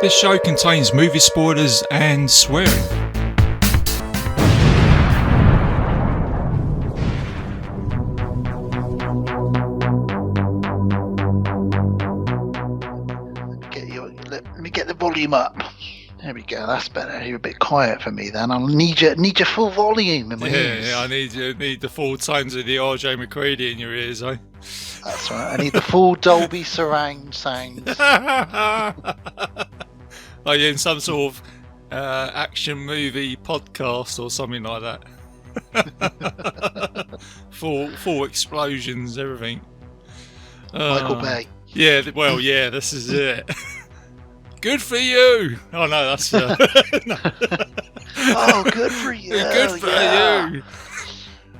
This show contains movie spoilers and swearing. Let me get the volume up. There we go. That's better. You're a bit quiet for me then. I'll need your full volume in my ears. Yeah, I need the full tones of the RJ McCready in your ears, eh? That's right. I need the full Dolby surround sound. Are you in some sort of action movie podcast or something like that? full explosions, everything. Michael Bay. Yeah, well, yeah, this is it. Good for you. Oh no, that's. No. Oh, good for you. Good for you.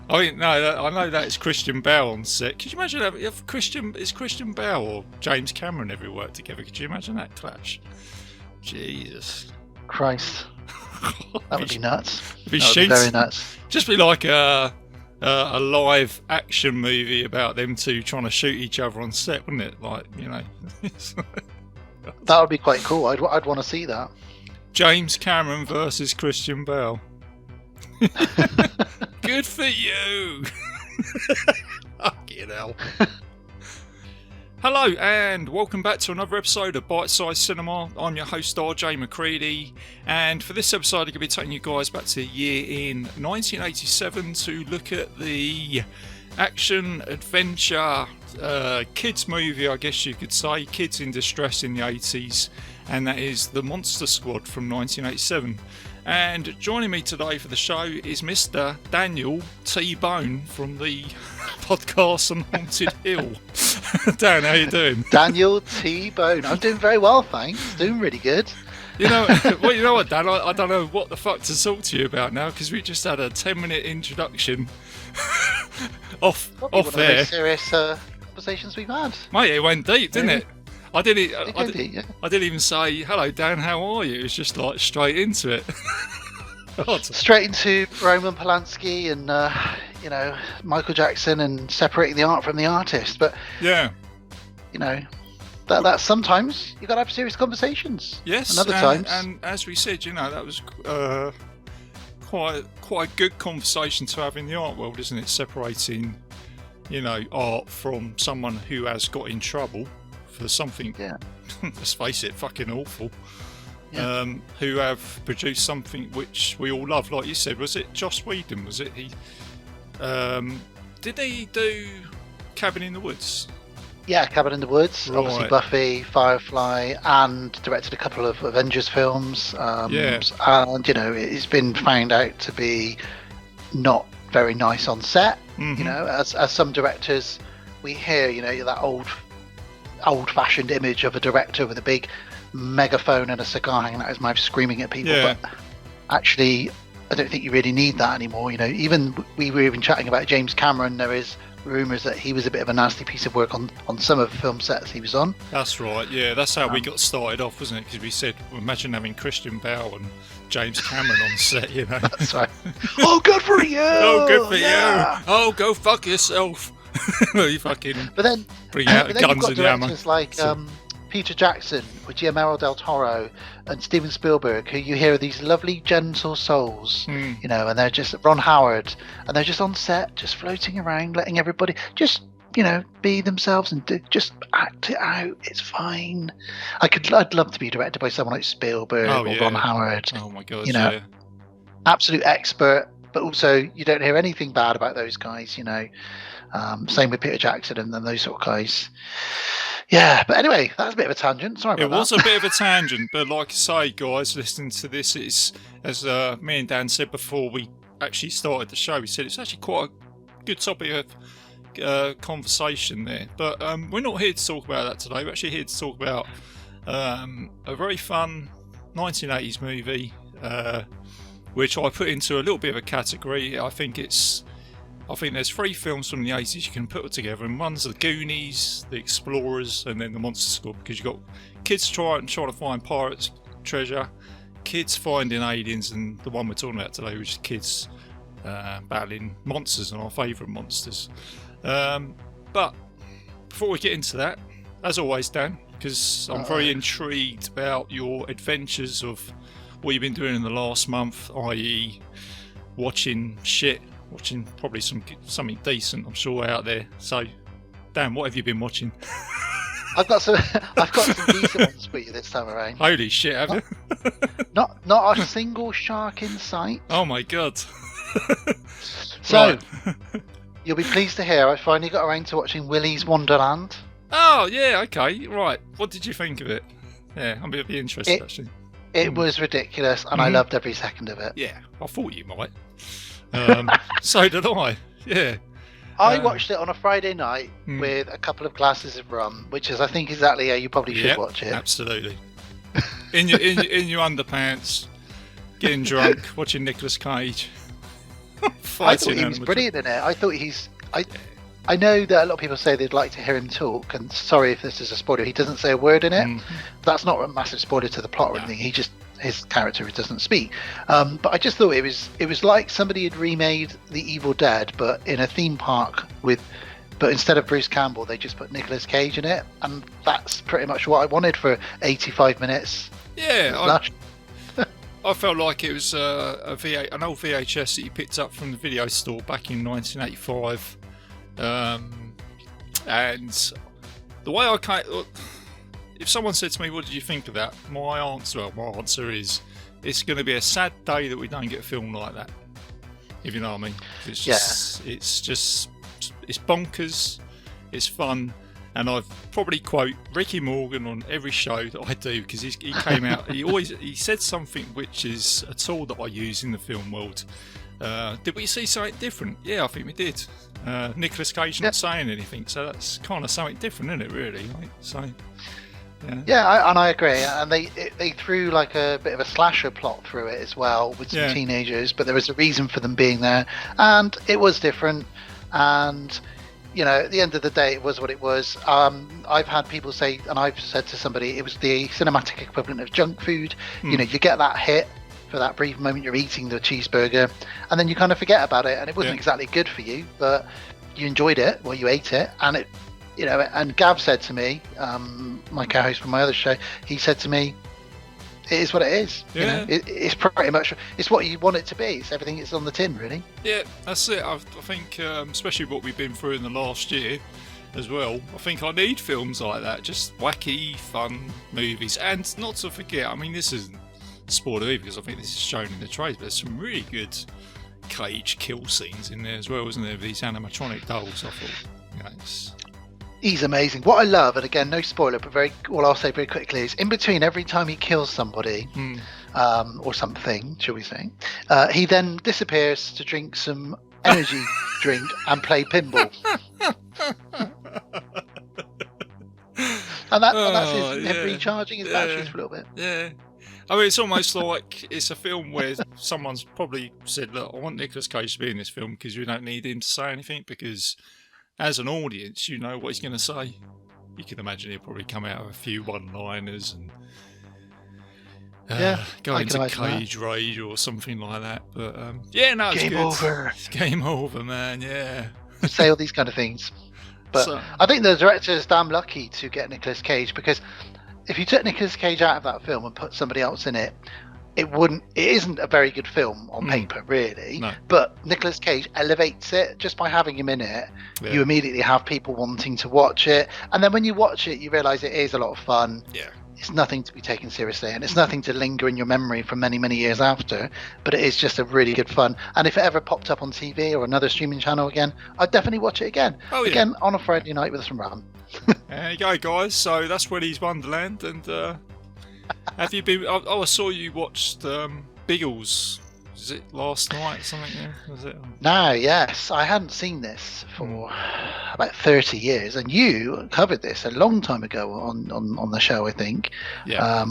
I mean, no, I know that it's Christian Bale on set. Could you imagine if Christian Bale or James Cameron ever worked together? Could you imagine that clash? Jesus Christ, that would be nuts. It'd be very nuts. Just be like a live action movie about them two trying to shoot each other on set, wouldn't it? Like, you know. That would be quite cool. I'd want to see that. James Cameron versus Christian Bale. Good for you. Fucking hell. Hello and welcome back to another episode of Bitesize Cinema. I'm your host RJ McCready, and for this episode I'm going to be taking you guys back to the year in 1987 to look at the action adventure kids movie, I guess you could say, kids in distress in the 80s, and that is The Monster Squad from 1987. And joining me today for the show is Mr. Daniel T-Bone from the podcast on Haunted Hill. Dan, how you doing? Daniel T-Bone. I'm doing very well, thanks. Doing really good. You know, well, you know what, Dan? I don't know what the fuck to talk to you about now, because we just had a 10-minute introduction off there. One of the most serious conversations we've had. Mate, it went deep, didn't it? I didn't even say, hello Dan, how are you? It's just like straight into it. Straight into Roman Polanski and Michael Jackson and separating the art from the artist. But yeah, you know, that sometimes you got to have serious conversations. Yes, and other times. And as we said, you know, that was quite a good conversation to have in the art world, isn't it? Separating, you know, art from someone who has got in trouble for something, let's face it, fucking awful, who have produced something which we all love. Like you said, was it Joss Whedon? Was it he? Did he do Cabin in the Woods? Yeah, Cabin in the Woods. Right. Obviously Buffy, Firefly, and directed a couple of Avengers films. And, you know, it's been found out to be not very nice on set. Mm-hmm. You know, as some directors, we hear, you know, that old-fashioned image of a director with a big megaphone and a cigar hanging out his mouth screaming at people, but actually I don't think you really need that anymore. You know, we were even chatting about James Cameron. There is rumours that he was a bit of a nasty piece of work on some of the film sets he was on. That's right, yeah, that's how we got started off, wasn't it? Because we said, imagine having Christian Bale and James Cameron on set, you know. That's right. Oh, good for you! Oh, good for you! Oh, go fuck yourself! You fucking bring out guns and ammo. Like Peter Jackson with Guillermo del Toro and Steven Spielberg, who you hear are these lovely gentle souls, you know, and they're just Ron Howard, and they're just on set, just floating around, letting everybody just, you know, be themselves and just act it out. It's fine. I'd love to be directed by someone like Spielberg or Ron Howard. Oh my god, you know, absolute expert, but also you don't hear anything bad about those guys, you know. Same with Peter Jackson and then those sort of guys. Yeah, but anyway, that was a bit of a tangent. Sorry about that. It was a bit of a tangent, but like I say, guys, listening to this, it's, as me and Dan said before we actually started the show, we said it's actually quite a good topic of conversation there. But we're not here to talk about that today. We're actually here to talk about a very fun 1980s movie, which I put into a little bit of a category. I think there's 3 films from the 80s you can put together, and one's the Goonies, the Explorers, and then the Monster Squad, because you've got kids trying to find pirates' treasure, kids finding aliens, and the one we're talking about today, which is kids battling monsters and our favourite monsters. But before we get into that, as always, Dan, because I'm very intrigued about your adventures of what you've been doing in the last month, i.e. watching probably something decent, I'm sure, out there. So, Dan, what have you been watching? I've got some decent ones for you this time around. Holy shit, have you? Not a single shark in sight. Oh my god. So, you'll be pleased to hear I finally got around to watching Willy's Wonderland. Oh, yeah, okay, right. What did you think of it? Yeah, I'm going to be interested, actually. It was ridiculous, and I loved every second of it. Yeah, I thought you might. So did I, yeah. I watched it on a Friday night with a couple of glasses of rum, which is, I think, exactly how you probably should watch it. Absolutely. In your underpants, getting drunk, watching Nicolas Cage. I thought he was brilliant in it. I thought I know that a lot of people say they'd like to hear him talk, and sorry if this is a spoiler, he doesn't say a word in it. That's not a massive spoiler to the plot or anything. His character doesn't speak. But I just thought it was like somebody had remade The Evil Dead, but in a theme park but instead of Bruce Campbell, they just put Nicolas Cage in it, and that's pretty much what I wanted for 85 minutes. Yeah, I felt like it was an old VHS that you picked up from the video store back in 1985. And the way if someone said to me, what did you think of that? My answer is, it's going to be a sad day that we don't get a film like that. If you know what I mean. It's bonkers, it's fun, and I've probably quote Ricky Morgan on every show that I do, because he came out, he said something which is a tool that I use in the film world. Did we see something different? Yeah, I think we did. Nicolas Cage not saying anything, so that's kind of something different, isn't it, really? I agree, and they threw like a bit of a slasher plot through it as well with some teenagers, but there was a reason for them being there, and it was different, and at the end of the day it was what it was. I've had people say, and I've said to somebody, it was the cinematic equivalent of junk food. You get that hit for that brief moment you're eating the cheeseburger, and then you kind of forget about it, and it wasn't exactly good for you, but you enjoyed it while you ate it, and it and Gav said to me, my co-host from my other show, he said to me, it is what it is. It's pretty much, it's what you want it to be. It's everything that's on the tin, really. Yeah, that's it. I think especially what we've been through in the last year as well, I think I need films like that, just wacky fun movies. And not to forget, I mean, this isn't spoiler either, because I think this is shown in the trailer, but there's some really good Cage kill scenes in there as well, isn't there, with these animatronic dolls. I thought he's amazing. What I love, and again, no spoiler, but all I'll say very quickly is, in between every time he kills somebody, or something, shall we say, he then disappears to drink some energy drink and play pinball. and that's him recharging his batteries for a little bit. Yeah. I mean, it's almost like it's a film where someone's probably said, look, I want Nicolas Cage to be in this film because you don't need him to say anything, because as an audience, you know what he's going to say. You can imagine he'll probably come out with a few one-liners and go into Cage Rage or something like that. But it's Game good. Over. It's game over, man. Yeah. Say all these kind of things. But I think the director is damn lucky to get Nicolas Cage, because if you took Nicolas Cage out of that film and put somebody else in it, it isn't a very good film on paper, really. No. But Nicolas Cage elevates it just by having him in it. Yeah. You immediately have people wanting to watch it, and then when you watch it, you realise it is a lot of fun. Yeah, it's nothing to be taken seriously, and it's nothing to linger in your memory for many, many years after. But it is just a really good fun. And if it ever popped up on TV or another streaming channel again, I'd definitely watch it again. Oh, yeah. Again on a Friday night with some rum. There you go, guys. So that's Willy's Wonderland, and. Have you been? I saw you watched Biggles. Was it last night or something? Yeah, was it? No, yes, I hadn't seen this for about 30 years, and you covered this a long time ago on the show, I think. Yeah.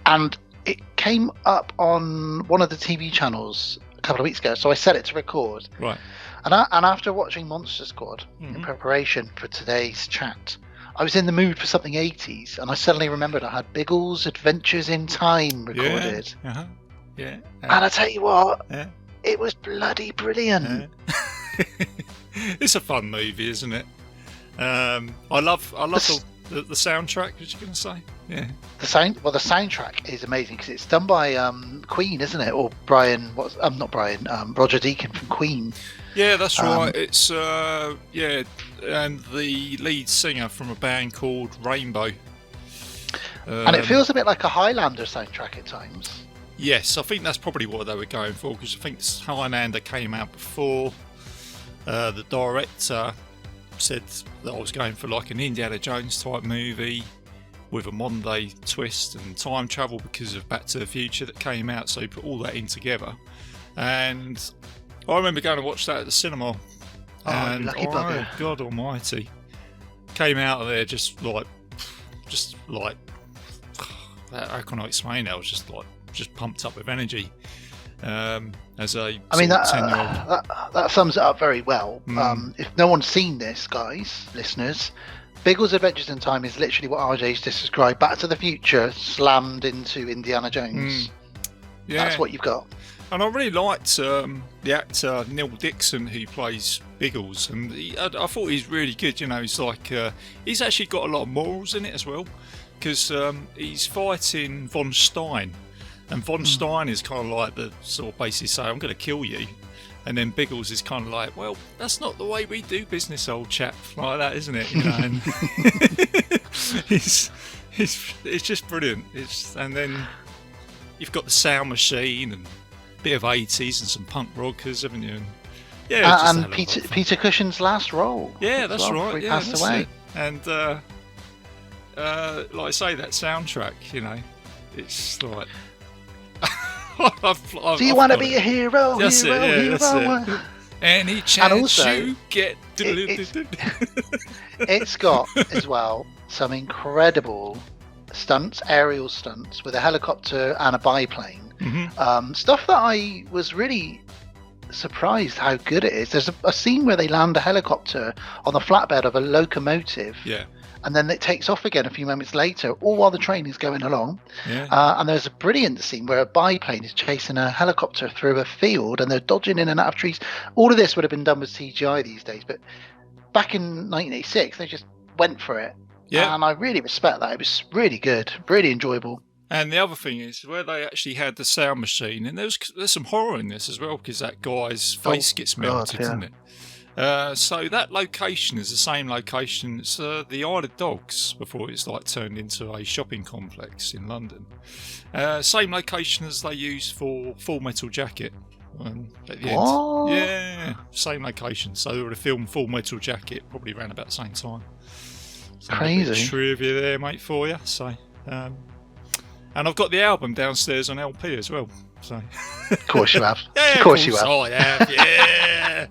And it came up on one of the TV channels a couple of weeks ago, so I set it to record. Right. And after watching Monster Squad in preparation for today's chat, I was in the mood for something 80s, and I suddenly remembered I had Biggles Adventures in Time recorded. Yeah. And I tell you what, it was bloody brilliant. It's a fun movie, isn't it? I love The soundtrack, was you going to say? Yeah. The soundtrack is amazing because it's done by Queen, isn't it? Or Brian? Not Brian. Roger Deacon from Queen. Yeah, that's right. It's and the lead singer from a band called Rainbow. And it feels a bit like a Highlander soundtrack at times. Yes, I think that's probably what they were going for, because I think Highlander came out before. The director said that I was going for like an Indiana Jones type movie with a modern day twist and time travel because of Back to the Future that came out, so he put all that in together. And I remember going to watch that at the cinema. And lucky bugger. God almighty. Came out of there just like how can I explain it? I was just pumped up with energy. As a that sums it up very well. If no one's seen this, guys, listeners, Biggles Adventures in Time is literally what RJ's just described. Back to the Future slammed into Indiana Jones. Yeah, that's what you've got. And I really liked the actor Neil Dixon who plays Biggles, and I thought he's really good. You know, he's like he's actually got a lot of morals in it as well, because he's fighting Von Stein. And Von Stein is kind of like the sort of basically say, I'm going to kill you. And then Biggles is kind of like, well, that's not the way we do business, old chap. Like that, isn't it? You know, and it's just brilliant. And then you've got the sound machine and a bit of 80s and some punk rockers, haven't you? And, yeah, and Peter Cushing's last role. Yeah, that's right. He passed away. It. And like I say, that soundtrack, you know, it's like... Do you want to be a hero? That's it. Any chance you get. It's got as well some incredible stunts, aerial stunts with a helicopter and a biplane. Stuff that I was really surprised how good it is. There's a scene where they land a helicopter on the flatbed of a locomotive. Yeah. And then it takes off again a few moments later, all while the train is going along. Yeah. And there's a brilliant scene where a biplane is chasing a helicopter through a field and they're dodging in and out of trees. All of this would have been done with CGI these days, but back in 1986, they just went for it. Yeah. And I really respect that. It was really good, really enjoyable. And the other thing is where they actually had the sound machine, and there's some horror in this as well, because that guy's face gets melted, isn't it? So that location is the same location as the Isle of Dogs before it's like turned into a shopping complex in London. Same location as they used for Full Metal Jacket. At the end. Yeah, same location. So they would have filmed Full Metal Jacket probably around about the same time. So crazy. A bit of trivia there, mate, for you. So, and I've got the album downstairs on LP as well. So, of course you have. Yeah, of course you have. I have. Yeah.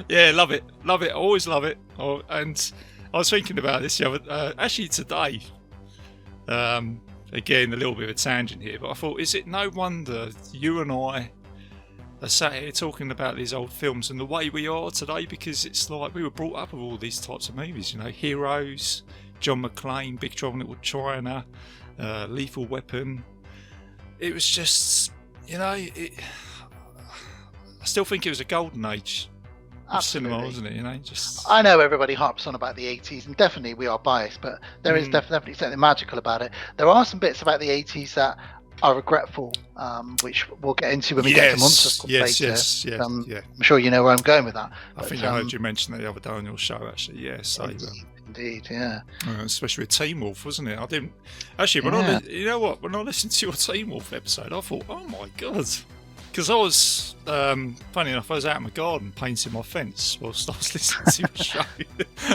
Yeah, love it, always love it. And I was thinking about this the other, actually today. Again, a little bit of a tangent here, but I thought, is it no wonder you and I are sat here talking about these old films and the way we are today? Because it's like we were brought up with all these types of movies, you know, Heroes, John McClane, Big Trouble in Little China, Lethal Weapon. It was just, you know, I still think it was a golden age. Cinema, wasn't it? You know, I know everybody harps on about the 80s, and definitely we are biased, but there is definitely something magical about it. There are some bits about the 80s that are regretful, which we'll get into when we get to Monster later. Yes, I'm sure you know where I'm going with that. I think I heard you mention that the other day on your show, actually. Yes, indeed, yeah. Especially with Teen Wolf, wasn't it? I didn't actually. You know what? When I listened to your Teen Wolf episode, I thought, oh my god. Because I was, funny enough, I was out in my garden painting my fence whilst I was listening to your show.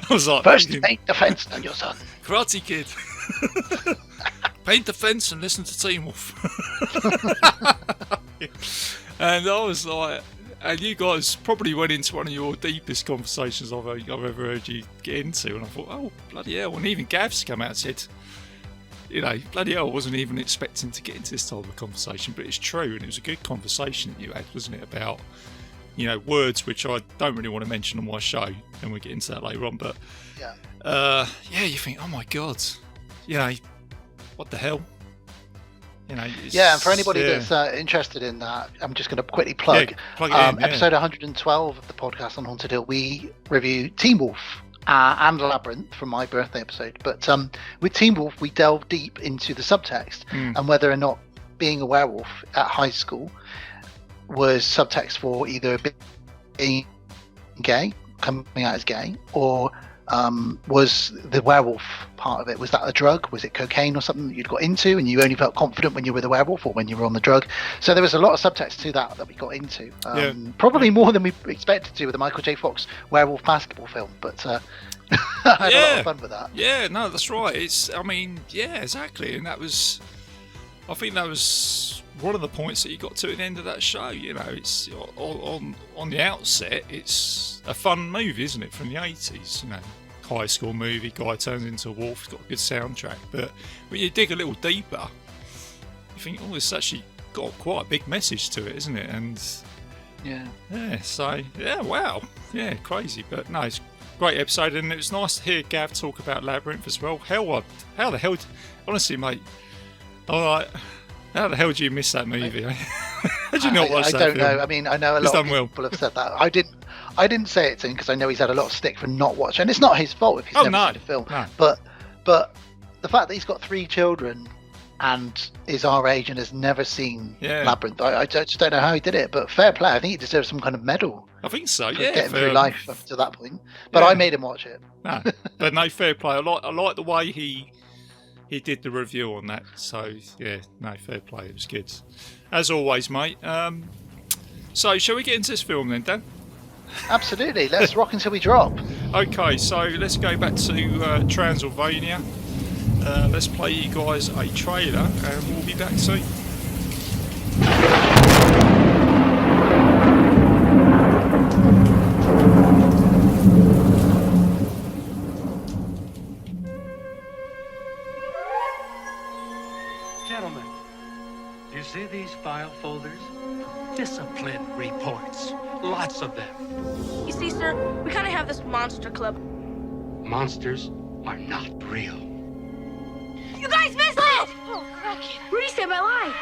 I was like, first paint the fence, then your son. Karate Kid. Paint the fence and listen to Teen Wolf. And I was like, and you guys probably went into one of your deepest conversations I've ever heard you get into. And I thought, oh, bloody hell. And even Gav's come out and said, you know, bloody hell, I wasn't even expecting to get into this type of conversation, but it's true, and it was a good conversation that you had, wasn't it, about, you know, words which I don't really want to mention on my show, and we'll get into that later on, but, you think, oh my God, you know, what the hell? You know, and for anybody that's interested in that, I'm just going to quickly plug it in, episode 112 of the podcast on Haunted Hill. We review Teen Wolf, and Labyrinth from my birthday episode. But with Teen Wolf, we delve deep into the subtext and whether or not being a werewolf at high school was subtext for either being gay, coming out as gay, or was the werewolf part of it, was that a drug? Was it cocaine or something that you'd got into and you only felt confident when you were the werewolf or when you were on the drug? So there was a lot of subtext to that we got into. Probably more than we expected to with the Michael J. Fox werewolf basketball film, but I had a lot of fun with that. Yeah, no, that's right. Exactly. And I think that was one of the points that you got to at the end of that show. You know, it's on the outset, it's a fun movie, isn't it, from the 80s, you know, high school movie, guy turns into a wolf, got a good soundtrack. But when you dig a little deeper, you think, oh, it's actually got quite a big message to it, isn't it? And wow, crazy. But no, it's a great episode, and it was nice to hear Gav talk about Labyrinth as well. How the hell, honestly, mate, how the hell do you miss that movie? How do you not watch that film? I don't know. I mean, I know a lot of people have said that. I didn't say it to him because I know he's had a lot of stick for not watching. And it's not his fault if he's never seen the film. No. But the fact that he's got 3 children and is our age and has never seen Labyrinth, I just don't know how he did it. But fair play. I think he deserves some kind of medal. I think so. For getting through life up to that point. But I made him watch it. No, but no, fair play. I like the way he did the review on that, so fair play, it was good. As always, mate. So, shall we get into this film then, Dan? Absolutely, let's rock until we drop. Okay, so let's go back to Transylvania. Let's play you guys a trailer, and we'll be back soon. Gentlemen, you see these file folders? Discipline reports. Lots of them. You see, sir, we kind of have this monster club. Monsters are not real. You guys missed it! Oh, crikey. Rudy saved my life.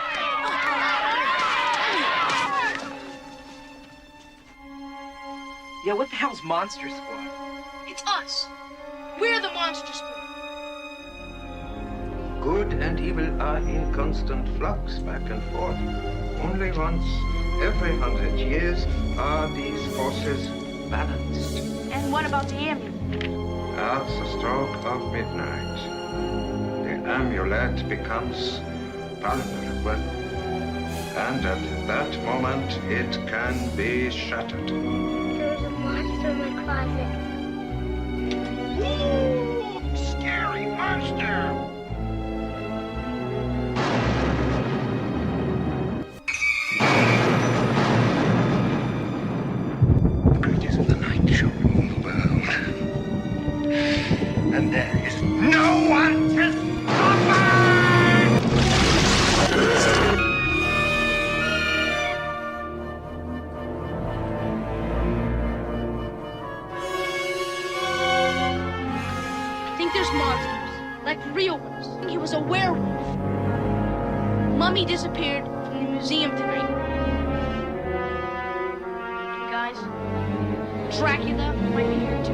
Yeah, what the hell's Monster Squad? It's us. We're the Monster Squad. Good and evil are in constant flux back and forth. Only once every 100 years are these forces balanced. And what about the amulet? At the stroke of midnight, the amulet becomes vulnerable. And at that moment, it can be shattered. There's a monster in my closet. Ooh, scary monster! And there is no one to stop us! I think there's monsters, like real ones. He was a werewolf. Mummy disappeared from the museum tonight. And guys, Dracula might be here too.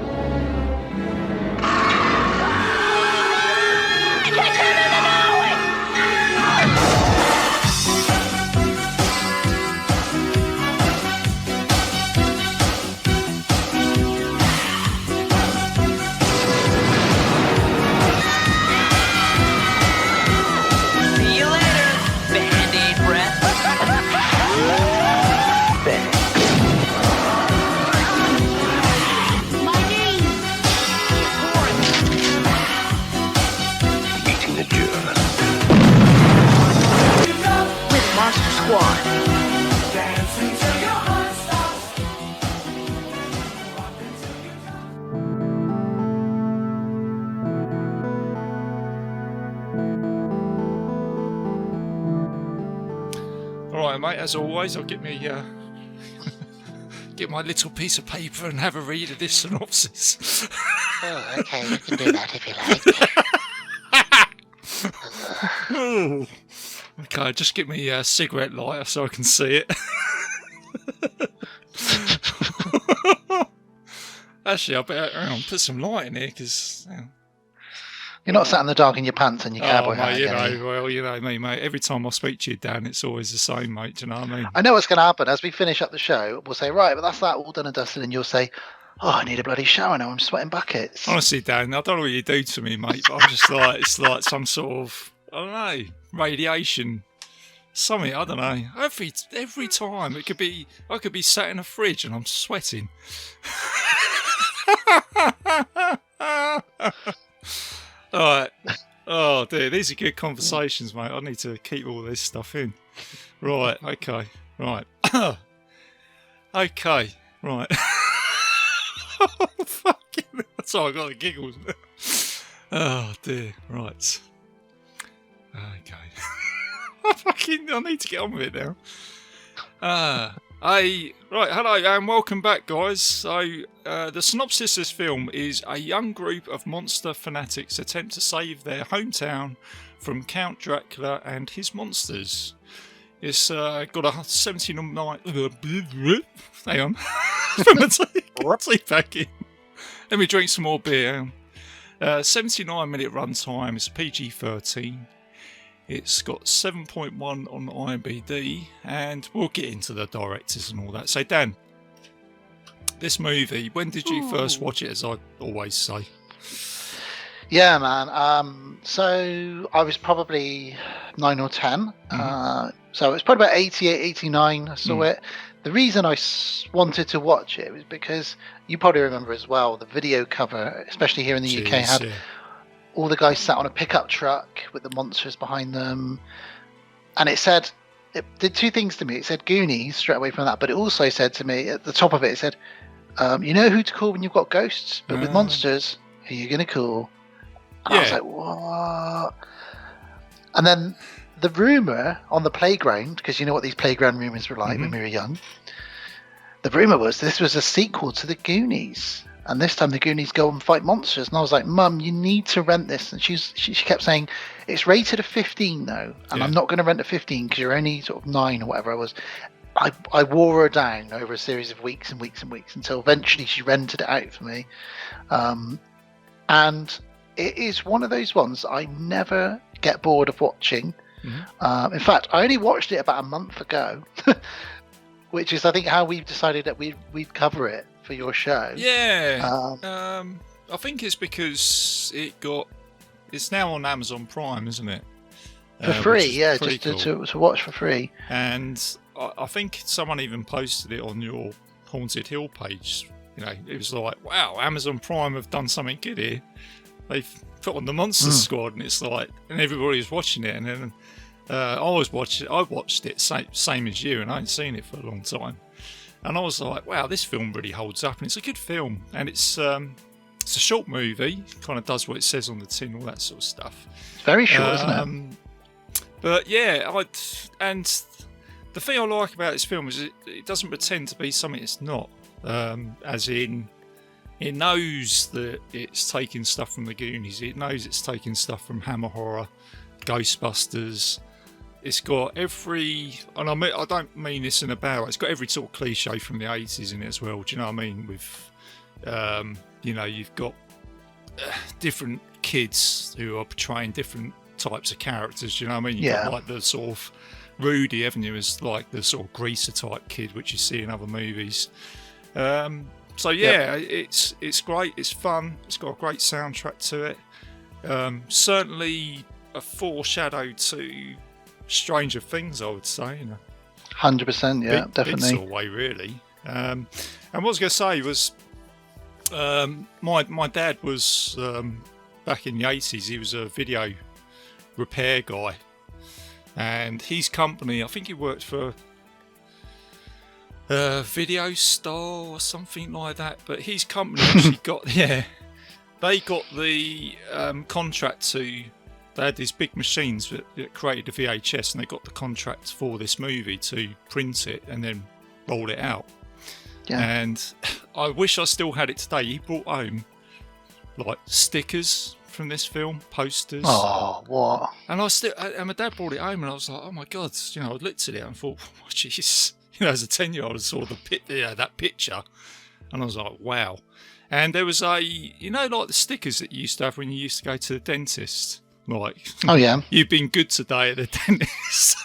Alright, mate, as always, I'll get my little piece of paper and have a read of this synopsis. Oh, okay, you can do that if you like. Okay, just get me a cigarette lighter so I can see it. Actually, I better hang on, put some light in here because. You're not sat in the dark in your pants and your cowboy hat. Mate, you know me, mate. Every time I speak to you, Dan, it's always the same, mate. Do you know what I mean? I know what's going to happen. As we finish up the show, we'll say, right, but that's that all done and dusted. And you'll say, oh, I need a bloody shower now. I'm sweating buckets. Honestly, Dan, I don't know what you do to me, mate, but I'm just like, it's like some sort of, I don't know, radiation. Something, I don't know. Every time. I could be sat in a fridge and I'm sweating. Alright. Oh dear, these are good conversations, mate. I need to keep all this stuff in. Right, okay. Right. Okay, right. Oh, fucking, sorry, I got the giggles. Oh dear, right. Okay. I need to get on with it now. Right, hello and welcome back, guys. So, the synopsis of this film is a young group of monster fanatics attempt to save their hometown from Count Dracula and his monsters. It's got a 79... Hang on. Tea back in. Let me drink some more beer. 79-minute runtime. It's PG-13. It's got 7.1 on IMDb, and we'll get into the directors and all that. So, Dan, this movie, when did you first watch it, as I always say? Yeah, man. So I was probably 9 or 10. So it was probably about 88, 89 I saw it. The reason I wanted to watch it was because, you probably remember as well, the video cover, especially here in the UK, had... all the guys sat on a pickup truck with the monsters behind them. And it did two things to me. It said Goonies straight away from that, but it also said to me, at the top of it, it said, you know who to call when you've got ghosts, but with monsters, who are you going to call? And I was like, what? And then the rumour on the playground, because you know what these playground rumours were like when we were young, the rumour was this was a sequel to the Goonies. And this time the Goonies go and fight monsters. And I was like, Mum, you need to rent this. And she kept saying, it's rated a 15 though. And I'm not going to rent a 15 because you're only sort of 9 or whatever I was. I wore her down over a series of weeks and weeks and weeks until eventually she rented it out for me. And it is one of those ones I never get bored of watching. In fact, I only watched it about a month ago, which is, I think, how we've decided that we'd cover it for your show. I think it's because it's now on Amazon Prime, isn't it? For free, just cool. to watch for free. And I think someone even posted it on your Haunted Hill page. You know, it was like, wow, Amazon Prime have done something good here. They've put on the Monster Squad, and it's like, and everybody's watching it. And then I watched it same as you, and I hadn't seen it for a long time. And I was like, wow, this film really holds up, and it's a good film. And it's a short movie, kind of does what it says on the tin, all that sort of stuff. It's very short, isn't it? But yeah, and the thing I like about this film is it doesn't pretend to be something it's not. As in, it knows that it's taking stuff from the Goonies. It knows it's taking stuff from Hammer Horror, Ghostbusters. It's got every, and I don't mean this in a bad way, it's got every sort of cliche from the 80s in it as well. Do you know what I mean? With, you know, you've got different kids who are portraying different types of characters. Do you know what I mean? You've got like the sort of Rudy, haven't you, as like the sort of greaser type kid, which you see in other movies. So yeah, it's great. It's fun. It's got a great soundtrack to it. Certainly a foreshadow to Stranger Things, I would say. You know, 100%. Yeah, definitely. Big sort of way, really. And what I was going to say was, my dad was back in the 80s. He was a video repair guy, and his company, I think he worked for Video Star or something like that, but his company actually got they got the contract to, they had these big machines that created the VHS, and they got the contract for this movie to print it and then roll it out. And I wish I still had it today. He brought home like stickers from this film, posters. Oh, what? And my dad brought it home, and I was like, oh my god, you know, I looked at it and thought, oh, jeez. You know, as a 10-year-old, I saw that picture, And I was like, wow. And there was like the stickers that you used to have when you used to go to the dentist. Like, oh yeah, you've been good today at the dentist.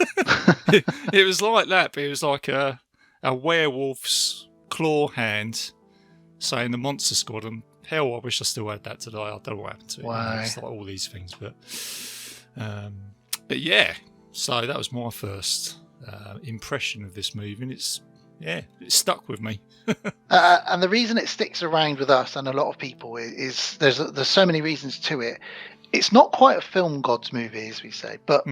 It was like that, but it was like a werewolf's claw hand saying the Monster Squad. And hell, I wish I still had that today. I don't know what happened to it. Wow. It's like all these things, but yeah. So that was my first impression of this movie, and it stuck with me. And the reason it sticks around with us and a lot of people is there's so many reasons to it. It's not quite a film gods movie, as we say, but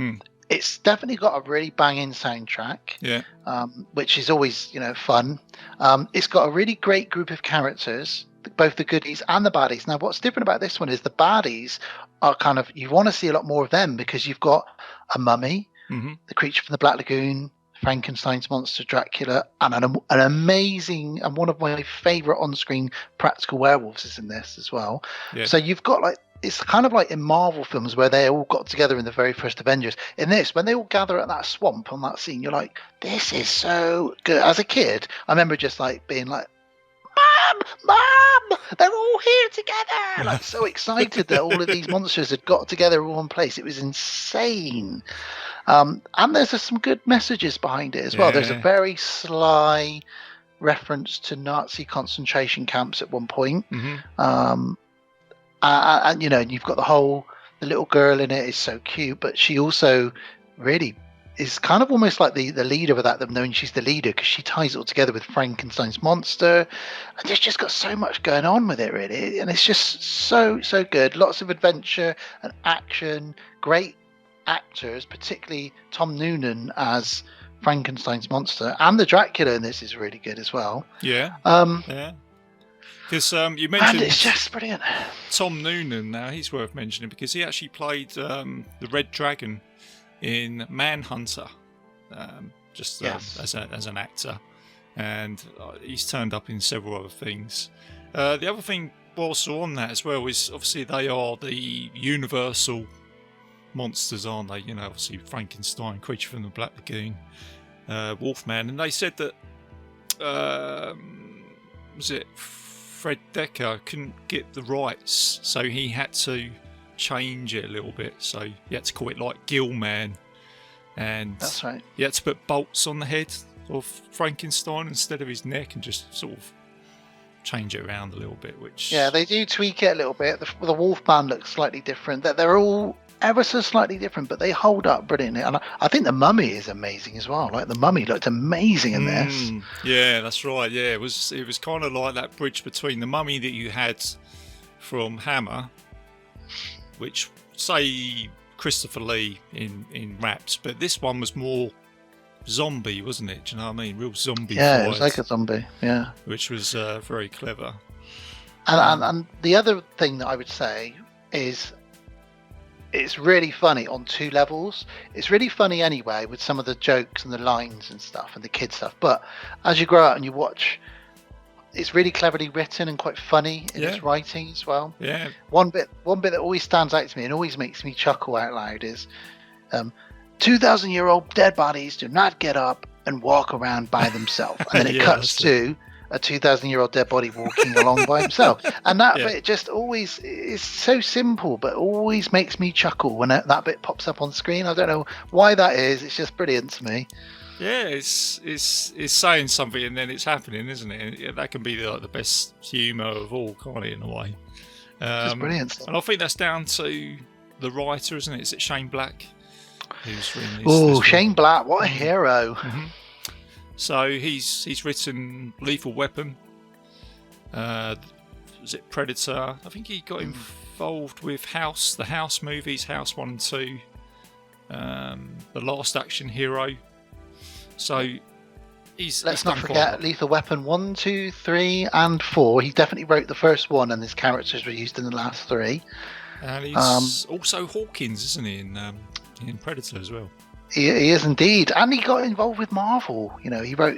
it's definitely got a really banging soundtrack. Yeah. Which is always fun. It's got a really great group of characters, both the goodies and the baddies. Now, what's different about this one is the baddies are kind of, you want to see a lot more of them because you've got a mummy, the creature from the Black Lagoon, Frankenstein's monster, Dracula, and an amazing and one of my favorite on-screen practical werewolves is in this as well. Yeah. So you've got it's kind of like in Marvel films where they all got together in the very first Avengers. In this, when they all gather at that swamp on that scene, you're like, this is so good. As a kid, I remember just being like, Mom, they're all here together. Like, so excited that all of these monsters had got together in one place. It was insane. And there's some good messages behind it as well. There's a very sly reference to Nazi concentration camps at one point. And you've got the little girl in it is so cute, but she also really is kind of almost like the leader without them knowing she's the leader, because she ties it all together with Frankenstein's monster, and it's just got so much going on with it, really, and it's just so good. Lots of adventure and action, great actors, particularly Tom Noonan as Frankenstein's monster, and the Dracula in this is really good as well. Yeah. Because you and mentioned it's just brilliant. Tom Noonan. Now he's worth mentioning because he actually played the Red Dragon in Manhunter, as an actor, and he's turned up in several other things. The other thing also on that as well is obviously they are the universal monsters, aren't they? Obviously Frankenstein, creature from the Black Lagoon, Wolfman, and they said that was it Fred Decker couldn't get the rights, so he had to change it a little bit. So he had to call it like Gillman, and that's right. He had to put bolts on the head of Frankenstein instead of his neck, and just sort of change it around a little bit. Which they do tweak it a little bit. The Wolfman looks slightly different. They're all ever so slightly different, but they hold up brilliantly. And I think the Mummy is amazing as well. Like, the Mummy looked amazing in this. Yeah, that's right. Yeah, it was kind of like that bridge between the Mummy that you had from Hammer, which say Christopher Lee in Raps, but this one was more zombie, wasn't it? Do you know what I mean? Real zombie. Yeah, it was like a zombie. Yeah, which was very clever. And the other thing that I would say is, it's really funny on two levels. It's really funny anyway with some of the jokes and the lines and stuff and the kid stuff. But as you grow up and you watch, it's really cleverly written and quite funny in its writing as well. Yeah. One bit that always stands out to me and always makes me chuckle out loud is 2,000-year-old dead bodies do not get up and walk around by themselves. And then it cuts to a 2,000-year-old dead body walking along by himself. And that bit just always is so simple, but always makes me chuckle when that bit pops up on screen. I don't know why that is. It's just brilliant to me. Yeah, it's saying something and then it's happening, isn't it? That can be the best humour of all, can't it, in a way? Just brilliant stuff. And I think that's down to the writer, isn't it? Is it Shane Black who's written this? Oh, Shane Black, what a hero. Mm-hmm. So he's written Lethal Weapon. Was it Predator? I think he got involved with the House movies, House 1 and 2, The Last Action Hero. So let's not forget Lethal Weapon 1, 2, 3 and 4. He definitely wrote the first one, and his characters were used in the last three. And he's also Hawkins, isn't he, in Predator as well? He is indeed, and he got involved with Marvel.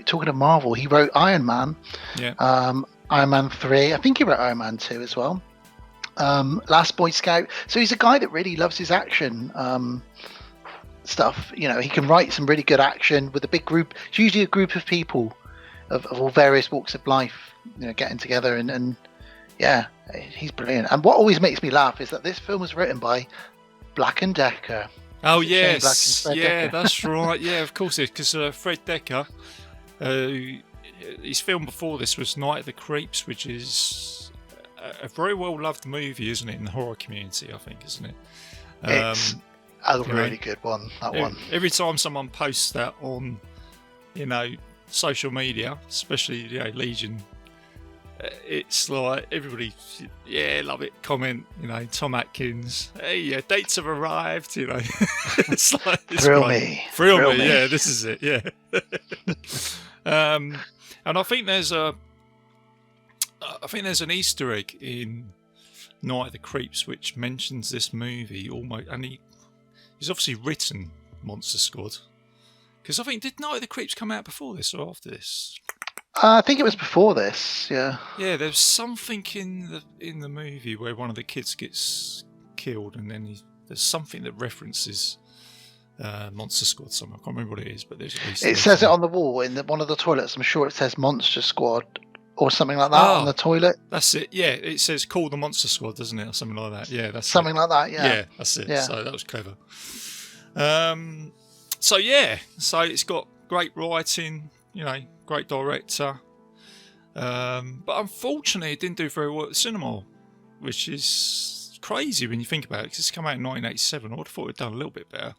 Talking of Marvel, he wrote Iron Man. Yeah. Iron Man 3. I think he wrote Iron Man 2 as well. Last Boy Scout. So he's a guy that really loves his action stuff. He can write some really good action with a big group. It's usually a group of people of all various walks of life getting together and yeah, he's brilliant. And what always makes me laugh is that this film was written by Black and Decker. Oh Is it Shane Black and yes, Fred yeah, Dekker? that's right. Yeah, of course it is, because Fred Dekker, his film before this was Night of the Creeps, which is a very well loved movie, isn't it, in the horror community? I think, isn't it? It's a really good one. That one. Every time someone posts that on, social media, especially Legion, it's like everybody, love it. Comment, Tom Atkins, hey, dates have arrived. It's like Thrill me. Yeah, this is it. Yeah. And I think there's an Easter egg in Night of the Creeps which mentions this movie almost, and he's obviously written Monster Squad, because I think, did Night of the Creeps come out before this or after this? I think it was before this. Yeah. Yeah, there's something in the movie where one of the kids gets killed, and then there's something that references Monster Squad somewhere. I can't remember what it is, but there's at least. It says it on the wall in one of the toilets. I'm sure it says Monster Squad or something like that on the toilet. That's it. Yeah, it says call the Monster Squad, doesn't it, or something like that? Yeah, that's something like that. Yeah. Yeah, that's it. Yeah. So that was clever. So it's got great writing. Great director. But unfortunately, it didn't do very well at the cinema, which is crazy when you think about it, because it's come out in 1987. I would have thought it'd done a little bit better.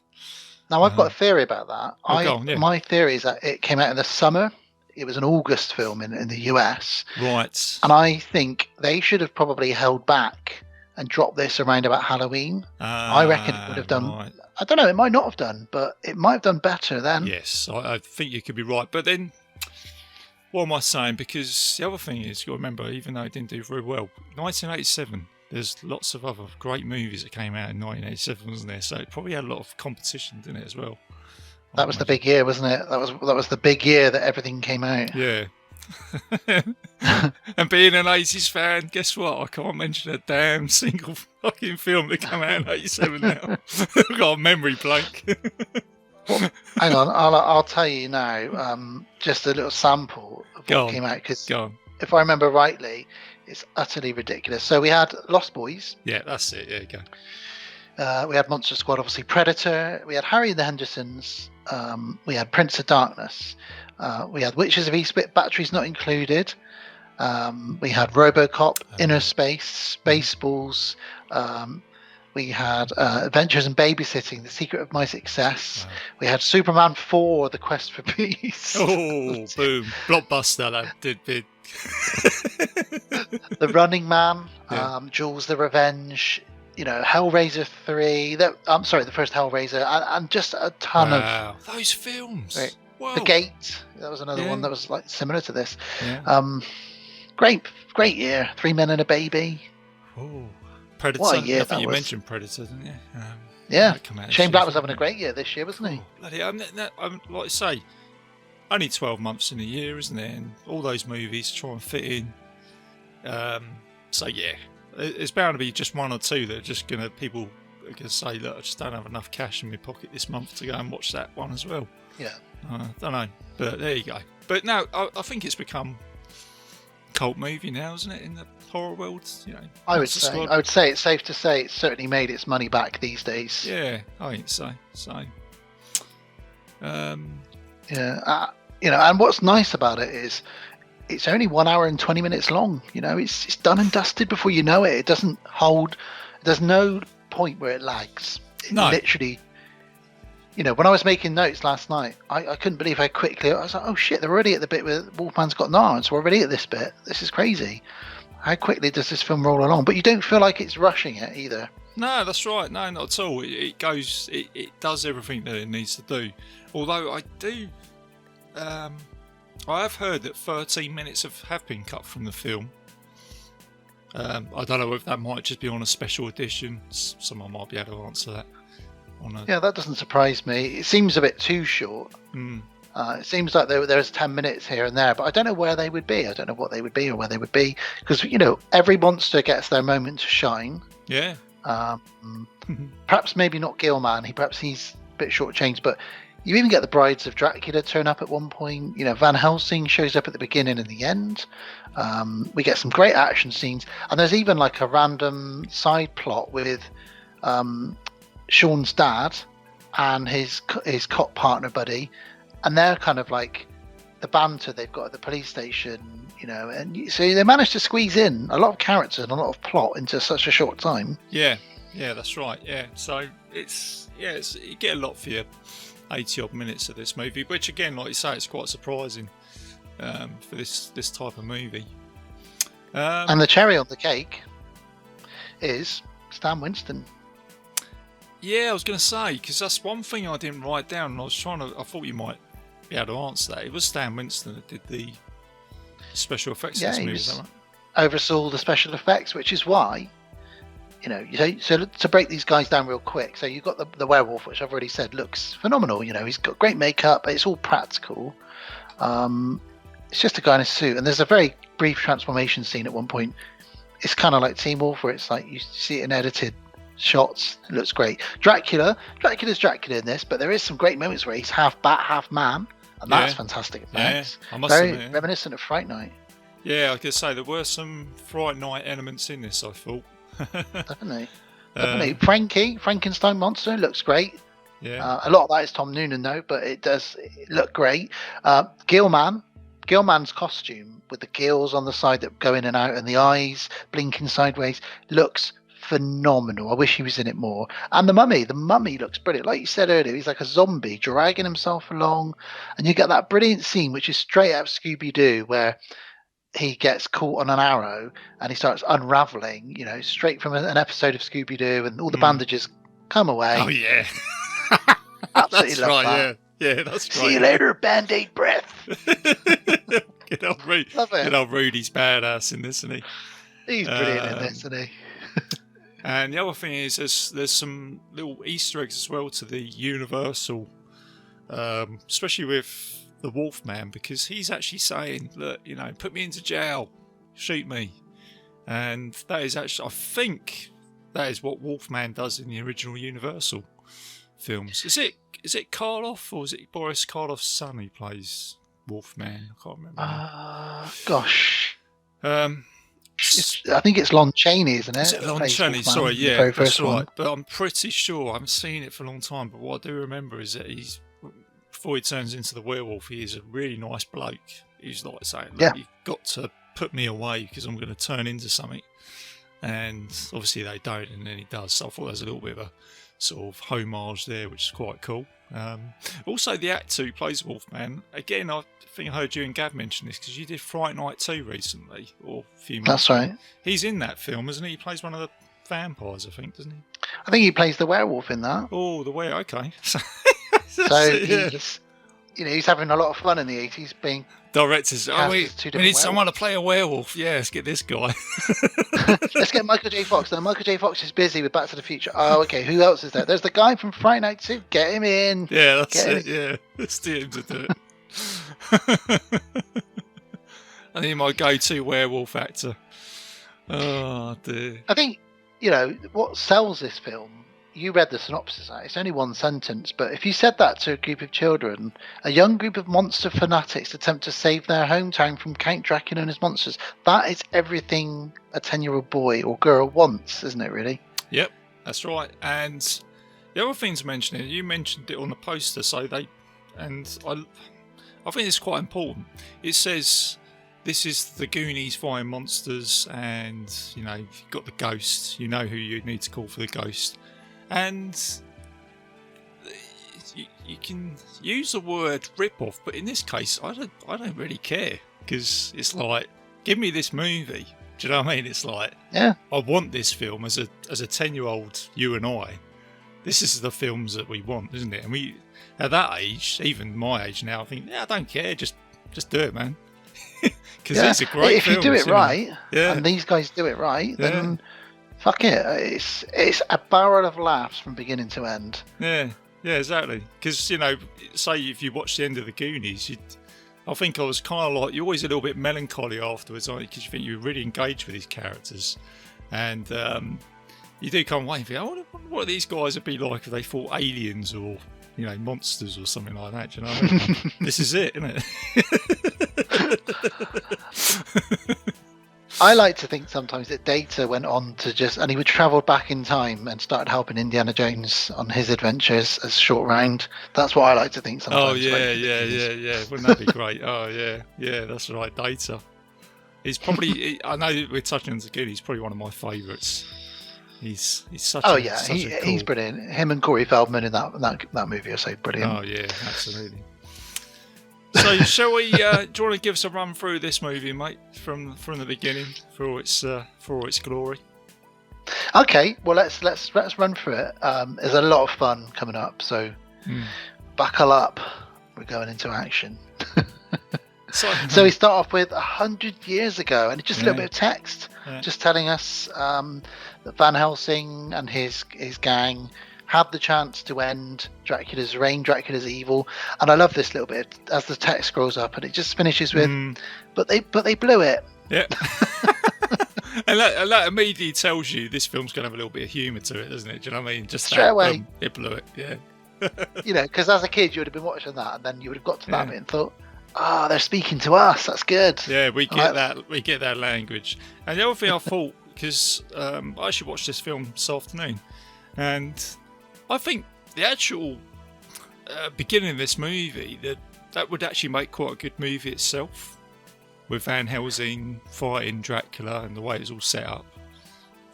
Now, I've got a theory about that. Go on, yeah. My theory is that it came out in the summer. It was an August film in the US. Right. And I think they should have probably held back and dropped this around about Halloween. I reckon it would have done. Right. I don't know, it might not have done, but it might have done better then. Yes, I think you could be right. But then, what am I saying? Because the other thing is, you've got to remember, even though it didn't do very well, 1987, there's lots of other great movies that came out in 1987, wasn't there? So it probably had a lot of competition, didn't it, as well? That was the big year, wasn't it? That was the big year that everything came out. Yeah. And being an 80s fan, guess what? I can't mention a damn single fucking film that came out in 87 now. I've got a memory blank. Well, hang on, I'll tell you now, just a little sample of what came out, because if I remember rightly, it's utterly ridiculous. So we had Lost Boys. Yeah, that's it. Yeah, go. We had Monster Squad, obviously Predator. We had Harry and the Hendersons. We had Prince of Darkness. We had Witches of Eastwick, Batteries Not Included. We had RoboCop, Inner Space, Spaceballs. We had Adventures in Babysitting, The Secret of My Success. Wow. We had Superman 4, The Quest for Peace. Oh, boom. Blockbuster, that did big. The Running Man, Jules the Revenge, Hellraiser 3. I'm sorry, the first Hellraiser, and just a ton of... those films. Right. Wow. The Gate, that was another one that was like similar to this. Yeah. Great year. 3 Men and a Baby. Oh, Predator. What a year I think that you was. mentioned Predator, didn't you? Yeah. Shane Black was having a great year this year, wasn't he? Bloody, like I say, only 12 months in a year, isn't it? And all those movies try and fit in. So yeah, there's bound to be just one or two that are just people are gonna say, look, I just don't have enough cash in my pocket this month to go and watch that one as well. Yeah. Don't know, but there you go. But no, I think it's become a cult movie now, isn't it, in the horror world? I would say it's safe to say it's certainly made its money back these days. Yeah, I think so. Yeah, and what's nice about it is it's only 1 hour and 20 minutes long. It's done and dusted before you know it. It doesn't hold. There's no point where it lags. Literally. When I was making notes last night, I couldn't believe how quickly I was like, oh shit, they're already at the bit where Wolfman's got nards. We're already at this bit. This is crazy. How quickly does this film roll along? But you don't feel like it's rushing it either. No, that's right. No, not at all. It does everything that it needs to do. Although I do, I have heard that 13 minutes have been cut from the film. I don't know if that might just be on a special edition. Someone might be able to answer that. Yeah, that doesn't surprise me. It seems a bit too short. It seems like there's 10 minutes here and there, but I don't know where they would be. I don't know what they would be or where they would be, because every monster gets their moment to shine. Yeah. Perhaps maybe not Gilman. Perhaps he's a bit shortchanged, but You even get the Brides of Dracula turn up at one point. You know, Van Helsing shows up at the beginning and the end. We get some great action scenes, and there's even like a random side plot with Sean's dad and his cop partner buddy, and they're kind of like the banter they've got at the police station. You know, and so they managed to squeeze in a lot of character and a lot of plot into such a short time. Yeah, that's right. Yeah, so it's you get a lot for your 80 odd minutes of this movie, which again, like you say, it's quite surprising for this type of movie. And the cherry on the cake is Stan Winston. Yeah, I was going to say, because that's one thing I didn't write down, and I thought you might be able to answer that. It was Stan Winston that did the special effects in this movie, is that right? Oversaw the special effects, which is why, you know, so to break these guys down real quick. So you've got the werewolf, which I've already said looks phenomenal. You know, he's got great makeup, but it's all practical. It's just a guy in a suit, and there's a very brief transformation scene at one point. It's kind of like Teen Wolf, where it's like you see it in edited shots. It looks great. Dracula's Dracula in this, but there is some great moments where he's half bat, half man, and that's fantastic effects. Yeah, I must admit, reminiscent of Fright Night. Yeah, I could say there were some Fright Night elements in this, I thought. Definitely. Frankenstein monster looks great. Yeah. A lot of that is Tom Noonan though, but it does look great. Gillman's costume with the gills on the side that go in and out and the eyes blinking sideways looks phenomenal. I wish he was in it more. And the mummy looks brilliant. Like you said earlier, he's like a zombie dragging himself along, and you get that brilliant scene which is straight out of Scooby-Doo where he gets caught on an arrow and he starts unraveling, you know, straight from an episode of Scooby-Doo, and all the bandages come away. Oh yeah. Absolutely that's love right, that. Yeah, that's right. See you later, Band-Aid breath. Get old Rudy. Love it. Get old Rudy's badass in this, isn't he? He's brilliant in this, isn't he? And the other thing is, there's some little Easter eggs as well to the Universal, especially with the Wolfman, because he's actually saying, look, you know, put me into jail, shoot me. And that is actually, I think that is what Wolfman does in the original Universal films. Is it Karloff, or is it Boris Karloff's son who plays Wolfman? I can't remember. Gosh. I think it's Lon Chaney, isn't it? Is it Lon Chaney? Sorry, yeah, that's right. But I'm pretty sure, I haven't seen it for a long time, but what I do remember is that before he turns into the werewolf, he is a really nice bloke. He's like saying, look, you've got to put me away because I'm going to turn into something. And obviously they don't, and then he does. So I thought there was a little bit of a sort of homage there, which is quite cool. Also, the actor who plays Wolfman, again, I think I heard you and Gav mention this because you did Fright Night 2 recently, or a few months ago. That's right. He's in that film, isn't he? He plays one of the vampires, I think, doesn't he? I think he plays the werewolf in that. Oh, the werewolf, okay. So he's having a lot of fun in the 80s being... Directors, we need someone to play a werewolf. Yeah, let's get this guy. Let's get Michael J. Fox. Now, Michael J. Fox is busy with Back to the Future. Oh, okay. Who else is there? There's the guy from Friday Night 2. Get him in. Yeah, that's it. Yeah, let's get him to do it. I need my go-to werewolf actor. Oh, dear. I think, you know, what sells this film, you read the synopsis, it's only one sentence, but if you said that to a group of children, a young group of monster fanatics attempt to save their hometown from Count Dracula and his monsters, that is everything a 10-year-old boy or girl wants, isn't it, really? Yep, that's right. And the other thing to mention, you mentioned it on the poster, so I think it's quite important. It says this is the Goonies fighting monsters, and, you know, you've got the ghost, you know who you need to call for the ghost. And you can use the word rip-off, but in this case, I don't really care, because it's like, give me this movie. Do you know what I mean? It's like, I want this film as a 10-year-old, you and I. This is the films that we want, isn't it? And we, at that age, even my age now, I think, I don't care, just do it, man. Because it's a great film. If you do it right, and these guys do it right, then... Fuck it, it's a barrel of laughs from beginning to end. Yeah, exactly. Because, you know, say if you watch the end of the Goonies, I think I was kind of like, you're always a little bit melancholy afterwards, aren't you? Because you think you're really engaged with these characters. And you do come away and think, I wonder what these guys would be like if they fought aliens or, monsters or something like that. Do you know what I mean? This is it, isn't it? I like to think sometimes that Data went on to and he would travel back in time and started helping Indiana Jones on his adventures as Short Round. That's what I like to think sometimes. Oh yeah. Wouldn't that be great? Oh yeah, that's right, Data. He's probably. I know we're touching on again. He's probably one of my favourites. He's such. He's brilliant. Him and Corey Feldman in that movie are so brilliant. Oh yeah, absolutely. So shall we? Do you want to give us a run through this movie, mate, from the beginning for all its glory? Okay, well let's run through it. There's a lot of fun coming up, so buckle up. We're going into action. So we start off with 100 years ago, and just a little bit of text, just telling us that Van Helsing and his gang have the chance to end Dracula's reign, Dracula's evil. And I love this little bit as the text scrolls up, and it just finishes with, but they blew it. Yeah. and that immediately tells you this film's going to have a little bit of humour to it, doesn't it? Do you know what I mean? Just straight away. It blew it, yeah. Because as a kid you would have been watching that, and then you would have got to that bit and thought, they're speaking to us. That's good. Yeah, we get that. We get that language. And the other thing I thought, because I actually watched this film this afternoon, and I think the actual beginning of this movie that would actually make quite a good movie itself, with Van Helsing fighting Dracula and the way it's all set up.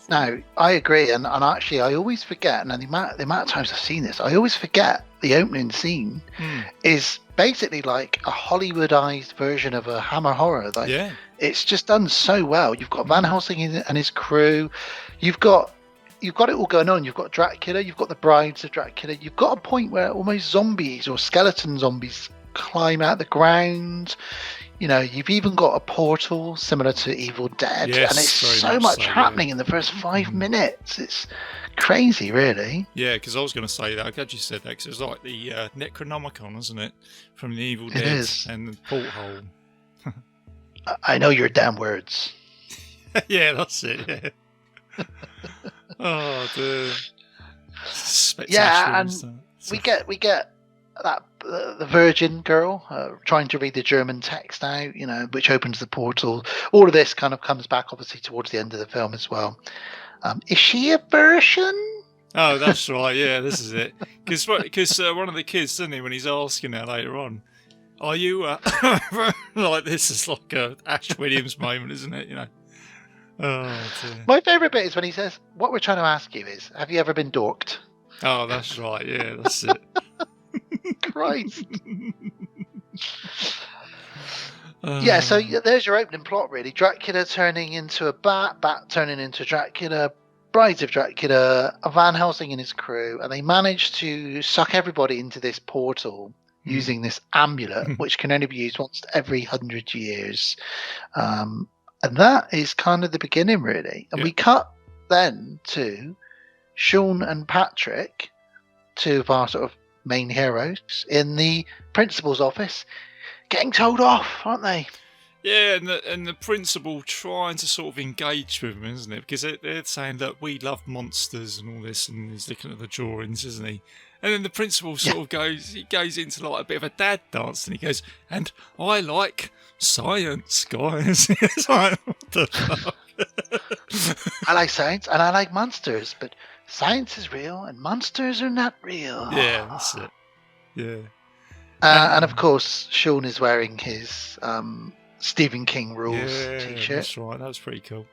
No, I agree, and actually I always forget, and the amount of times I've seen this, I always forget the opening scene is basically like a Hollywoodized version of a Hammer horror. It's just done so well. You've got Van Helsing and his crew. You've got it all going on. You've got Dracula. You've got the brides of Dracula. You've got a point where almost zombies or skeleton zombies climb out the ground. You've even got a portal similar to Evil Dead, and it's so much happening in the first 5 minutes. It's crazy, really. Yeah, because I was going to say that. I'm glad you said that, because it's like the Necronomicon, isn't it, from the Evil Dead and the porthole. I know your damn words. Yeah, that's it. Yeah. Oh, dear. Yeah, and we get that the Virgin girl trying to read the German text out, which opens the portal. All of this kind of comes back, obviously, towards the end of the film as well. Is she a version? Oh, that's right. Yeah, this is it. Because one of the kids, doesn't he, when he's asking her later on, are you like this is like a Ash Williams moment, isn't it? Oh, dear. My favourite bit is when he says, "What we're trying to ask you is, have you ever been dorked?" Oh, that's right. Yeah, that's it. Christ. Yeah, so there's your opening plot, really. Dracula turning into a bat turning into Dracula, brides of Dracula, Van Helsing and his crew, and they manage to suck everybody into this portal using this amulet, which can only be used once every 100 years. And that is kind of the beginning, really. And we cut then to Sean and Patrick, two of our sort of main heroes, in the principal's office, getting told off, aren't they? Yeah, and the principal trying to sort of engage with them, isn't it? Because they're saying that we love monsters and all this, and he's looking at the drawings, isn't he? And then the principal sort of goes into like a bit of a dad dance, and he goes, "And I like science, guys." It's like, what the fuck? I like science and I like monsters, but science is real and monsters are not real. Yeah, that's it. Yeah. And of course, Sean is wearing his Stephen King Rules t-shirt. That's right. That was pretty cool.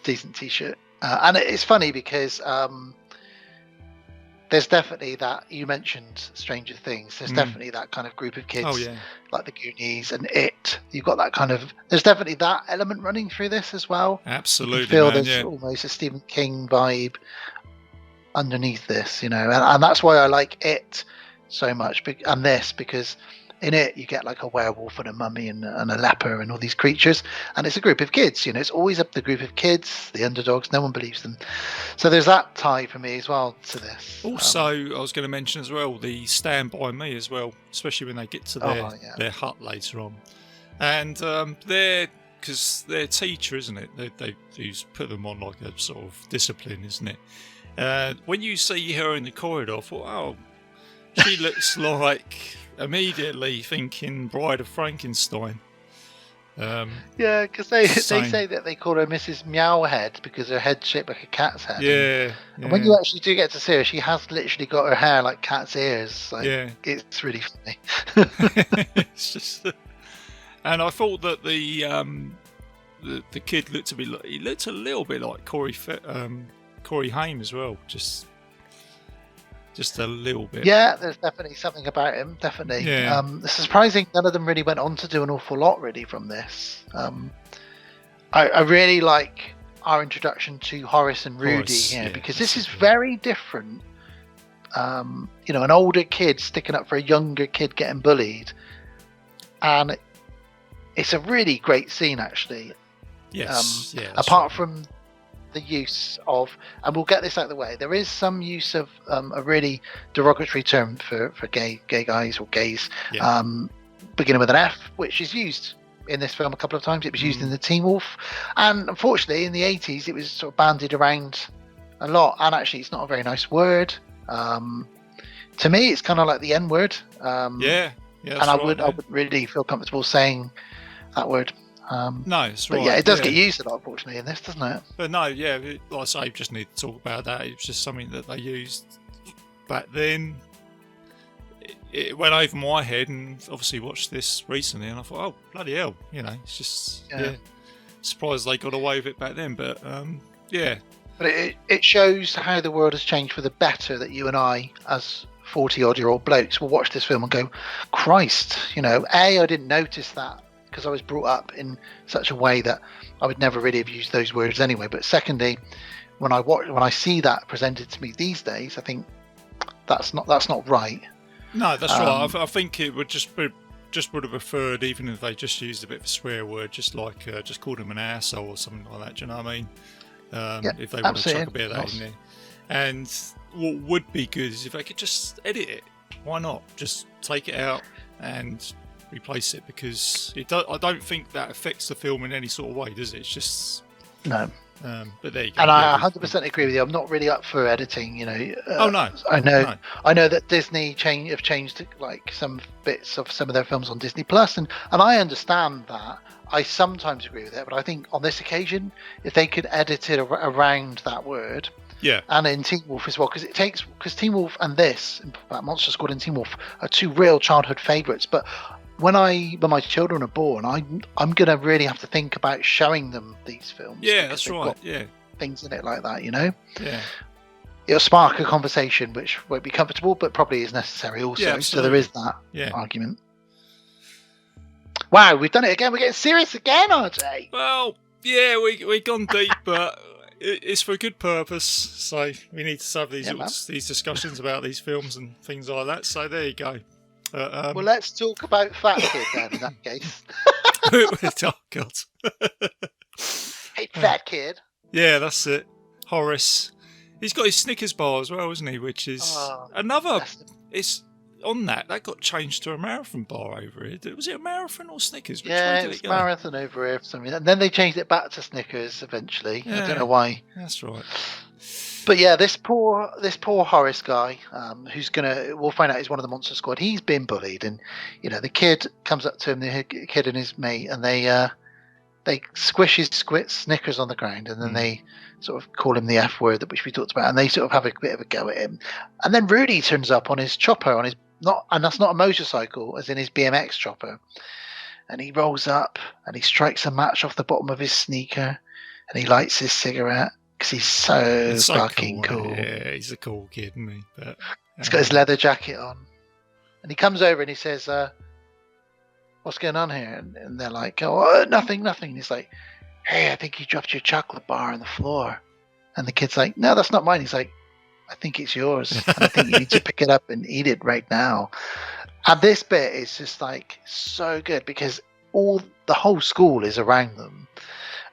Decent t-shirt. And it's funny because there's definitely that, you mentioned Stranger Things, there's definitely that kind of group of kids, like the Goonies and It. You've got that kind of, there's definitely that element running through this as well. Absolutely, you feel there's almost a Stephen King vibe underneath this, and that's why I like It so much, and this, because in It you get like a werewolf and a mummy and a leper and all these creatures, and it's a group of kids, it's always up the group of kids, the underdogs, no one believes them. So there's that tie for me as well to this. Also, I was going to mention as well the Stand By Me as well, especially when they get to their hut later on, and because their teacher, isn't it, they put them on like a sort of discipline, isn't it? When you see her in the corridor, I thought, She looks like immediately thinking Bride of Frankenstein. Yeah, because they same. say that they call her Mrs. Meowhead because her head's shaped like a cat's head. Yeah. And when you actually do get to see her, she has literally got her hair like cat's ears. Like, Yeah. It's really funny. It's just, and I thought that the kid looked a little bit like Corey Haim as well, just a little bit. Yeah, there's definitely something about him. Definitely. Yeah. It's surprising none of them really went on to do an awful lot really from this. I really like our introduction to Horace and Rudy here because this is very different. An older kid sticking up for a younger kid getting bullied, and it's a really great scene actually. Yes. Apart from the use of, and we'll get this out of the way, there is some use of a really derogatory term for gay guys or gays, beginning with an F, which is used in this film a couple of times. It was used in the Teen Wolf, and unfortunately in the 80s it was sort of bandied around a lot, and actually it's not a very nice word. To me it's kind of like the N word. And I wouldn't really feel comfortable saying that word. No, it's right. But yeah, it does get used a lot, unfortunately, in this, doesn't it? But no, yeah, like I say, you just need to talk about that. It was just something that they used back then. It went over my head, and obviously watched this recently, and I thought, oh, bloody hell, it's just, surprised they got away with it back then, but, yeah. But it shows how the world has changed for the better, that you and I, as 40-odd-year-old blokes, will watch this film and go, Christ, I didn't notice that, because I was brought up in such a way that I would never really have used those words anyway. But secondly, when I see that presented to me these days, I think that's not right. No, that's right. I think it would would have preferred, even if they just used a bit of a swear word, just called him an arsehole or something like that. Do you know what I mean? If they want to chuck a bit of that in there. And what would be good is if they could just edit it. Why not? Just take it out and replace it, because I don't think that affects the film in any sort of way, does it? It's just no. But there you go. And I 100% agree with you. I'm not really up for editing. Oh no. I know that Disney have changed like some bits of some of their films on Disney Plus, and I understand that. I sometimes agree with it, but I think on this occasion, if they could edit it around that word. Yeah. And in Teen Wolf as well, because Teen Wolf and this, in fact, Monster Squad and Teen Wolf are two real childhood favourites, but when my children are born, I'm gonna really have to think about showing them these films. Yeah, that's right. Yeah, things in it like that, Yeah, it'll spark a conversation which won't be comfortable, but probably is necessary also. Yeah, so there is that argument. Wow, we've done it again. We're getting serious again, RJ. Well, yeah, we've gone deep, but it's for a good purpose. So we need to have these discussions about these films and things like that. So there you go. Well, let's talk about Fat Kid then, in that case. Oh, God. Hey, Fat Kid. Yeah, that's it. Horace. He's got his Snickers bar as well, isn't he? Which is another... It's on that got changed to a marathon bar over here. Was it a marathon or Snickers? Which way did it's it go? marathon over here for some reason. And then they changed it back to Snickers eventually. I don't know why. That's right. But yeah, this poor Horace guy, we'll find out he's one of the Monster Squad. He's been bullied, and the kid comes up to him, the kid and his mate, and they squish his Snickers on the ground, and then they sort of call him the F word, which we talked about, and they sort of have a bit of a go at him. And then Rudy turns up on his chopper, and that's not a motorcycle, as in his BMX chopper. And he rolls up and he strikes a match off the bottom of his sneaker, and he lights his cigarette. Because he's so fucking cool. Yeah, he's a cool kid, isn't he? But he's got his leather jacket on. And he comes over and he says, what's going on here? And they're like, oh, nothing. And he's like, hey, I think you dropped your chocolate bar on the floor. And the kid's like, no, that's not mine. He's like, I think it's yours. And I think you need to pick it up and eat it right now. And this bit is just like so good because the whole school is around them.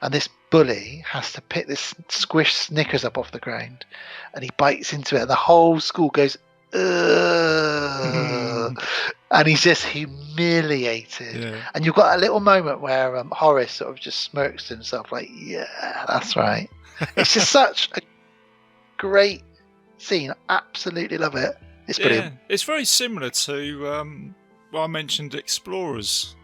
And this bully has to pick this squished Snickers up off the ground, and he bites into it, and the whole school goes, ugh. And he's just humiliated. Yeah. And you've got a little moment where Horace sort of just smirks to himself like, yeah, that's right. It's just such a great scene. I absolutely love it. It's brilliant. It's very similar to I mentioned Explorers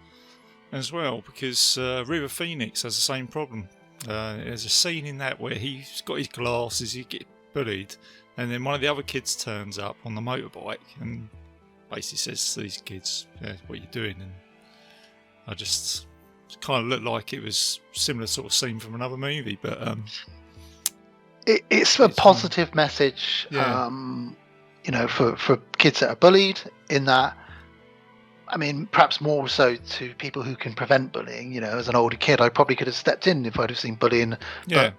as well, because River Phoenix has the same problem. There's a scene in that where he's got his glasses, he gets bullied, and then one of the other kids turns up on the motorbike and basically says to these kids, what are you doing? And I just kind of looked like it was similar sort of scene from another movie, but it's a positive message, for kids that are bullied, in that, I mean, perhaps more so to people who can prevent bullying. As an older kid, I probably could have stepped in if I'd have seen bullying, but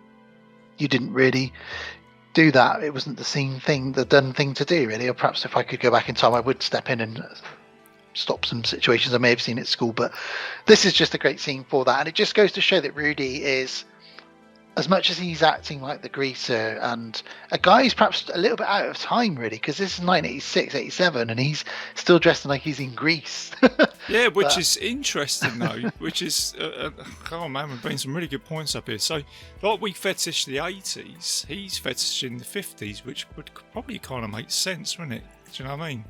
you didn't really do that. It wasn't the done thing to do, really. Or perhaps if I could go back in time, I would step in and stop some situations I may have seen at school. But this is just a great scene for that, and it just goes to show that Rudy is, as much as he's acting like the greaser and a guy who's perhaps a little bit out of time, really, because this is 1986, 87, and he's still dressed like he's in Greece. Yeah, which is interesting, though, which is, oh man, we've been some really good points up here. So, like we fetish the 80s, he's fetishing the 50s, which would probably kind of make sense, wouldn't it? Do you know what I mean?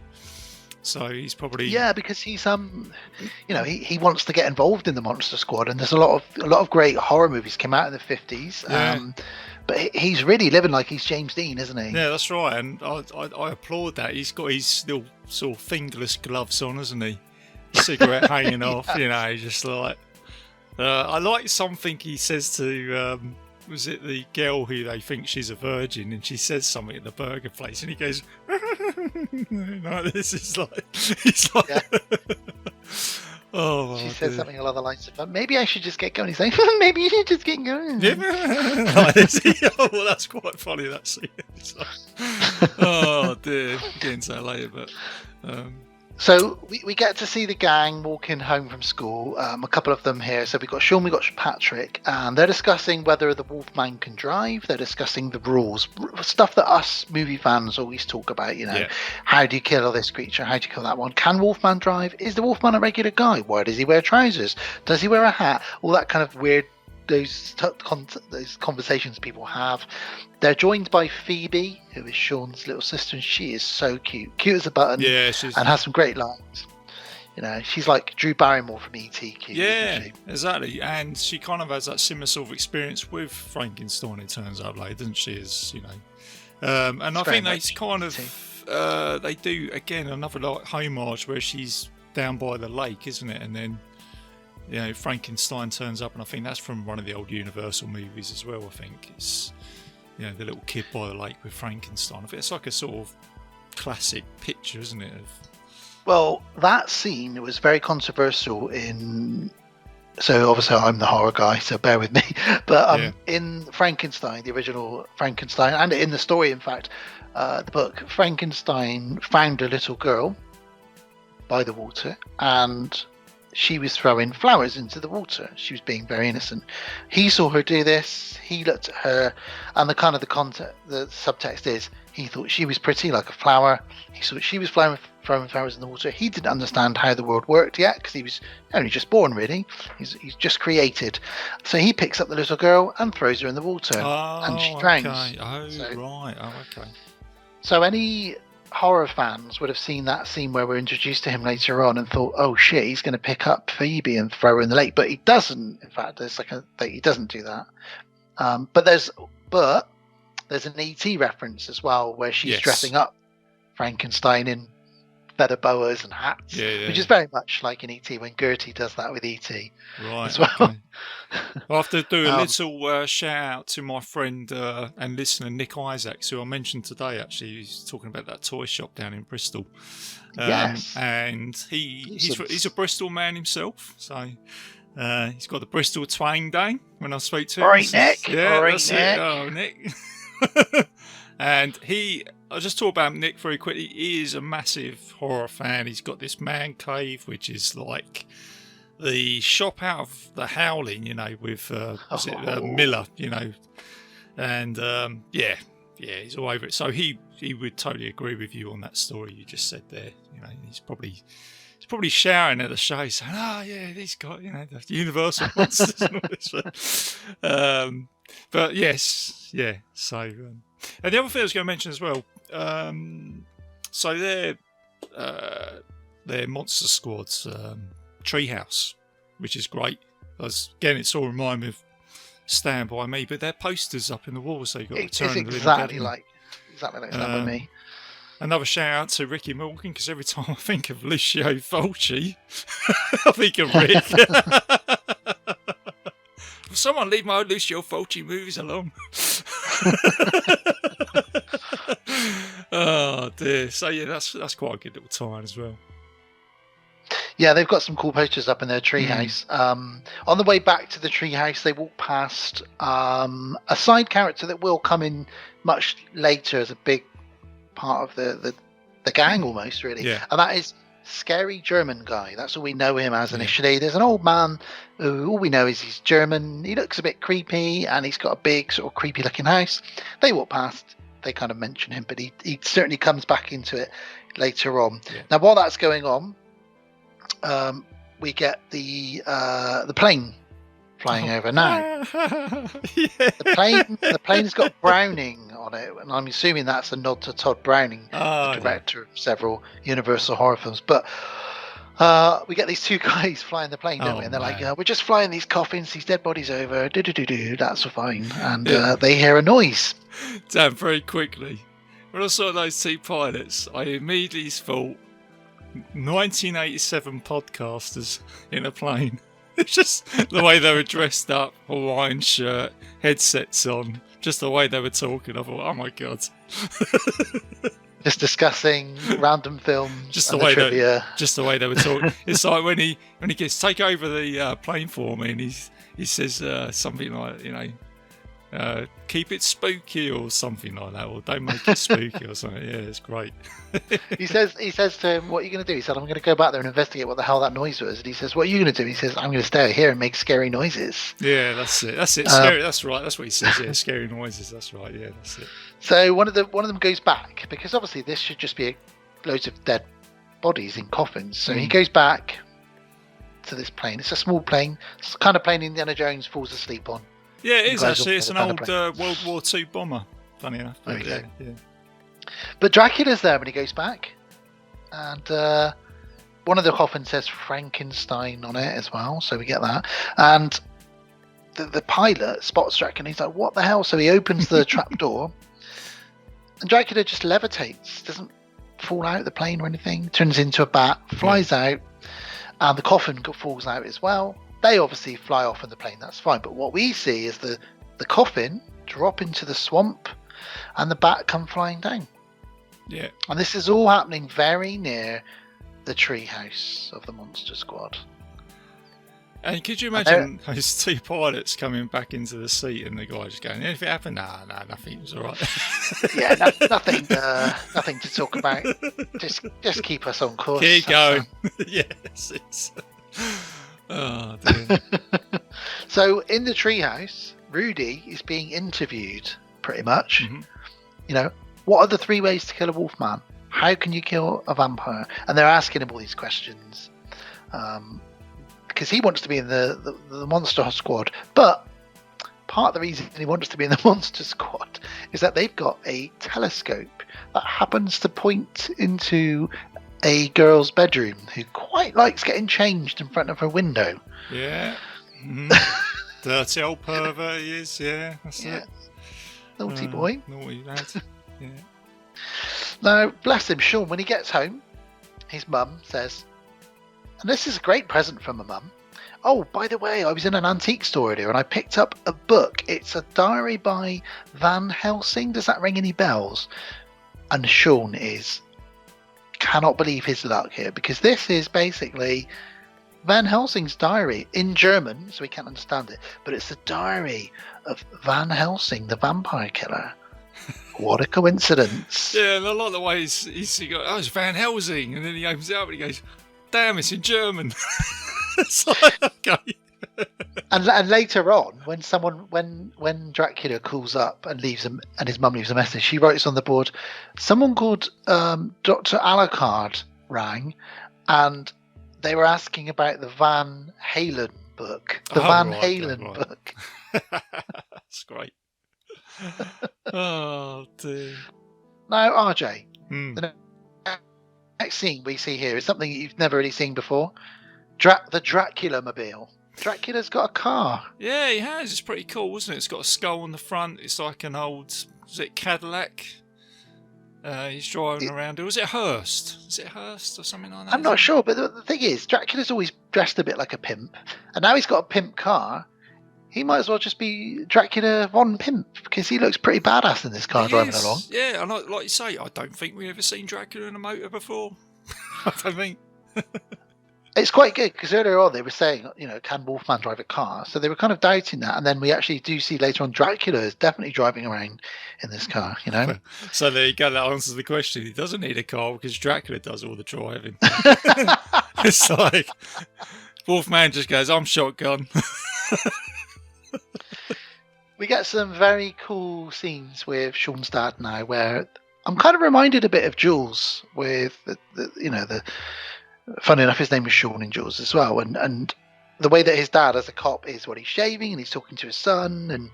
So he's probably because he's he wants to get involved in the Monster Squad, and there's a lot of great horror movies came out in the 50s. But he's really living like he's James Dean, isn't he? Yeah, that's right, and I applaud that. He's got his little sort of fingerless gloves on, hasn't he? Cigarette hanging off, just like. I like something he says to. Was it the girl who they think she's a virgin, and she says something at the burger place, and he goes, "No, this is like." He's like, "Oh." She says something along the lines of, "Maybe I should just get going." He's like, "Maybe you should just get going." Oh, well, that's quite funny. That scene. Oh dear, get into that later, but. So we get to see the gang walking home from school, a couple of them here. So we've got Sean, we've got Patrick, and they're discussing whether the Wolfman can drive. They're discussing the rules, stuff that us movie fans always talk about, How do you kill this creature? How do you kill that one? Can Wolfman drive? Is the Wolfman a regular guy? Why does he wear trousers? Does he wear a hat? All that kind of weird, those conversations people have. They're joined by Phoebe, who is Sean's little sister, and she is so cute as a button, and has some great lines. She's like Drew Barrymore from E.T. cute, isn't she? Exactly, and she kind of has that similar sort of experience with Frankenstein, it turns out, like, doesn't she? And I think they kind of they do again another like homage where she's down by the lake, isn't it? And then Frankenstein turns up, and I think that's from one of the old Universal movies as well. I think it's the little kid by the lake with Frankenstein. I think it's like a sort of classic picture, isn't it? Well, that scene was very controversial so obviously I'm the horror guy, so bear with me. But in Frankenstein, the original Frankenstein, and in the story, in fact, the book, Frankenstein found a little girl by the water, and she was throwing flowers into the water. She was being very innocent. He saw her do this. He looked at her, and the subtext is he thought she was pretty, like a flower. He saw she was throwing flowers in the water. He didn't understand how the world worked yet, because he was only just born, really. He's just created. So he picks up the little girl and throws her in the water, and she drowns. Okay. So any horror fans would have seen that scene where we're introduced to him later on and thought, oh shit, he's going to pick up Phoebe and throw her in the lake, but he doesn't. In fact, he doesn't do that. But there's an E.T. reference as well, where she's dressing up Frankenstein in feather boas and hats, which is very much like in E.T. when Gertie does that with E.T. Right, as well. Okay. I'll have to do a little shout out to my friend and listener Nick Isaacs, who I mentioned today. Actually, he's talking about that toy shop down in Bristol. Yes, and he's a Bristol man himself, so he's got the Bristol twang down when I speak to him. All right, Nick. Yeah, all right, that's Nick. It. Oh, Nick. And I'll just talk about Nick very quickly. He is a massive horror fan. He's got this man cave, which is like the shop out of The Howling, with Miller, and he's all over it. So he would totally agree with you on that story you just said there. He's probably shouting at the show saying, "Oh yeah, he's got the Universal monsters." And all this. But yes, yeah. So, and the other thing I was going to mention as well. So they're Monster Squad's treehouse, which is great. Again, it's all remind me of Stand By Me, but their posters up in the walls. So you got It's Return of the Living exactly Dead. like Stand By Me. Another shout out to Ricky Morgan, because every time I think of Lucio Fulci, I think of Rick. Will someone leave my Lucio Fulci movies alone? Oh dear. So yeah, that's quite a good little tie as well. Yeah, they've got some cool posters up in their treehouse. On the way back to the treehouse, they walk past a side character that will come in much later as a big part of the gang, almost, really. Yeah. And that is Scary German Guy. That's all we know him as initially. There's an old man who all we know is he's German. He looks a bit creepy, and he's got a big sort of creepy looking house. They walk past. They kind of mention him, but he certainly comes back into it later on. Yeah. Now, while that's going on, we get the plane flying over now. Yeah. The plane's got Browning on it, and I'm assuming that's a nod to Todd Browning, the director of several Universal horror films. But we get these two guys flying the plane, don't we? And they're like, we're just flying these coffins, these dead bodies over. That's fine. And they hear a noise. Dan, very quickly, when I saw those two pilots, I immediately thought 1987 podcasters in a plane. It's just the way they were dressed up, Hawaiian shirt, headsets on, just the way they were talking. I thought, oh my god. Just discussing random films. Just and the way trivia. Just the way they were talking. It's like when he gets take over the plane for me, and he says something like, keep it spooky or something like that, or don't make it spooky or something. Yeah, it's great. He says to him, what are you going to do? He said, I'm going to go back there and investigate what the hell that noise was. And he says, what are you going to do? He says, I'm going to stay here and make scary noises. Yeah, that's it. Scary. That's right. That's what he says. Yeah, scary noises. That's right. Yeah, that's it. So one of them goes back, because obviously this should just be loads of dead bodies in coffins. So he goes back to this plane. It's a small plane. It's the kind of plane Indiana Jones falls asleep on. Yeah, it is actually. It's an old World War II bomber. Funny enough. There we go. Yeah. But Dracula's there when he goes back, and one of the coffins says Frankenstein on it as well, so we get that. And the pilot spots Dracula, and he's like, what the hell? So he opens the trap door, and Dracula just levitates, doesn't fall out of the plane or anything, turns into a bat, flies out, and the coffin falls out as well. They obviously fly off in the plane, that's fine. But what we see is the coffin drop into the swamp, and the bat come flying down. Yeah. And this is all happening very near the treehouse of the Monster Squad. And could you imagine those two pilots coming back into the seat and the guy just going, anything happened? Nah, nothing. It was all right. Yeah, nothing to talk about. Just keep us on course. Keep going. Yes. Oh, dear. So in the treehouse, Rudy is being interviewed, pretty much. Mm-hmm. What are the 3 ways to kill a wolfman? How can you kill a vampire? And they're asking him all these questions. Because he wants to be in the Monster Squad. But part of the reason he wants to be in the Monster Squad is that they've got a telescope that happens to point into a girl's bedroom who quite likes getting changed in front of her window. Yeah. Mm-hmm. Dirty old pervert he is, yeah. That's it. Naughty boy. Naughty lad. Yeah. Now, bless him, Sean, when he gets home, his mum says, and this is a great present from a mum. Oh, by the way, I was in an antique store earlier and I picked up a book. It's a diary by Van Helsing. Does that ring any bells? And Sean cannot believe his luck here, because this is basically Van Helsing's diary in German, so he can't understand it, but it's the diary of Van Helsing, the vampire killer. What a coincidence. Yeah, and I like the way he goes, oh, it's Van Helsing, and then he opens it up and he goes, damn, it's in German. It's like, okay. And later on, when Dracula calls up and leaves him, and his mum leaves a message, she writes on the board, someone called Dr. Alucard rang, and they were asking about the Van Halen book. Book. That's great. Oh dear. Now, RJ, the Next scene we see here is something you've never really seen before. The Dracula mobile. Dracula's got a car. Yeah, he has. It's pretty cool, isn't it? It's got a skull on the front. It's like an old, was it Cadillac? He's driving around. Was it Hearst? Is it Hearst or something like that? I'm not sure, but the thing is, Dracula's always dressed a bit like a pimp, and now he's got a pimp car. He might as well just be Dracula Von Pimp, because he looks pretty badass in this car driving along. Yeah, and like you say, I don't think we've ever seen Dracula in a motor before. I don't think. It's quite good, because earlier on they were saying, can Wolfman drive a car? So they were kind of doubting that, and then we actually do see later on Dracula is definitely driving around in this car, So there you go, that answers the question. He doesn't need a car because Dracula does all the driving. It's like, Wolfman just goes, I'm shotgun. We get some very cool scenes with Sean's dad now, where I'm kind of reminded a bit of Jules with the funny enough, his name was Sean in Jules as well, and the way that his dad as a cop is when he's shaving and he's talking to his son, and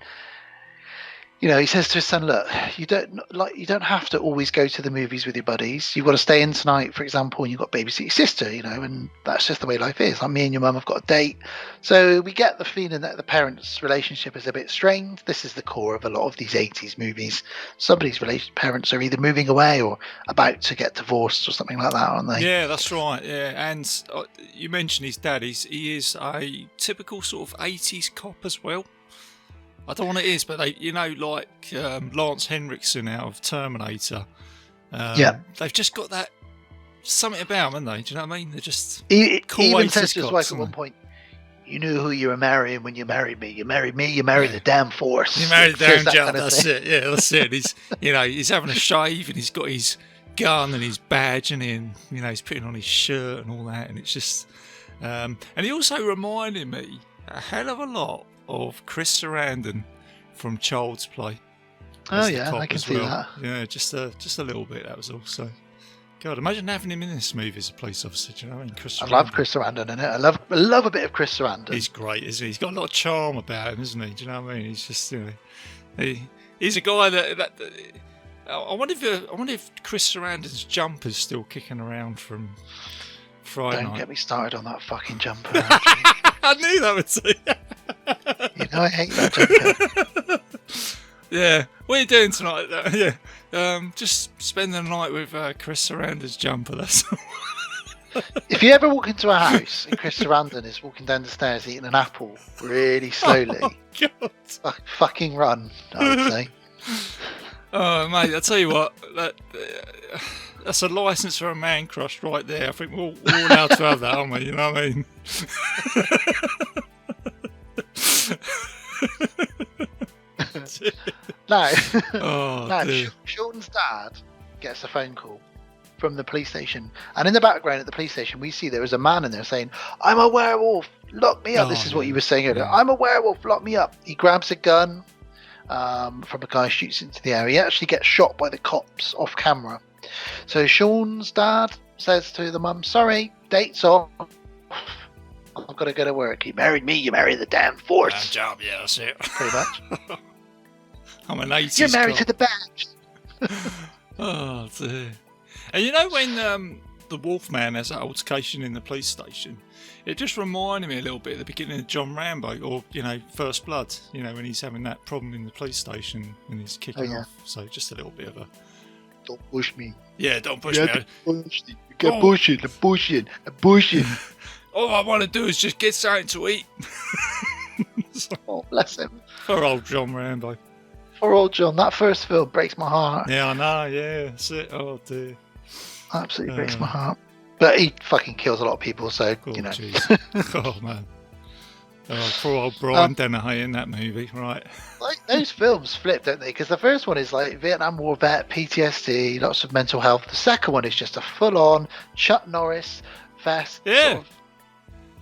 he says to his son, look, you don't have to always go to the movies with your buddies. You've got to stay in tonight, for example, and you've got to babysit your sister, and that's just the way life is. Like, me and your mum have got a date. So we get the feeling that the parents' relationship is a bit strained. This is the core of a lot of these 80s movies. Somebody's parents are either moving away or about to get divorced or something like that, aren't they? Yeah, that's right, yeah. And you mentioned his dad. He is a typical sort of 80s cop as well. I don't know what it is, but they, like Lance Henriksen out of Terminator. They've just got that something about them, haven't they? Do you know what I mean? They're just cool. He even says to his wife at one point, "You knew who you were marrying when you married me. You married me. You married the damn force. You married the damn job. That's it. Yeah, that's it. He's, he's having a shave and he's got his gun and his badge and he's putting on his shirt and all that. And it's just, and he also reminded me a hell of a lot of Chris Sarandon from Child's Play. Oh yeah, I can see that. Yeah, just a little bit. That was all. So, God, imagine having him in this movie as a police officer. Do you know what I mean? I love Chris Sarandon in it. I love a bit of Chris Sarandon. He's great, isn't he? He's got a lot of charm about him, isn't he? Do you know what I mean? He's just, he's a guy that I wonder if Chris Sarandon's jumper's still kicking around from Friday night. Don't get me started on that fucking jumper. I knew that would say. I hate that jumper. Yeah, what are you doing tonight? Just spending the night with Chris Sarandon's jumper. That's all. If you ever walk into a house and Chris Sarandon is walking down the stairs eating an apple really slowly, fucking run, I would say. Oh, mate, I tell you what, that's a license for a man crush right there. I think we're all allowed to have that, aren't we? You know what I mean? Now, Sean's dad gets a phone call from the police station, and in the background at the police station we see there is a man in there saying, "I'm a werewolf, lock me up." This is what you were saying earlier. "I'm a werewolf, lock me up." He grabs a gun from a guy, shoots into the air. He actually gets shot by the cops off camera. So Sean's dad says to the mum, "Sorry, date's off. I've got to go to work. You married me, you married the damn force." Damn job, yeah, that's it. Pretty much. I'm an 80s You're married cop. to the badge. Oh dear. And when the Wolfman has that altercation in the police station, it just reminded me a little bit at the beginning of John Rambo, or First Blood. When he's having that problem in the police station and he's kicking off. So just a little bit of a. Don't push me. Yeah, don't push me. You get pushing. All I want to do is just get something to eat. Oh, bless him. Poor old John Rambo. Poor old John. That first film breaks my heart. Yeah, I know. Yeah, that's it. Oh dear. Absolutely breaks my heart. But he fucking kills a lot of people, so Oh man. Oh, poor old Brian Dennehy in that movie, right? Like, those films flip, don't they? Because the first one is like Vietnam War vet, PTSD, lots of mental health. The second one is just a full-on Chuck Norris fest. Yeah. Sort of,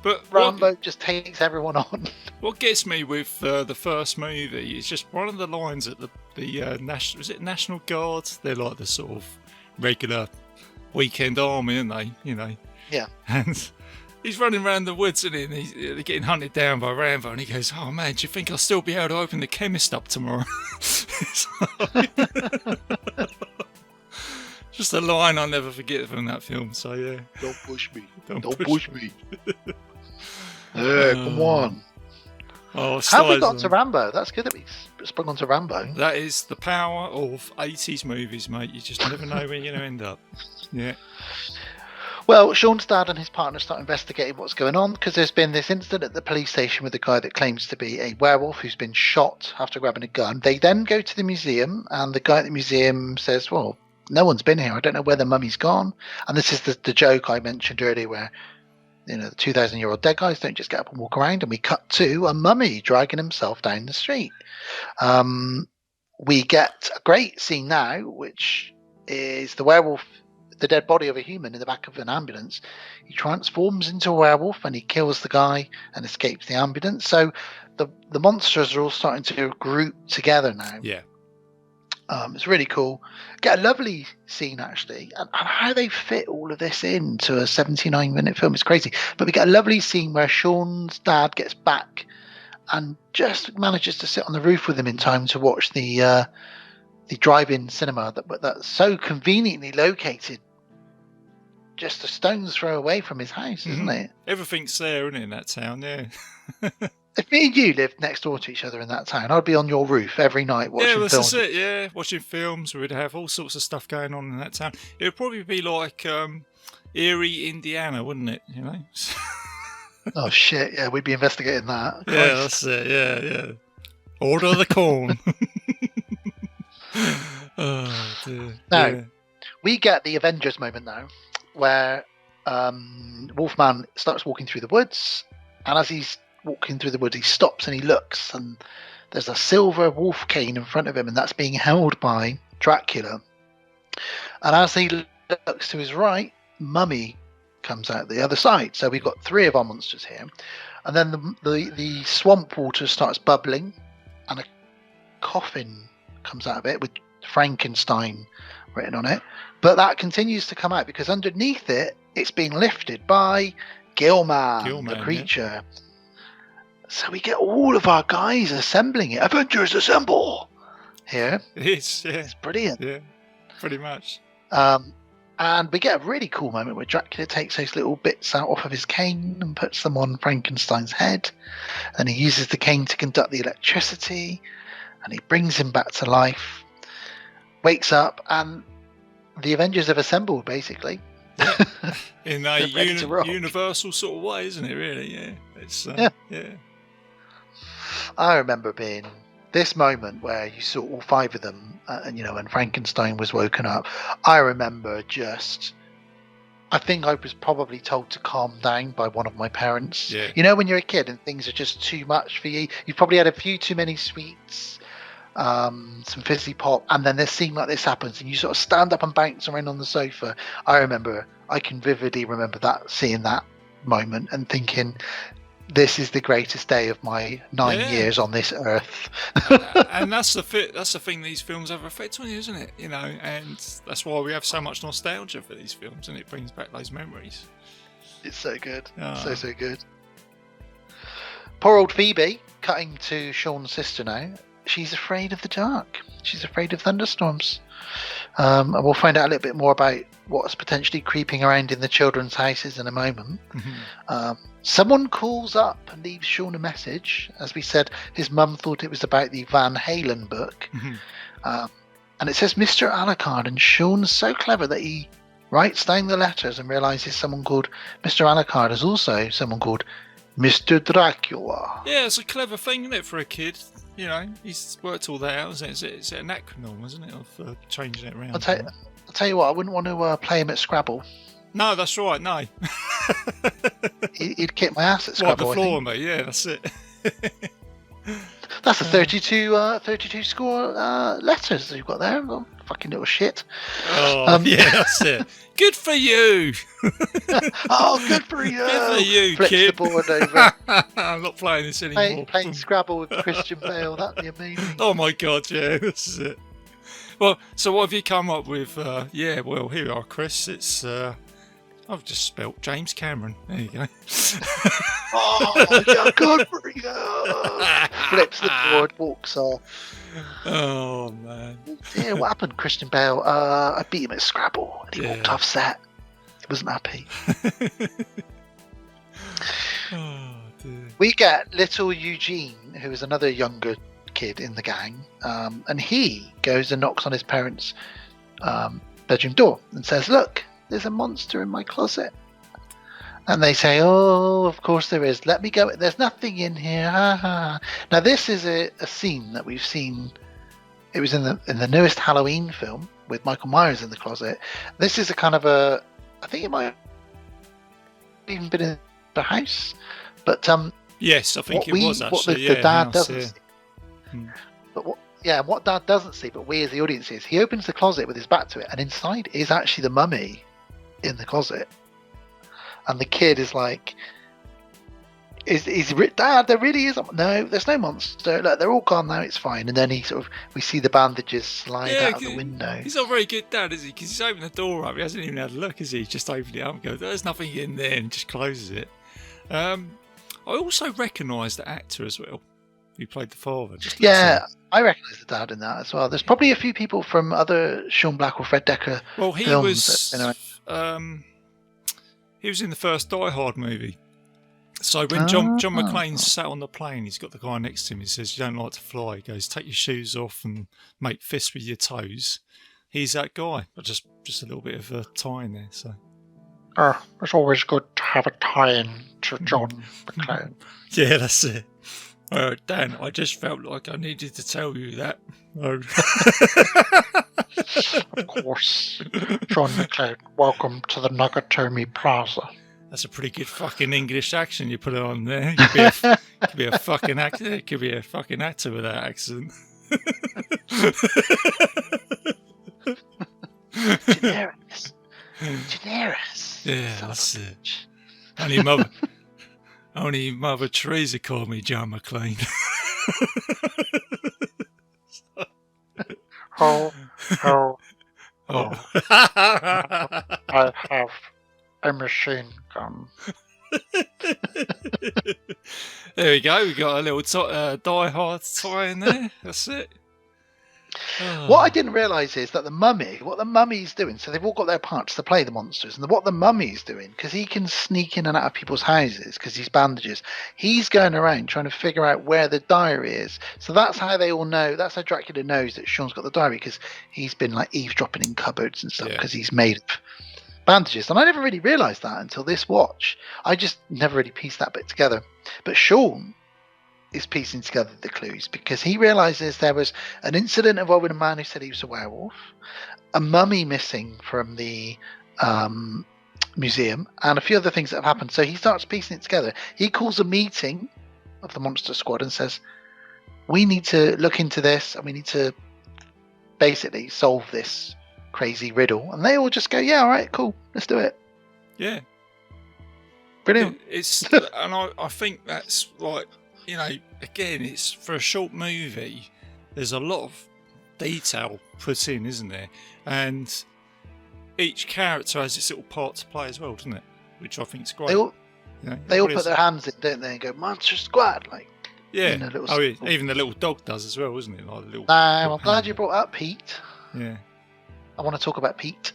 but Rambo just takes everyone on. What gets me with the first movie is just one of the lines at the National Guard. They're like the sort of regular weekend army, aren't they? Yeah. And he's running around the woods, and they're getting hunted down by Rambo, and he goes, "Oh man, do you think I'll still be able to open the chemist up tomorrow?" Just a line I'll never forget from that film. So yeah. Don't push me. Don't push me. Yeah, come on. Oh, How have we got to Rambo? That's good that we sprung onto Rambo. That is the power of 80s movies, mate. You just never know where you're going to end up. Yeah. Well, Sean's dad and his partner start investigating what's going on because there's been this incident at the police station with a guy that claims to be a werewolf who's been shot after grabbing a gun. They then go to the museum, and the guy at the museum says, well, no one's been here. I don't know where the mummy's gone. And this is the joke I mentioned earlier where, the 2,000-year-old dead guys don't just get up and walk around, and we cut to a mummy dragging himself down the street. We get a great scene now, which is the werewolf, the dead body of a human in the back of an ambulance. He transforms into a werewolf and he kills the guy and escapes the ambulance. So the monsters are all starting to group together now. Yeah. It's really cool. Get a lovely scene, actually. And how they fit all of this into a 79-minute film is crazy. But we get a lovely scene where Sean's dad gets back and just manages to sit on the roof with him in time to watch the drive-in cinema that's so conveniently located just a stone's throw away from his house, isn't it? Everything's there, isn't it, in that town, yeah. If me and you lived next door to each other in that town, I'd be on your roof every night watching films. That's it, yeah. Watching films, we'd have all sorts of stuff going on in that town. It would probably be like Erie, Indiana, wouldn't it, Oh, shit, yeah, we'd be investigating that. Yeah, that's it, yeah. Order the corn. Oh, dear. Now, we get the Avengers moment now, where Wolfman starts walking through the woods, and as he's walking through the woods, he stops and he looks, and there's a silver wolf cane in front of him, and that's being held by Dracula. And as he looks to his right, Mummy comes out the other side. So we've got 3 of our monsters here, and then the swamp water starts bubbling, and a coffin comes out of it with Frankenstein written on it. But that continues to come out because underneath it, it's being lifted by Gilman, the creature. Yeah. So we get all of our guys assembling it. Avengers assemble! Here. It is, yeah. It's brilliant. Yeah, pretty much. And we get a really cool moment where Dracula takes those little bits out off of his cane and puts them on Frankenstein's head. And he uses the cane to conduct the electricity. And he brings him back to life. Wakes up, and the Avengers have assembled, basically. Yeah. In a universal sort of way, isn't it, really? Yeah. It's, yeah. I remember being this moment where you saw all 5 of them, and when Frankenstein was woken up. I remember I think I was probably told to calm down by one of my parents. Yeah. When you're a kid and things are just too much for you. You've probably had a few too many sweets, some fizzy pop, and then this scene like this happens, and you sort of stand up and bounce around on the sofa. I can vividly remember seeing that moment and thinking, this is the greatest day of my 9 years on this earth. And that's the thing these films have effect on you, isn't it? And that's why we have so much nostalgia for these films, and it brings back those memories. It's so good. So good. Poor old Phoebe, cutting to Sean's sister now. She's afraid of the dark. She's afraid of thunderstorms. And we'll find out a little bit more about what's potentially creeping around in the children's houses in a moment. Mm-hmm. Someone calls up and leaves Sean a message. As we said, his mum thought it was about the Van Halen book. Mm-hmm. And it says Mr. Alucard, and Sean's so clever that he writes down the letters and realises someone called Mr. Alucard is also someone called Mr. Dracula. Yeah, it's a clever thing, isn't it, for a kid? He's worked all that out, isn't it? It's an acronym, isn't it, of changing it around. I'll tell you what, I wouldn't want to play him at Scrabble. No, that's right, no. He'd kick my ass at Scrabble. The floor, mate, yeah, that's it. That's a 32 score letters you've got there. Oh, fucking little shit. Oh, yeah, that's it. Good for you. Oh, good for you. Good for you, Flips kid. the board over. I'm not playing this anymore. Playing Scrabble with Christian Bale. That'd be amazing. Oh, my God, yeah, this is it. Well, so what have you come up with? Well, here we are, Chris. It's... I've just spelt James Cameron. There you go. Oh, yeah, good for you. Flips the board, walks off. Oh man. Yeah, what happened, Christian Bale? I beat him at Scrabble, and he walked off set. He wasn't happy. Oh dear. We get little Eugene, who is another younger kid in the gang, and he goes and knocks on his parents' bedroom door and says, "Look, there's a monster in my closet." And they say, "Oh, of course there is. Let me go. There's nothing in here." Ha ha. Now this is a scene that we've seen. It was in the newest Halloween film with Michael Myers in the closet. This is a kind of a. I think it might have even been in the house, but yes, I think it was actually. What the dad doesn't see. But what Dad doesn't see, but we as the audience is, he opens the closet with his back to it, and inside is actually the mummy in the closet. And the kid is like, "Dad, there really is no, there's no monster. Look, they're all gone now. It's fine." And then we see the bandages slide out of the window. He's not very good, Dad, is he? Because he's opened the door up. He hasn't even had a look, has he? He's just opened it up and goes, "There's nothing in there," and just closes it. I also recognise the actor as well, who played the father. I recognise the dad in that as well. There's probably a few people from other Sean Black or Fred Decker films. He was in the first Die Hard movie. So when John McClane's sat on the plane, he's got the guy next to him. He says, "You don't like to fly." He goes, "Take your shoes off and make fists with your toes." He's that guy, but just a little bit of a tie in there. So it's always good to have a tie-in to John McClane. Yeah, that's it. Dan, I just felt like I needed to tell you that. Of course, John McClane. Welcome to the Nakatomi Plaza. That's a pretty good fucking English accent you put on there. You could be a fucking actor. You could be a fucking actor with that accent. Generis. Yeah, that's it. Only Mother Teresa called me John McClane. Oh. I have a machine gun. There we go. We got a little Die Hard tie in there. That's it. What I didn't realise is that what the mummy's doing, so they've all got their parts to play the monsters, and what the mummy's doing, because he can sneak in and out of people's houses because he's bandages, he's going around trying to figure out where the diary is. So that's how they all know, that's how Dracula knows that Sean's got the diary, because he's been like eavesdropping in cupboards and stuff, because he's made of bandages. And I never really realised that until this watch. I just never really pieced that bit together. But Sean is piecing together the clues because he realizes there was an incident involving a man who said he was a werewolf, a mummy missing from the museum, and a few other things that have happened. So he starts piecing it together. He calls a meeting of the Monster Squad and says, "We need to look into this, and we need to basically solve this crazy riddle." And they all just go, "Yeah, all right, cool, let's do it." Yeah, brilliant. And I think that's like, you know, again, it's for a short movie, there's a lot of detail put in, isn't there? And each character has its little part to play as well, doesn't it? Which I think is great. They all put their hands in, don't they, and go, "Monster Squad!" Like, yeah. Even the little dog does as well, isn't it? Like the little. I'm glad you brought up Pete. Yeah. I want to talk about Pete.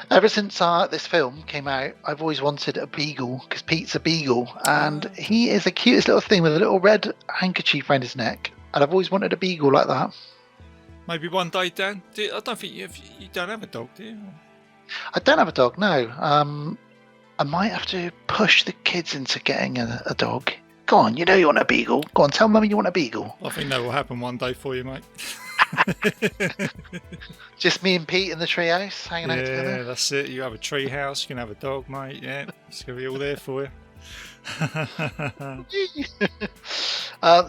Ever since this film came out, I've always wanted a beagle, because Pete's a beagle, and he is the cutest little thing with a little red handkerchief around his neck, and I've always wanted a beagle like that. Maybe one day, Dan. I don't think you don't have a dog, do you? I don't have a dog, no. I might have to push the kids into getting a dog. Go on, you know you want a beagle. Go on, tell Mummy you want a beagle. I think that will happen one day for you, mate. Just me and Pete in the treehouse hanging out together. Yeah, that's it. You have a tree house, you can have a dog, mate. Yeah, it's going to be all there for you.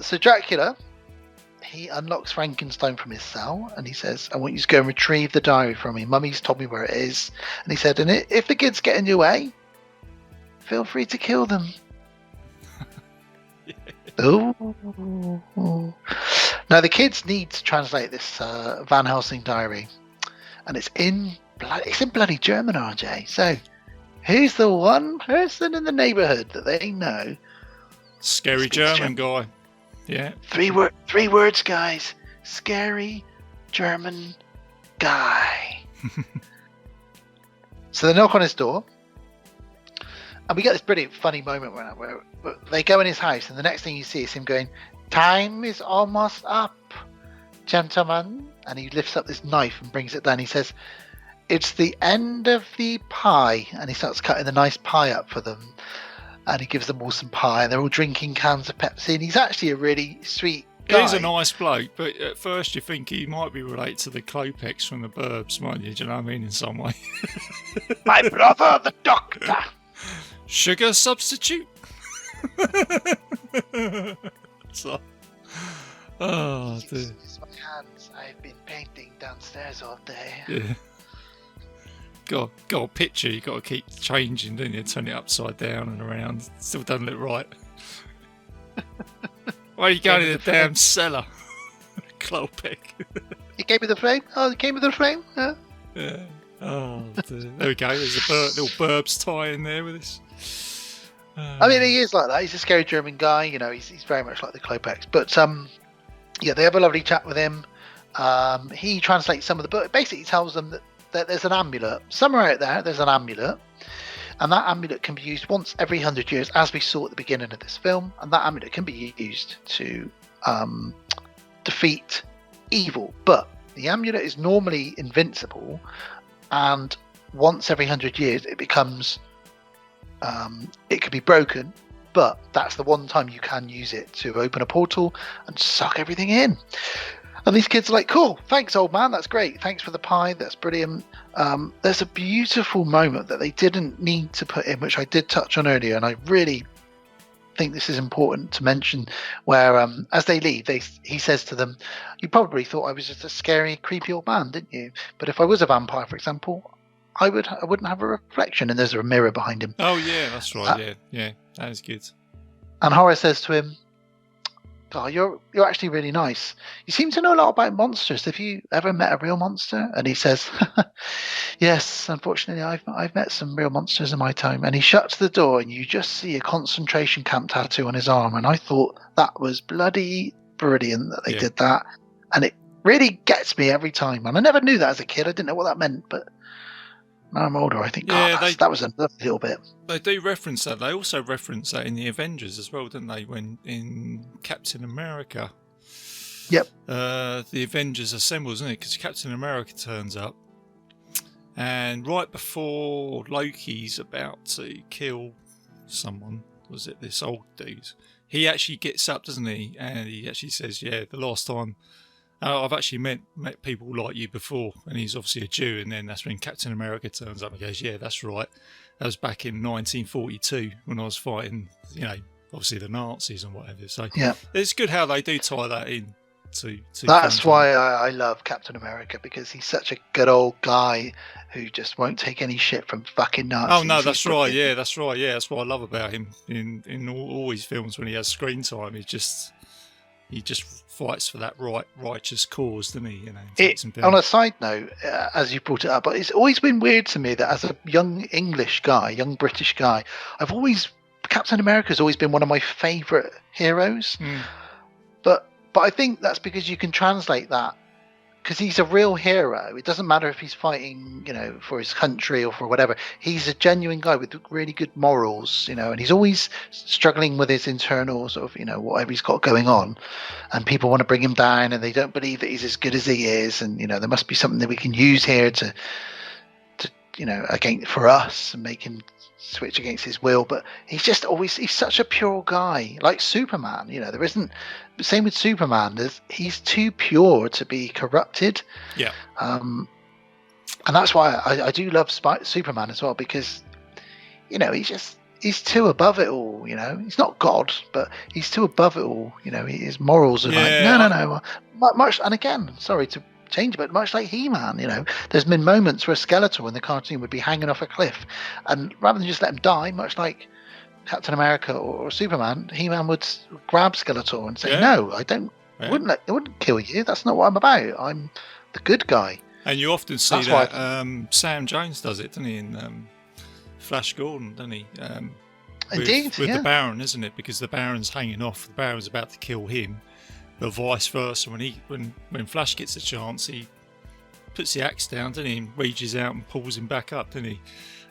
So Dracula, he unlocks Frankenstein from his cell and he says, "I want you to go and retrieve the diary from me. Mummy's told me where it is." And he said, "And if the kids get in your way, feel free to kill them." Oh. Now the kids need to translate this Van Helsing diary, and it's in bloody German, RJ. So who's the one person in the neighbourhood that they know? Scary German guy. Yeah. Three words, guys. Scary German guy. So they knock on his door, and we get this brilliant, funny moment where they go in his house, and the next thing you see is him going, "Time is almost up, gentlemen." And he lifts up this knife and brings it down. He says, "It's the end of the pie," and he starts cutting the nice pie up for them. And he gives them all some pie, and they're all drinking cans of Pepsi. And he's actually a really sweet guy. He's a nice bloke, but at first you think he might be related to the Klopex from the Burbs, might you? Do you know what I mean? In some way. My brother, the doctor. Sugar substitute. So, oh, dear. It's my hands. I've been painting downstairs all day. Yeah. Got a picture. You got to keep changing, don't you? Turn it upside down and around. Still doesn't look right. Why are you going in the damn cellar? Klopek. You gave me the frame? Oh, you gave me the frame? Yeah. Yeah. Oh, dear. There we go. There's a little Burbs tie in there with this. I mean, he is like that. He's a scary German guy. You know, he's very much like the Klopex. But yeah, they have a lovely chat with him. He translates some of the book. Basically, tells them that there's an amulet somewhere out there. There's an amulet, and that amulet can be used once every 100 years, as we saw at the beginning of this film. And that amulet can be used to defeat evil. But the amulet is normally invincible, and once every 100 years, it becomes it can be broken. But that's the one time you can use it to open a portal and suck everything in. And these kids are like, "Cool, thanks, old man. That's great. Thanks for the pie. That's brilliant." There's a beautiful moment that they didn't need to put in, which I did touch on earlier, and I really think this is important to mention. Where, as they leave, he says to them, "You probably thought I was just a scary, creepy old man, didn't you? But if I was a vampire, for example, I wouldn't have a reflection." And there's a mirror behind him. Oh yeah, that's right. Yeah, that is good. And Horace says to him, "Oh, you're actually really nice. You seem to know a lot about monsters. Have you ever met a real monster?" And he says, "Yes, unfortunately, I've met some real monsters in my time." And he shuts the door, and you just see a concentration camp tattoo on his arm. And I thought that was bloody brilliant that they did that. And it really gets me every time. And I never knew that as a kid. I didn't know what that meant, but now I'm older, I think, that was a little bit. They do reference that. They also reference that in the Avengers as well, didn't they? When in Captain America. Yep. The Avengers assemble, isn't it? Because Captain America turns up, and right before Loki's about to kill someone, was it this old dude? He actually gets up, doesn't he? And he actually says, "Yeah, the last time I've actually met people like you before," and he's obviously a Jew. And then that's when Captain America turns up and goes, "Yeah, that's right. That was back in 1942 when I was fighting, obviously the Nazis and whatever." So yeah, it's good how they do tie that in. That's why I love Captain America, because he's such a good old guy who just won't take any shit from fucking Nazis. Oh no, that's right. Yeah, that's right. Yeah, that's what I love about him in all his films. When he has screen time, he just fights for that righteous cause, doesn't he? On a side note, as you brought it up, but it's always been weird to me that as a young English guy, young British guy, Captain America's always been one of my favourite heroes. But I think that's because you can translate that, because he's a real hero. It doesn't matter if he's fighting, for his country or for whatever. He's a genuine guy with really good morals, and he's always struggling with his internal sort of, whatever he's got going on. And people want to bring him down, and they don't believe that he's as good as he is. And, there must be something that we can use here to for us, and make him switch against his will. But he's such a pure guy, like Superman. There isn't. Same with Superman. He's too pure to be corrupted. Yeah. And that's why I do love Superman as well, because he's too above it all. He's not God, but he's too above it all. His morals are no. Much, and again, sorry to change, but much like He-Man, there's been moments where Skeletor in the cartoon would be hanging off a cliff, and rather than just let him die, much like Captain America or Superman, He-Man would grab Skeletor and say, "No, I don't. I wouldn't kill you. That's not what I'm about. I'm the good guy." And you often see Sam Jones does it, doesn't he? In Flash Gordon, doesn't he? Indeed, with yeah. the Baron, isn't it? Because the Baron's hanging off. The Baron's about to kill him. But vice versa, when Flash gets a chance, he puts the axe down, doesn't he? And reaches out and pulls him back up, doesn't he?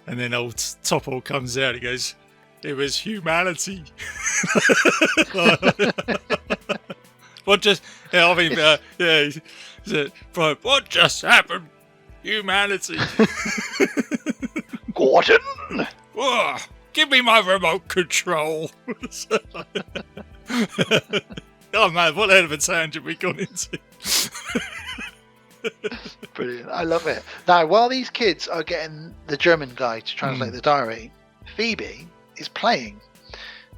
And then old Topol comes out. He goes, "It was humanity." What just? Yeah, I mean, yeah. He said, "Bro, what just happened? Humanity." Gordon. Whoa, give me my remote control. Oh man, what a hell of a tangent we got into. Brilliant. I love it. Now, while these kids are getting the German guy to translate the diary, Phoebe is playing,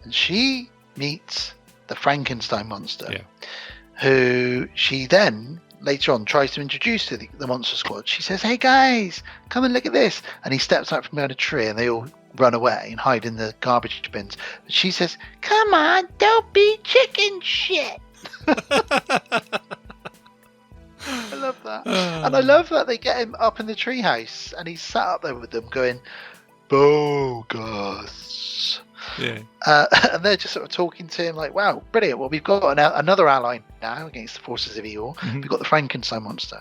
and she meets the Frankenstein monster, who she then later on tries to introduce to the Monster Squad. She says, "Hey guys, come and look at this," and he steps out from behind a tree, and they all run away and hide in the garbage bins. But she says, "Come on, don't be chicken shit." I love that. And I love that they get him up in the treehouse and he's sat up there with them going, "Bogus." Yeah. And they're just sort of talking to him like, "Wow, brilliant. Well, we've got another ally now against the forces of evil. We've got the Frankenstein monster."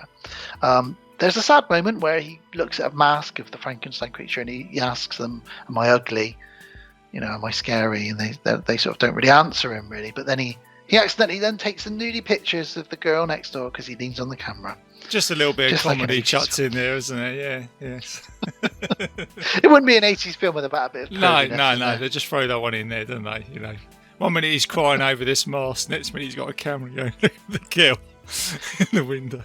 There's a sad moment where he looks at a mask of the Frankenstein creature and he asks them, "Am I ugly? You know, am I scary?" And they sort of don't really answer him really. But then he accidentally then takes some nudie pictures of the girl next door because he leans on the camera. Just a little bit of Like comedy chucked in there, isn't it? Yeah, yes. It wouldn't be an 80s film without a bit of No. They just throw that one in there, don't they? You know, one minute he's crying over this mask, next minute he's got a camera going, "Look at the girl in the window."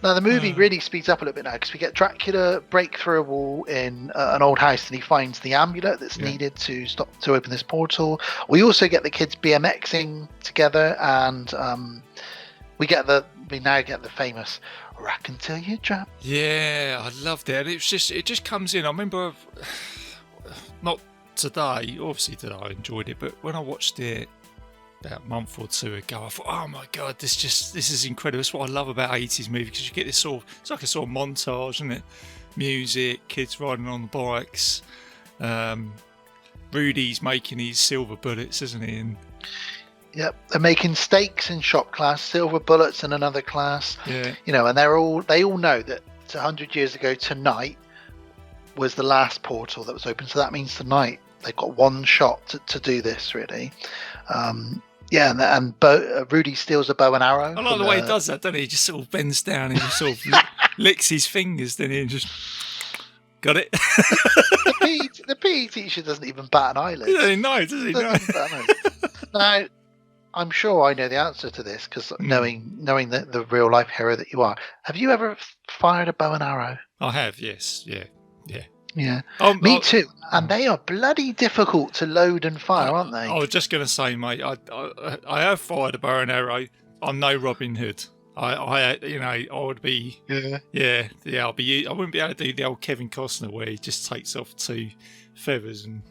Now the movie really speeds up a little bit now because we get Dracula break through a wall in an old house and he finds the amulet that's needed to open this portal. We also get the kids BMXing together, and we now get the famous "Rock Until You Drop." Yeah, I loved it. It just comes in. I remember, not today, obviously today I enjoyed it, but when I watched it about a month or two ago, I thought, "Oh my god, this is incredible." That's what I love about 80s movies, because you get this it's like a sort of montage, isn't it? Music, kids riding on the bikes. Rudy's making his silver bullets, isn't he? And yep, they're making steaks in shop class, silver bullets in another class. Yeah, you know, and they all know that 100 years ago tonight was the last portal that was open. So that means tonight they've got one shot to do this, really. And Rudy steals a bow and arrow. I like the way he does that, doesn't he? He just sort of bends down and just sort of licks his fingers, then he just got it. The PE teacher doesn't even bat an eyelid. He doesn't know, does he? No. Now, I'm sure I know the answer to this because knowing the real life hero that you are, have you ever fired a bow and arrow? I have, yes, yeah. Yeah, me too. And they are bloody difficult to load and fire, aren't they? I was just going to say, mate, I have fired a bow and arrow. I'm no Robin Hood. I would be. Yeah. I wouldn't be able to do the old Kevin Costner where he just takes off 2 feathers and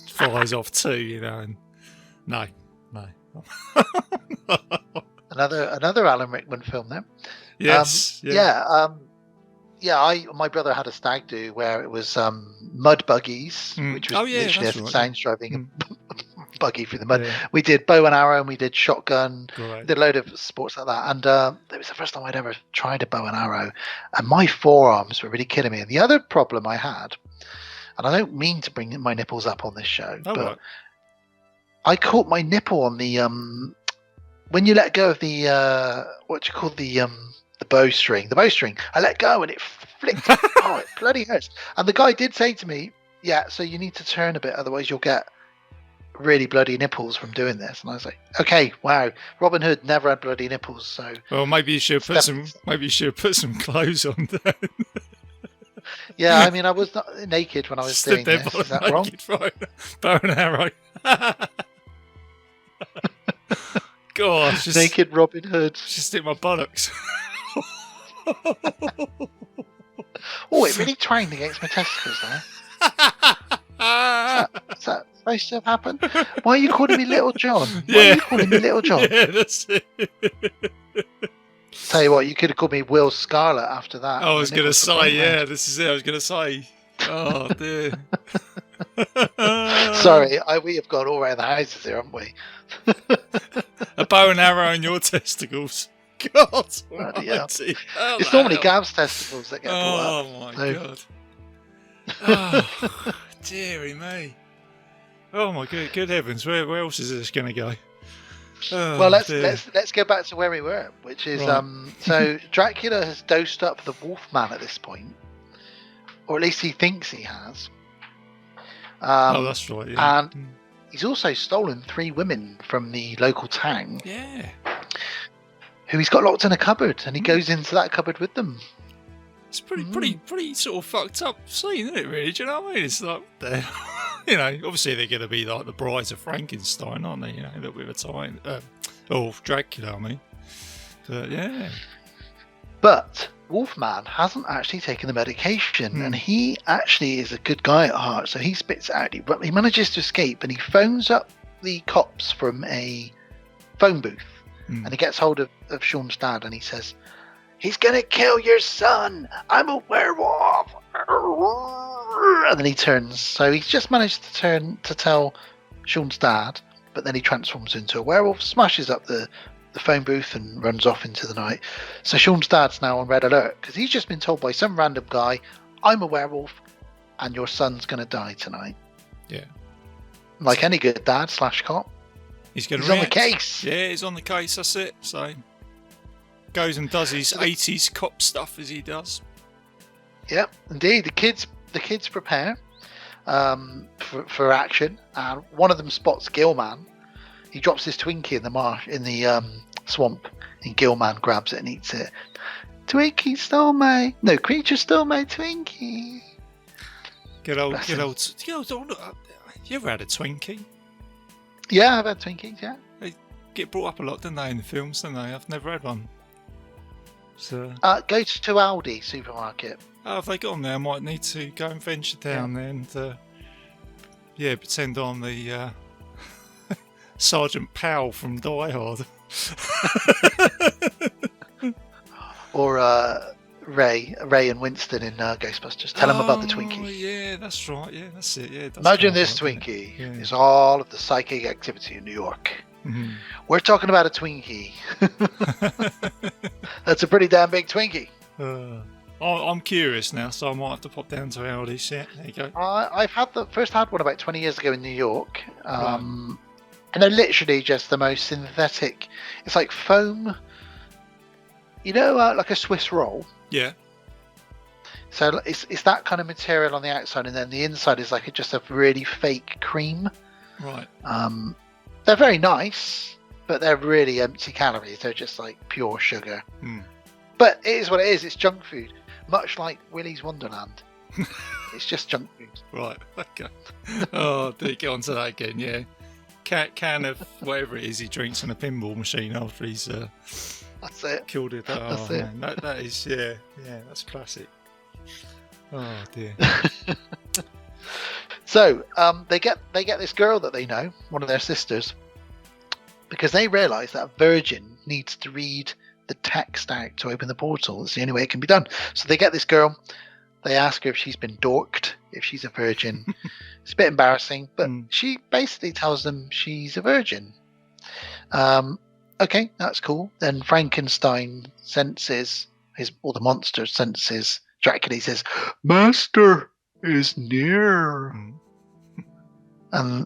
fires off 2. You know, and no. Another Alan Rickman film then. Yes. My brother had a stag do where it was mud buggies, which was literally as it sounds, driving a buggy through the mud. Yeah. We did bow and arrow and we did shotgun. Right. We did a load of sports like that. And it was the first time I'd ever tried a bow and arrow. And my forearms were really killing me. And the other problem I had, and I don't mean to bring my nipples up on this show, but right. I caught my nipple on the when you let go of the the bowstring. I let go and it flicked. Oh, it bloody hurts. And the guy did say to me, "Yeah, so you need to turn a bit, otherwise you'll get really bloody nipples from doing this." And I was like, "Okay, wow, Robin Hood never had bloody nipples." So, well, maybe you should put some clothes on. Then. Yeah, I mean, I was not naked when I was doing this. Is that wrong? Bow and arrow. Gosh, naked Robin Hood. Just stick my buttocks. Oh, it really twanged against my testicles there. Is that supposed to have happened? Why are you calling me Little John? Why are you calling me Little John? Yeah, that's it. Tell you what, you could have called me Will Scarlet after that. I was going to say, this is it. I was going to say, oh dear. Sorry, we have gone all around the houses here, haven't we? A bow and arrow in your testicles. God Bloody hell. almighty. It's normally Gav's testicles that get brought up. Oh, my so. God. Oh, dearie me. Oh, my good heavens. Where else is this going to go? Oh, well, let's go back to where we were, which is right. So Dracula has dosed up the Wolfman at this point, or at least he thinks he has. That's right. Yeah. And he's also stolen 3 women from the local town. Yeah. Who he's got locked in a cupboard, and he goes into that cupboard with them. It's pretty sort of fucked up scene, isn't it? Really, do you know what I mean? It's like, you know, obviously they're going to be like the brides of Frankenstein, aren't they? You know, a little bit of a time, Dracula, I mean. But yeah. But Wolfman hasn't actually taken the medication, and he actually is a good guy at heart, so he spits it out. He manages to escape, and he phones up the cops from a phone booth, and he gets hold of Sean's dad, and he says, "He's gonna kill your son. I'm a werewolf." And then he turns. So he's just managed to tell Sean's dad, but then he transforms into a werewolf, smashes up the phone booth, and runs off into the night. So Sean's dad's now on red alert because he's just been told by some random guy, "I'm a werewolf, and your son's gonna die tonight." Yeah. Like any good dad / cop, he's on the case. Yeah, he's on the case. That's it. So goes and does his 80s cop stuff as he does. Yep, indeed. The kids prepare for action, and one of them spots Gilman. He drops his Twinkie in the swamp, and Gilman grabs it and eats it. Creature stole my Twinkie. Good old. You ever had a Twinkie? Yeah, I've had Twinkies. Yeah, They get brought up a lot, don't they, in the films? Don't they? I've never had one. So go to Aldi supermarket. Oh, if they got on there, I might need to go and venture down there and pretend I'm the Sergeant Powell from Die Hard. Or Ray and Winston in Ghostbusters. Tell them about the Twinkie. Yeah, that's right. Yeah, that's it. Yeah, Imagine this Twinkie is all of the psychic activity in New York. Mm-hmm. We're talking about a Twinkie. That's a pretty damn big Twinkie. I'm curious now, so I might have to pop down to Aldi's. Yeah, there you go. I've had one about 20 years ago in New York. And they're literally just the most synthetic. It's like foam. You know, like a Swiss roll. Yeah. So it's that kind of material on the outside, and then the inside is like just a really fake cream. Right. They're very nice, but they're really empty calories. They're just like pure sugar. But it is what it is. It's junk food, much like Willy's Wonderland. It's just junk food. Right. Okay. Oh, did he get onto that again? Yeah. Can of whatever it is he drinks in a pinball machine after he's that's it. Killed it. Oh, that's it. Man, that is yeah. That's classic. Oh dear. So they get this girl that they know, one of their sisters, because they realise that a virgin needs to read the text out to open the portal. It's the only way it can be done. So they get this girl. They ask her if she's been dorked, if she's a virgin. It's a bit embarrassing, but she basically tells them she's a virgin. Okay, that's cool. Then Frankenstein senses the monster senses Dracula. He says, "Master is near." And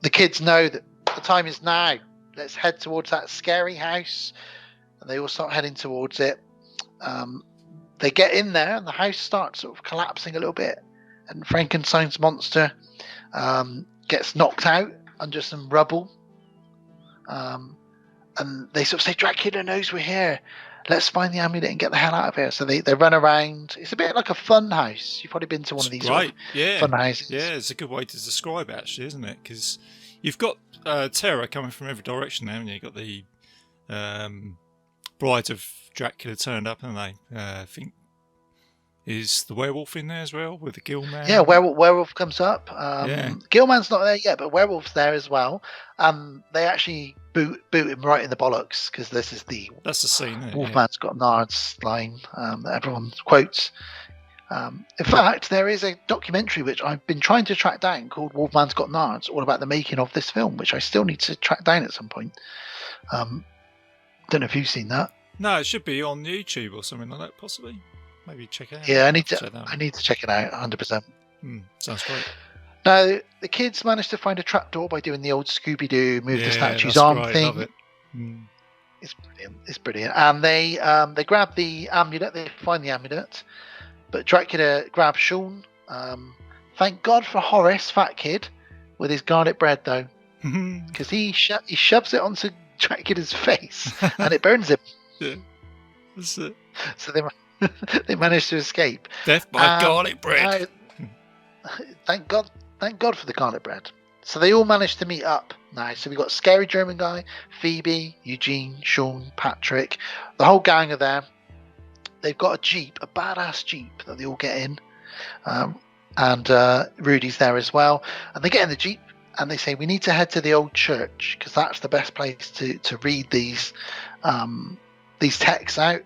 the kids know that the time is now. Let's head towards that scary house. And they all start heading towards it. They get in there, and the house starts sort of collapsing a little bit. And Frankenstein's monster gets knocked out under some rubble. And they sort of say, "Dracula knows we're here. Let's find the amulet and get the hell out of here." So they run around. It's a bit like a fun house. You've probably been to one of these fun houses. Yeah, it's a good way to describe it, actually, isn't it? Because you've got terror coming from every direction now, haven't you? You've got the bride of Dracula turned up, haven't they? I think is the werewolf in there as well with the Gilman? Yeah, werewolf comes up. Gilman's not there yet, but werewolf's there as well. They actually boot him right in the bollocks because that's the scene. Wolfman's got Nard's line that everyone quotes. In fact, there is a documentary which I've been trying to track down called Wolfman's Got Nards, all about the making of this film, which I still need to track down at some point. Don't know if you've seen that. No, it should be on YouTube or something like that, possibly. Maybe check it out. Yeah, I need to check it out 100%. Sounds great. Now, the kids managed to find a trapdoor by doing the old Scooby-Doo move the statue's arm thing. Love it. It's brilliant. It's brilliant. And they grab the amulet. They find the amulet, but Dracula grabs Sean. Thank God for Horace, fat kid, with his garlic bread though, because he shoves it onto Dracula's face and it burns him. Yeah, that's it. So they managed to escape. Death by garlic bread. Thank God for the garlic bread. So they all managed to meet up now. So we've got Scary German Guy, Phoebe, Eugene, Sean, Patrick. The whole gang are there. They've got a Jeep, a badass Jeep that they all get in. And Rudy's there as well. And they get in the Jeep and they say, we need to head to the old church because that's the best place to read these texts out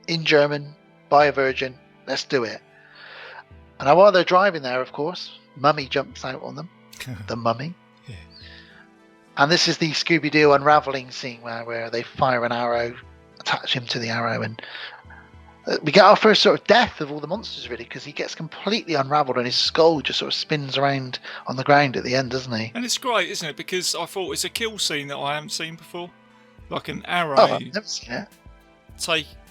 in German by a virgin. Let's do it. And while they're driving there, of course, Mummy jumps out on them. The Mummy. Yeah. And this is the Scooby-Doo unraveling scene where they fire an arrow, attach him to the arrow, and we get our first sort of death of all the monsters, really, because he gets completely unraveled and his skull just sort of spins around on the ground at the end, doesn't he? And it's great, isn't it? Because I thought it's a kill scene that I haven't seen before. Like an arrow. Oh, I've never seen it.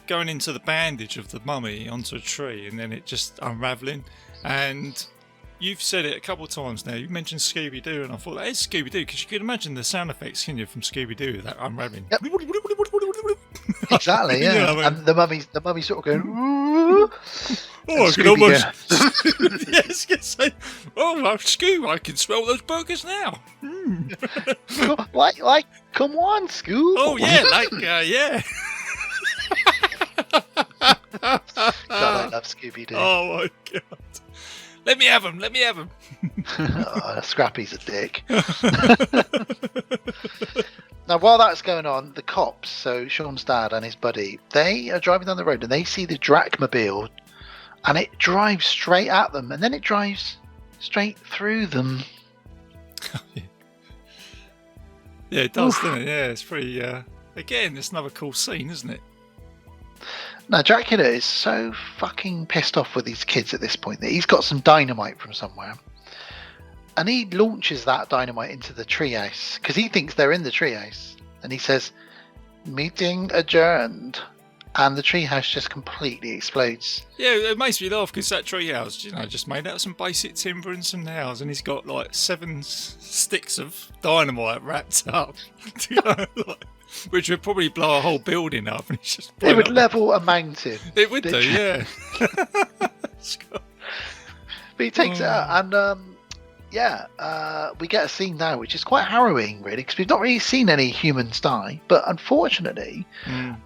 Going into the bandage of the mummy onto a tree and then it just unravelling. And you've said it a couple of times now. You mentioned Scooby-Doo, and I thought that is Scooby-Doo because you can imagine the sound effects, can you, from Scooby-Doo, that unravelling. Yep. Exactly, yeah. You know what I mean? And the mummy sort of going. Oh, I can almost. Yes, say, Scoob, I can smell those burgers now. like, come on, Scoob. Oh yeah, yeah. God, I love Scooby-Doo. Oh my god. Let me have him. Oh, Scrappy's a dick. Now, while that's going on, the cops, so Sean's dad and his buddy, they are driving down the road and they see the Dracmobile and it drives straight at them and then it drives straight through them. Yeah, it does, doesn't it? Yeah, it's pretty... again, it's another cool scene, isn't it? Now, Dracula is so fucking pissed off with these kids at this point that he's got some dynamite from somewhere. And he launches that dynamite into the treehouse because he thinks they're in the treehouse. And he says, meeting adjourned. And the treehouse just completely explodes. Yeah, it makes me laugh because that treehouse, just made out of some basic timber and some nails. And he's got like 7 sticks of dynamite wrapped up. Which would probably blow a whole building up. And it's just it would level a mountain. It would do, yeah. But he takes it out and... we get a scene now which is quite harrowing, really, because we've not really seen any humans die. But unfortunately,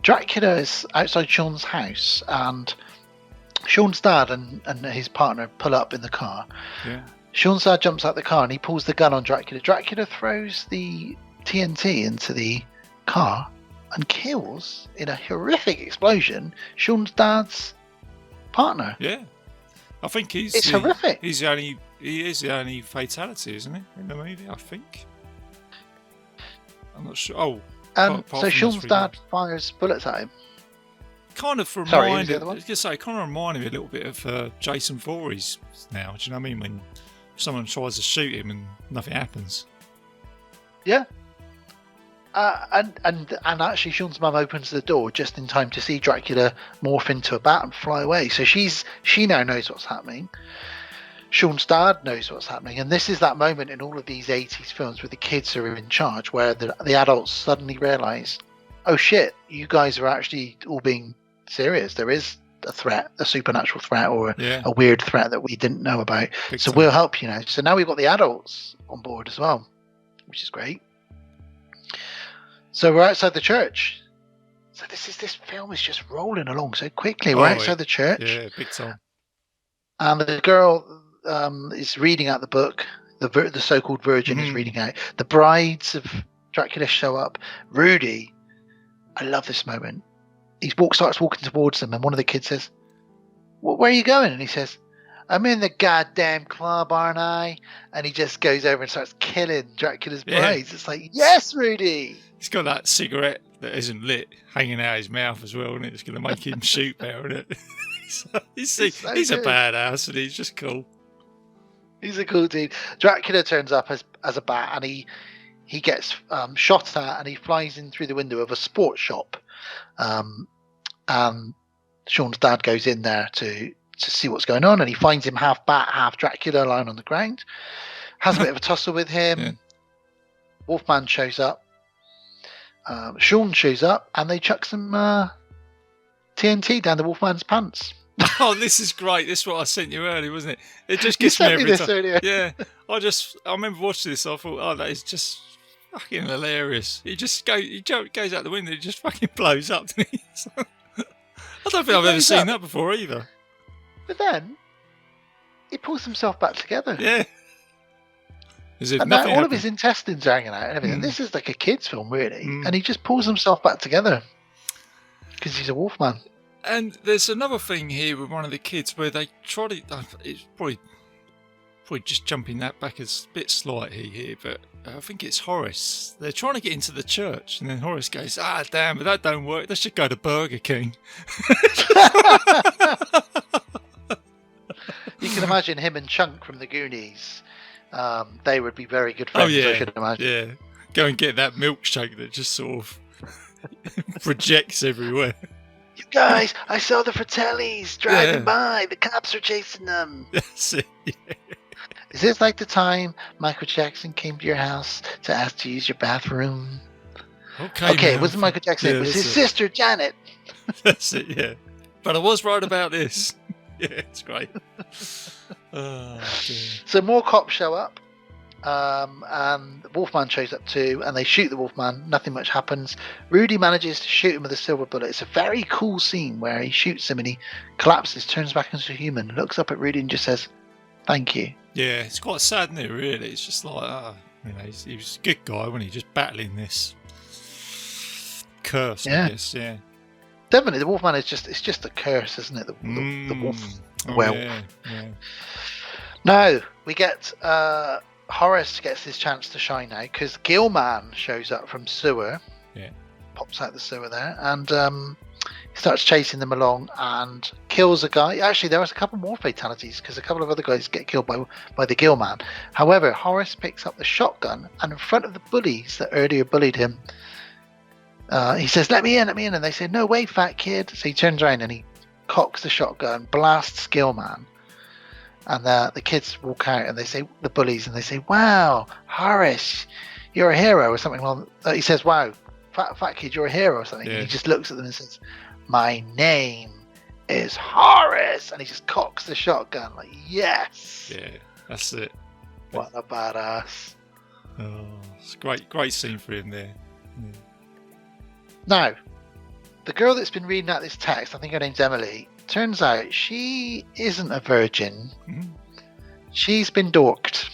Dracula is outside Sean's house, and Sean's dad and his partner pull up in the car. Yeah. Sean's dad jumps out the car and he pulls the gun on Dracula. Dracula throws the TNT into the car and kills, in a horrific explosion, Sean's dad's partner. Yeah. I think it's horrific. He is the only fatality, isn't he, in the movie, I think? I'm not sure. Oh, so Sean's dad fires bullets at him. Kind of reminded me a little bit of Jason Voorhees now. Do you know what I mean? When someone tries to shoot him and nothing happens. Yeah. And actually, Sean's mum opens the door just in time to see Dracula morph into a bat and fly away. So she now knows what's happening. Sean's dad knows what's happening, and this is that moment in all of these 80s films where the kids are in charge, where the adults suddenly realise, oh shit, you guys are actually all being serious. There is a threat, a supernatural threat, or a weird threat that we didn't know about. So we'll help you now. So now we've got the adults on board as well, which is great. So we're outside the church. So this film is just rolling along so quickly. We're outside the church. Yeah, big time. And the girl is reading out the book. The so-called virgin is reading out. The brides of Dracula show up. Rudy, I love this moment. He starts walking towards them, and one of the kids says, where are you going? And he says, I'm in the goddamn club, aren't I? And he just goes over and starts killing Dracula's brides. It's like, yes, Rudy. He's got that cigarette that isn't lit hanging out his mouth as well, and it's going to make him shoot better, isn't it? He's a badass, and he's just cool. He's a cool dude. Dracula turns up as a bat, and he gets shot at, and he flies in through the window of a sports shop. And Sean's dad goes in there to see what's going on, and he finds him half bat, half Dracula lying on the ground. Has a bit of a tussle with him. Yeah. Wolfman shows up. Sean shows up, and they chuck some TNT down the Wolfman's pants. Oh, this is great. This is what I sent you earlier, wasn't it? It just gets me every time. Earlier. Yeah, I remember watching this. I thought, oh, that is just fucking hilarious. He goes out the window. He just fucking blows up. I don't think I've ever seen that before either. But then he pulls himself back together. Yeah. As if and nothing all of his intestines are hanging out and everything. This is like a kid's film, really. And he just pulls himself back together because he's a wolfman. And there's another thing here with one of the kids where they try to... It's probably just jumping that back a bit slightly here, but I think it's Horace. They're trying to get into the church, and then Horace goes, damn, but that don't work. They should go to Burger King. You can imagine him and Chunk from the Goonies. They would be very good friends, I should imagine. Yeah, go and get that milkshake that just sort of projects everywhere. You guys, I saw the Fratellis driving by. The cops are chasing them. That's it. Yeah. Is this like the time Michael Jackson came to your house to ask to use your bathroom? Okay, it wasn't Michael Jackson. It was his sister, Janet. That's it, yeah. But I was right about this. Yeah, it's great. Oh, so more cops show up, and the Wolfman shows up too, and they shoot the Wolfman. Nothing much happens. Rudy manages to shoot him with a silver bullet. It's a very cool scene where he shoots him and he collapses, turns back into a human, looks up at Rudy and just says, "Thank you." Yeah, it's quite sad, isn't it, really? It's just like, he was a good guy when he just battling this curse, I guess, yeah. Definitely, the Wolfman is just a curse, isn't it? The wolf. Yeah. Now, we get Horace gets his chance to shine now because Gilman shows up from sewer. Yeah. Pops out the sewer there, and he starts chasing them along and kills a guy. Actually, there was a couple more fatalities because a couple of other guys get killed by the Gilman. However, Horace picks up the shotgun, and in front of the bullies that earlier bullied him, he says, let me in, and they say, no, wait, fat kid. So he turns around and he cocks the shotgun, blasts Gilman, and the kids walk out and they say, the bullies, and they say, wow, Horace, you're a hero, or something along. He says, wow, fat kid, you're a hero, or something. Yeah. And he just looks at them and says, my name is Horace, and he just cocks the shotgun like, yes. Yeah, that's it. What a badass. Oh, it's a great scene for him there. Yeah. Now, the girl that's been reading out this text, I think her name's Emily, turns out she isn't a virgin. Mm-hmm. She's been dorked.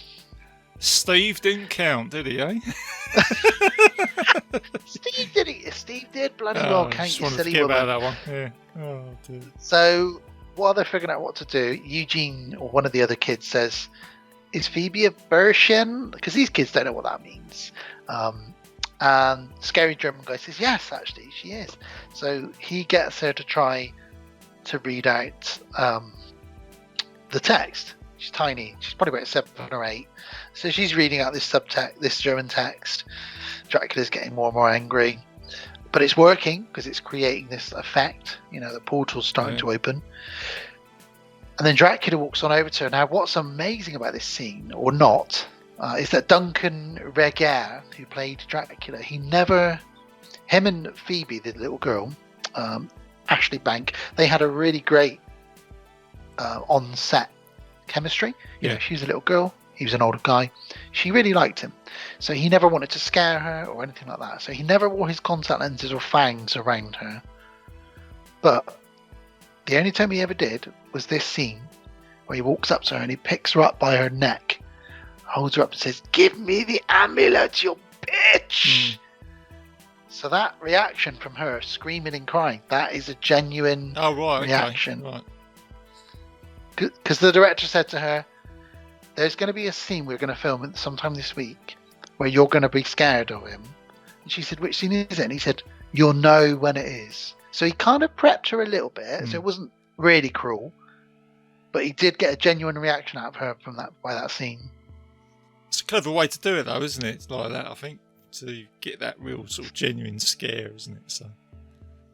Steve didn't count, did he, eh? Steve did bloody well count, you silly woman. About that one. Yeah. Oh, dear. So, while they're figuring out what to do, Eugene, or one of the other kids, says, is Phoebe a virgin? Because these kids don't know what that means. And Scary German guy says, yes, actually, she is. So he gets her to try to read out the text. She's tiny. She's probably about 7 or 8. So she's reading out this subtext, this German text. Dracula's getting more and more angry. But it's working because it's creating this effect. The portal's starting to open. And then Dracula walks on over to her. Now, what's amazing about this scene, or not, is that Duncan Regehr, who played Dracula, him and Phoebe, the little girl, Ashley Bank, they had a really great on-set chemistry. She was a little girl, he was an older guy. She really liked him. So he never wanted to scare her or anything like that. So he never wore his contact lenses or fangs around her. But the only time he ever did was this scene where he walks up to her and he picks her up by her neck, holds her up and says, give me the amulet, you bitch. So that reaction from her, screaming and crying, that is a genuine reaction. Okay. Right. because the director said to her, "There's going to be a scene we're going to film sometime this week where you're going to be scared of him." And she said, "Which scene is it?" And he said, "You'll know when it is." So he kind of prepped her a little bit, so it wasn't really cruel, but he did get a genuine reaction out of her by that scene. It's a clever way to do it, though, isn't it? It's like that, I think, to get that real sort of genuine scare, isn't it? So,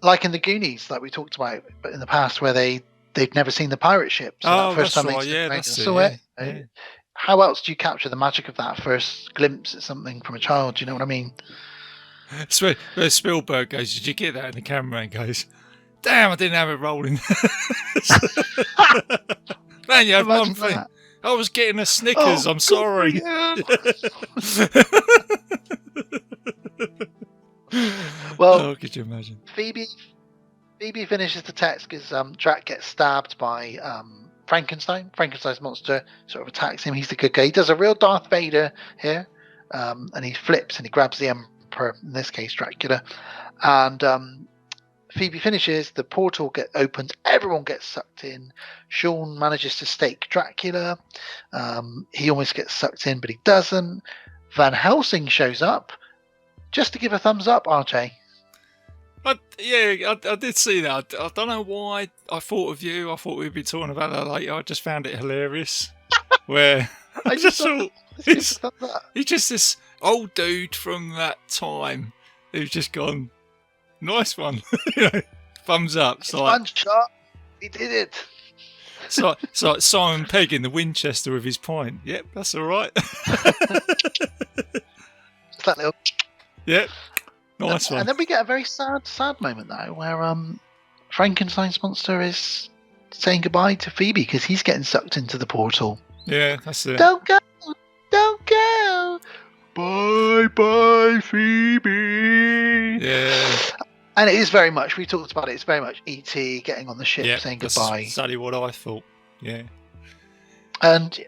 like in the Goonies, like we talked about in the past, where they'd never seen the pirate ship. So that first time they saw it. Yeah. How else do you capture the magic of that first glimpse at something from a child? Do you know what I mean? It's where Spielberg goes, "Did you get that?" And the cameraman goes, "Damn, I didn't have it rolling." Man, you had one thing. That. I was getting a Snickers. I'm sorry. Well, could you imagine? Phoebe finishes the text because Drac gets stabbed by Frankenstein. Frankenstein's monster sort of attacks him. He's the good guy. He does a real Darth Vader here, and he flips and he grabs the Emperor, in this case Dracula, and Phoebe finishes, the portal opens, everyone gets sucked in. Sean manages to stake Dracula. He almost gets sucked in, but he doesn't. Van Helsing shows up just to give a thumbs up, RJ. I did see that. I don't know why I thought of you. I thought we'd be talking about that later. I just found it hilarious. Where I just thought he's just this old dude from that time who's just gone, "Nice one." Thumbs up. It's like, one shot. He did it. It's like Simon Pegg in the Winchester with his pint. Yep, that's all right. Just that little. Yep. Nice one. And then we get a very sad moment though, where Frankenstein's monster is saying goodbye to Phoebe because he's getting sucked into the portal. Yeah, that's it. Don't go. Bye, Phoebe. Yeah. And it is very much, we talked about it, it's very much E.T. getting on the ship saying goodbye. That's exactly what I thought, yeah. And,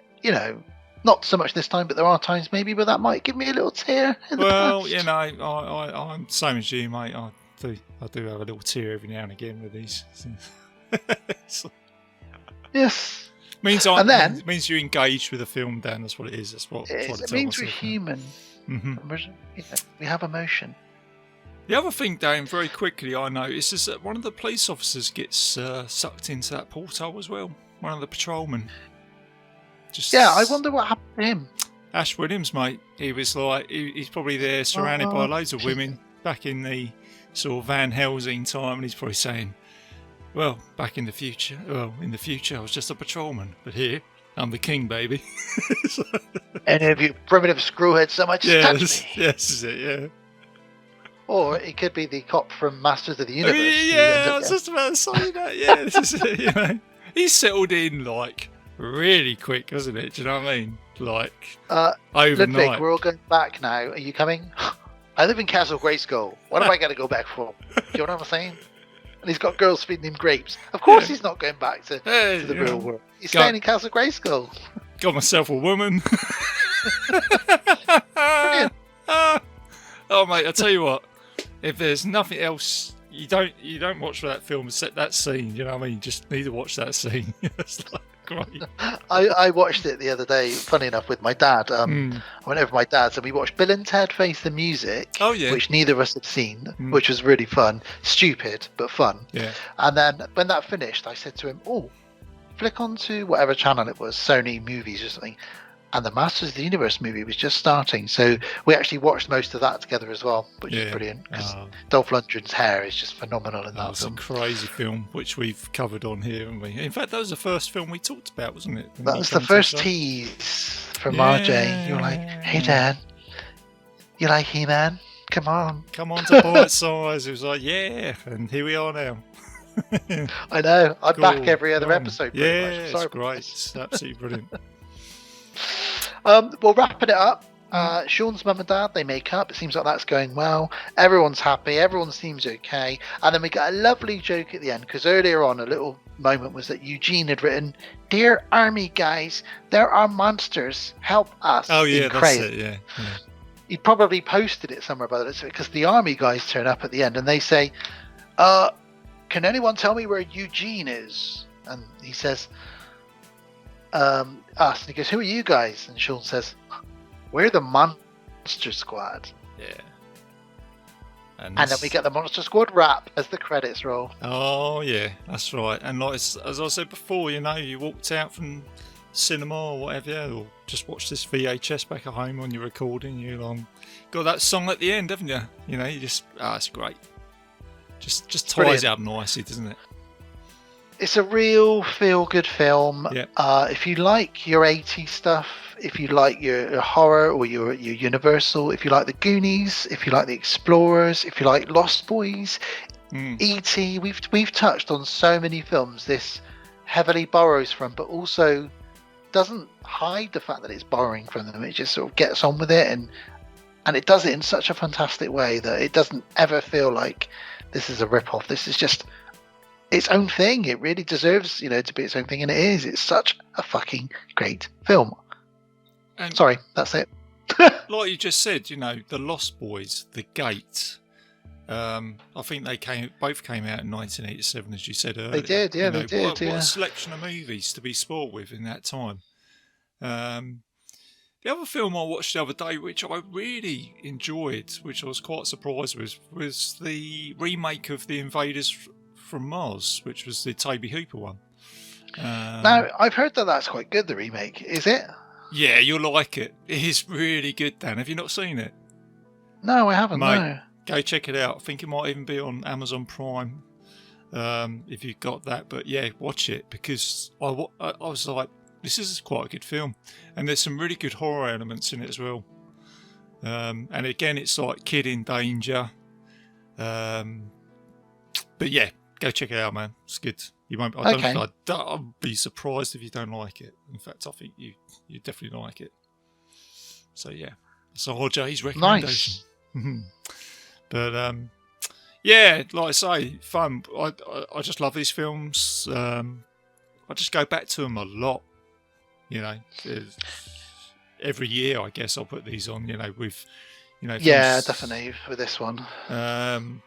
not so much this time, but there are times maybe where that might give me a little tear in the past. I'm same as you, mate. I do have a little tear every now and again with these. Yes. Means you're engaged with the film, Dan. That's what it is. That's what it means we're human. Mm-hmm. We have emotion. The other thing, Dan, very quickly, I noticed is that one of the police officers gets sucked into that porthole as well. One of the patrolmen. I wonder what happened to him. Ash Williams, mate. He was like, he's probably there surrounded by loads of women back in the sort of Van Helsing time, and he's probably saying, "Well, in the future I was just a patrolman, but here I'm the king, baby." Any of you primitive screwheads so much as touch me. Yes, is it? Yeah. Or it could be the cop from Masters of the Universe. I was just about to say that. Yeah, this is it. He's settled in like really quick, hasn't it? Do you know what I mean? Like overnight. Ludwig, we're all going back now. Are you coming? I live in Castle Grayskull. What am I going to go back for? Do you know what I'm saying? And he's got girls feeding him grapes. Of course, he's not going back to the real world. He's staying in Castle Grayskull. Got myself a woman. Oh, mate, I tell you what. If there's nothing else, you don't watch that film except that scene. You know what I mean? You just need to watch that scene. It's like great. I watched it the other day. Funny enough, with my dad. I went over to my dad's and we watched Bill and Ted Face the Music. Oh yeah. Which neither of us had seen, which was really fun. Stupid but fun. Yeah. And then when that finished, I said to him, "Oh, flick on to whatever channel it was, Sony Movies or something." And the Masters of the Universe movie was just starting, so we actually watched most of that together as well, which is brilliant because Dolph Lundgren's hair is just phenomenal in that film. It's a crazy film, which we've covered on here, haven't we? In fact, that was the first film we talked about, wasn't it? That was the first tease from RJ. You were like, "Hey, Dad, you like He-Man? Come on to Bitesize." It was like, yeah, and here we are now. I know. I'm back every other episode. Yeah, it's great. It's absolutely brilliant. Well, wrapping it up, Sean's mum and dad, they make up. It seems like that's going well. Everyone's happy. Everyone seems okay. And then we get a lovely joke at the end, because earlier on, a little moment was that Eugene had written, "Dear Army guys, there are monsters. Help us." Oh, yeah, that's it, yeah. He probably posted it somewhere by the looks of it, because the Army guys turn up at the end and they say, "Can anyone tell me where Eugene is?" And he says, us, and he goes, "Who are you guys?" And Sean says, "We're the Monster Squad." Yeah. And then we get the Monster Squad rap as the credits roll. Oh yeah, that's right. And like as I said before, you know, you walked out from cinema or whatever, or just watched this VHS back at home on your recording. You got that song at the end, haven't you? You know, you just it's great. Just ties Brilliant. it up nicely, doesn't it? It's a real feel-good film. Yeah. If you like your 80s stuff, if you like your horror or your Universal, if you like the Goonies, if you like the Explorers, if you like Lost Boys, E.T., we've touched on so many films this heavily borrows from, but also doesn't hide the fact that it's borrowing from them. It just sort of gets on with it, and it does it in such a fantastic way that it doesn't ever feel like this is a rip-off. This is just its own thing. It really deserves, to be its own thing, and it is. It's such a fucking great film. And sorry, that's it. Like you just said, the Lost Boys, The Gate. I think they both came out in 1987, as you said earlier. They did, yeah, they did. What a selection of movies to be sport with in that time. The other film I watched the other day, which I really enjoyed, which I was quite surprised with, was the remake of The Invaders from Mars, which was the Toby Hooper one. Now, I've heard that that's quite good, the remake. Is it? Yeah, you'll like it. It is really good, Dan. Have you not seen it? No, I haven't, Mate, no. Go check it out. I think it might even be on Amazon Prime, if you've got that. But yeah, watch it, because I was like, this is quite a good film. And there's some really good horror elements in it as well. And again, it's like kid in danger. But yeah, go check it out, man. It's good. You won't. I'll be surprised if you don't like it. In fact, I think you definitely like it. So yeah, so RJ's recommendation. Nice. But yeah, like I say, fun. I just love these films. I just go back to them a lot. Every year, I guess I'll put these on. With yeah, definitely with this one. I've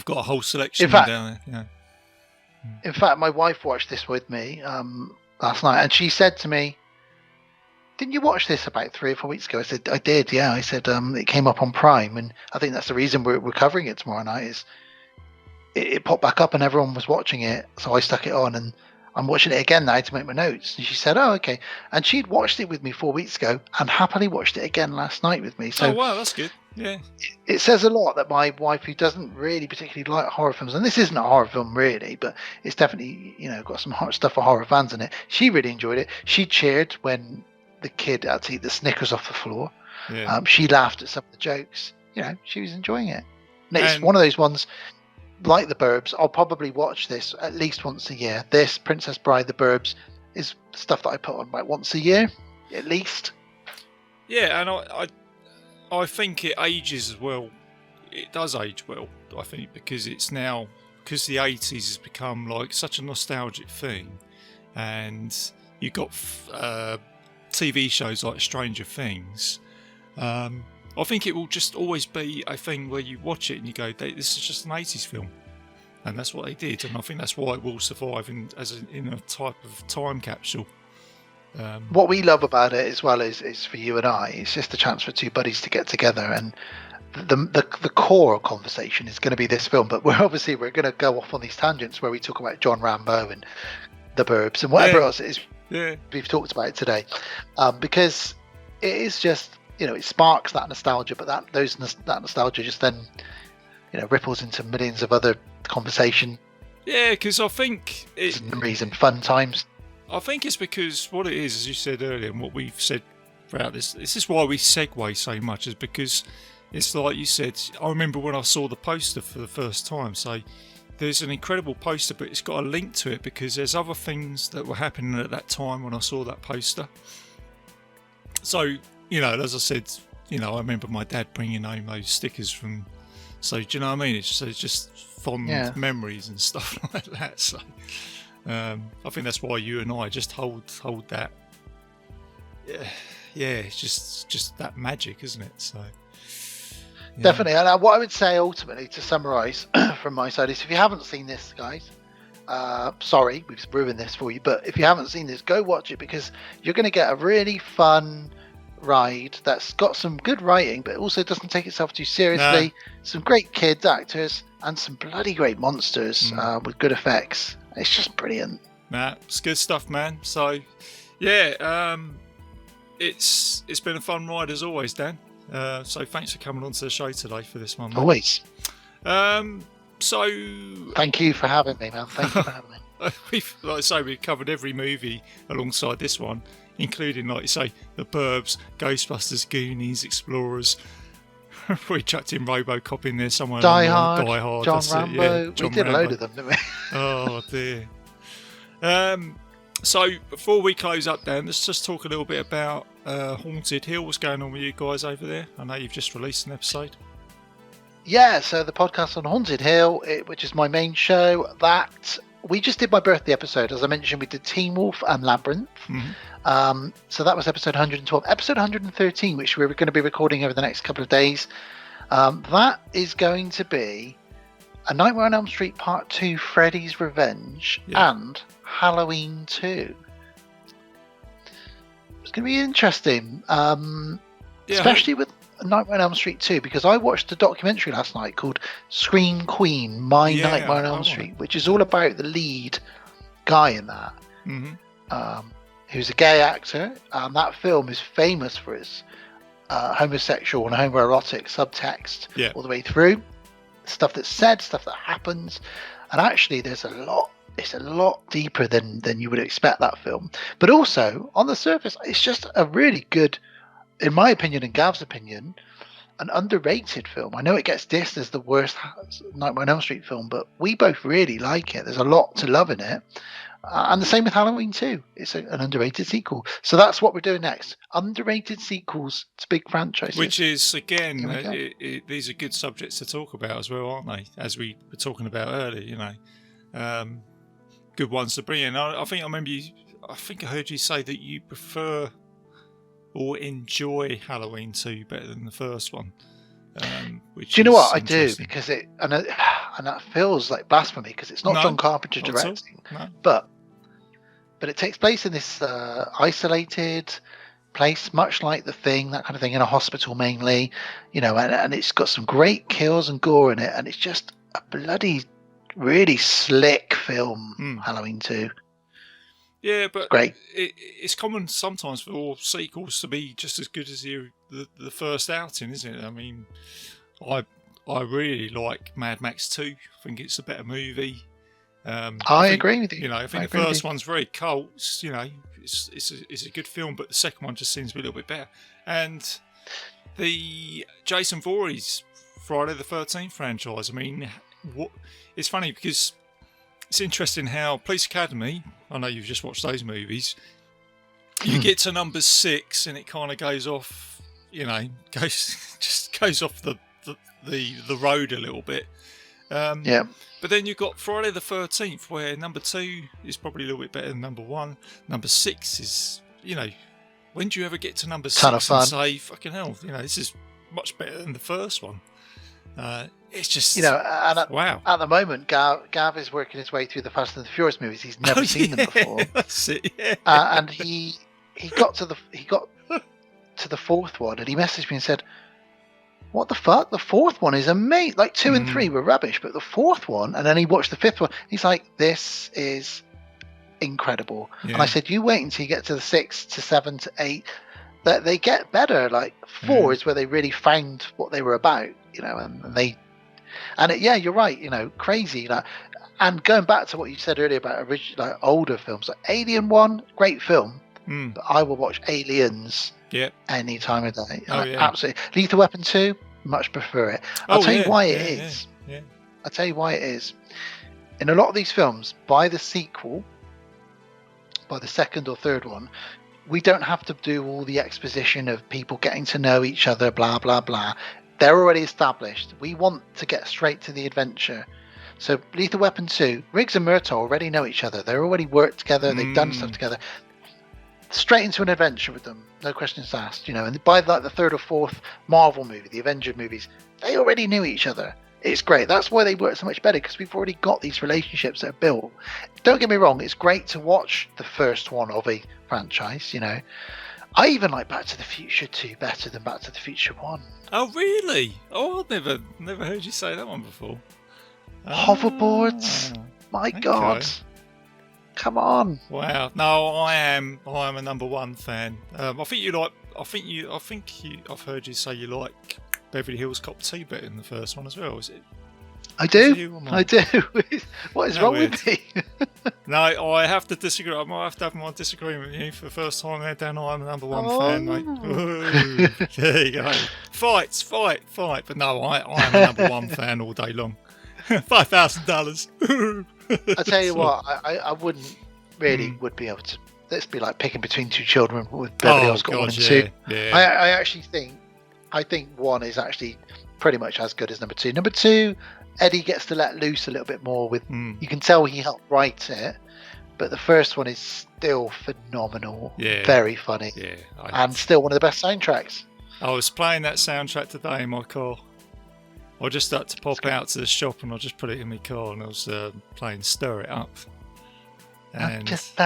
got a whole selection down there. Yeah. In fact, my wife watched this with me last night, and she said to me, "Didn't you watch this about 3 or 4 weeks ago?" I said, "I did, yeah." I said, "It came up on Prime, and I think that's the reason we're covering it tomorrow night. Is it popped back up and everyone was watching it, so I stuck it on, and I'm watching it again now to make my notes." And she said, "Oh, okay." And she'd watched it with me 4 weeks ago, and happily watched it again last night with me. So, oh wow, that's good. Yeah, it says a lot that my wife, who doesn't really particularly like horror films, and this isn't a horror film really, but it's definitely got some stuff for horror fans in it. She really enjoyed it. She cheered when the kid had to eat the Snickers off the floor. Yeah. She laughed at some of the jokes. She was enjoying it. And it's one of those ones, like The Burbs. I'll probably watch this at least once a year. This, Princess Bride, The Burbs, is stuff that I put on like once a year, at least. Yeah, and I think it ages as well. It does age well, I think, because the 80s has become like such a nostalgic thing, and you got TV shows like Stranger Things. I think it will just always be a thing where you watch it and you go, "This is just an 80s film," and that's what they did. And I think that's why it will survive in a type of time capsule. What we love about it as well is for you and I, it's just a chance for two buddies to get together, and the core conversation is going to be this film. But we're going to go off on these tangents where we talk about John Rambo and The Burbs and whatever else it is. Yeah. We've talked about it today, because it is just it sparks that nostalgia, but that nostalgia just then ripples into millions of other conversation. Yeah, because I think memories and fun times. I think it's because what it is, as you said earlier, and what we've said throughout this is why we segue so much, is because it's like you said. I remember when I saw the poster for the first time. So there's an incredible poster, but it's got a link to it because there's other things that were happening at that time when I saw that poster. So, as I said, I remember my dad bringing home those stickers from. So, do you know what I mean? It's just fond memories and stuff like that. So, I think that's why you and I just hold that. Yeah, it's just that magic, isn't it? So. Yeah. Definitely. And what I would say ultimately, to summarise from my side, is if you haven't seen this, guys, sorry, we've ruined this for you, but if you haven't seen this, go watch it, because you're going to get a really fun ride that's got some good writing, but also doesn't take itself too seriously. Some great kids actors and some bloody great monsters with good effects. It's just brilliant. It's good stuff, man. So yeah, it's been a fun ride as always, Dan. So thanks for coming on to the show today for this one, man. Always. So thank you for having me, man. Thank you for having me. Like I say, we've covered every movie alongside this one, including, like you say, The Burbs, Ghostbusters, Goonies, Explorers. We chucked in RoboCop in there somewhere. Die Hard, John Rambo. Yeah, we did a load of them, didn't we? Oh dear. So before we close up, Dan, let's just talk a little bit about Haunted Hill. What's going on with you guys over there? I know you've just released an episode. Yeah, so the podcast on Haunted Hill, which is my main show, that we just did my birthday episode. As I mentioned, we did Teen Wolf and Labyrinth. Mm-hmm. So that was episode 112. Episode 113, which we're going to be recording over the next couple of days, that is going to be A Nightmare on Elm Street Part 2, Freddy's Revenge, and Halloween 2. It's going to be interesting, especially with Nightmare on Elm Street 2, because I watched a documentary last night called Scream Queen, My Nightmare on Elm Street, which is all about the lead guy in that, who's a gay actor. That film is famous for its homosexual and homoerotic subtext all the way through. Stuff that's said, stuff that happens, and actually there's a lot. It's a lot deeper than you would expect, that film. But also, on the surface, it's just a really good, in my opinion and Gav's opinion, an underrated film. I know it gets dissed as the worst Nightmare on Elm Street film, but we both really like it. There's a lot to love in it. And the same with Halloween 2. It's an underrated sequel. So that's what we're doing next. Underrated sequels to big franchises. Which is, again, these are good subjects to talk about as well, aren't they? As we were talking about earlier, you know. Good ones to bring in. I think I heard you say that you prefer or enjoy Halloween 2 better than the first one. Do you know what I do? Because and that feels like blasphemy, because it's not John Carpenter directing, but it takes place in this isolated place, much like The Thing, that kind of thing, in a hospital mainly, you know, and it's got some great kills and gore in it, and it's just a bloody, really slick film, Halloween 2. Yeah, but great. It's common sometimes for sequels to be just as good as the first outing, isn't it? I mean, I really like Mad Max 2. I think it's a better movie. I agree with you. You know, I think the first one's very cult. You know, it's a good film, but the second one just seems to be a little bit better. And the Jason Voorhees Friday the 13th franchise. I mean, it's funny because it's interesting how Police Academy, I know you've just watched those movies, you get to number 6 and it kind of goes off, you know, goes off the road a little bit. But then you've got Friday the 13th, where number 2 is probably a little bit better than number 1. Number 6 is, you know, when do you ever get to number 6 and say, fucking hell, you know, this is much better than the first one? It's just, you know, and wow. At the moment, Gav is working his way through the Fast and the Furious movies. He's never seen them before. That's it. Yeah. And he got to the fourth one, and he messaged me and said, "What the fuck? The fourth one is amazing. Like 2 and 3 were rubbish, but the fourth one." And then he watched the 5th one. He's like, "This is incredible." Yeah. And I said, "You wait until you get to the 6 to 7 to 8. That they get better. Like 4 is where they really found what they were about, you know, yeah, you're right, you know, crazy. Like, and going back to what you said earlier about older films, like Alien 1, great film, but I will watch Aliens any time of day. Absolutely. Lethal Weapon 2, much prefer it. I'll tell you why it is. I'll tell you why it is. In a lot of these films, by the sequel, by the second or third one, we don't have to do all the exposition of people getting to know each other, blah, blah, blah. They're already established. We want to get straight to the adventure. So Lethal Weapon 2, Riggs and Murtaugh already know each other. They're already worked together. They've done stuff together. Straight into an adventure with them. No questions asked. You know, and by like the third or fourth Marvel movie, the Avengers movies, they already knew each other. It's great. That's why they work so much better, because we've already got these relationships that are built. Don't get me wrong, it's great to watch the first one of a franchise, you know. I even like Back to the Future 2 better than Back to the Future 1. Oh, really? Oh, I've never heard you say that one before. Hoverboards? My God. Come on. Wow. No, I am a number one fan. I've heard you say you like Beverly Hills Cop 2 better than the first one as well. Is it? I do. I do. What is wrong with me? No, I have to disagree. I might have to have my disagreement with you for the first time there, Dan. I'm a number one fan, mate. Ooh, there you go. Fight. But no, I am a number one fan all day long. $5,000. I tell you what, I wouldn't really would be able to. Let's be like picking between two children with Beverly Hills Cop 1 and 2. Yeah. I actually think 1 is actually pretty much as good as number 2. Number 2, Eddie gets to let loose a little bit more with. You can tell he helped write it, but the first one is still phenomenal. Yeah, very funny. Yeah, and still one of the best soundtracks. I was playing that soundtrack today in my car. I just had to pop out to the shop and I just put it in my car and I was playing Stir It Up. And I'm just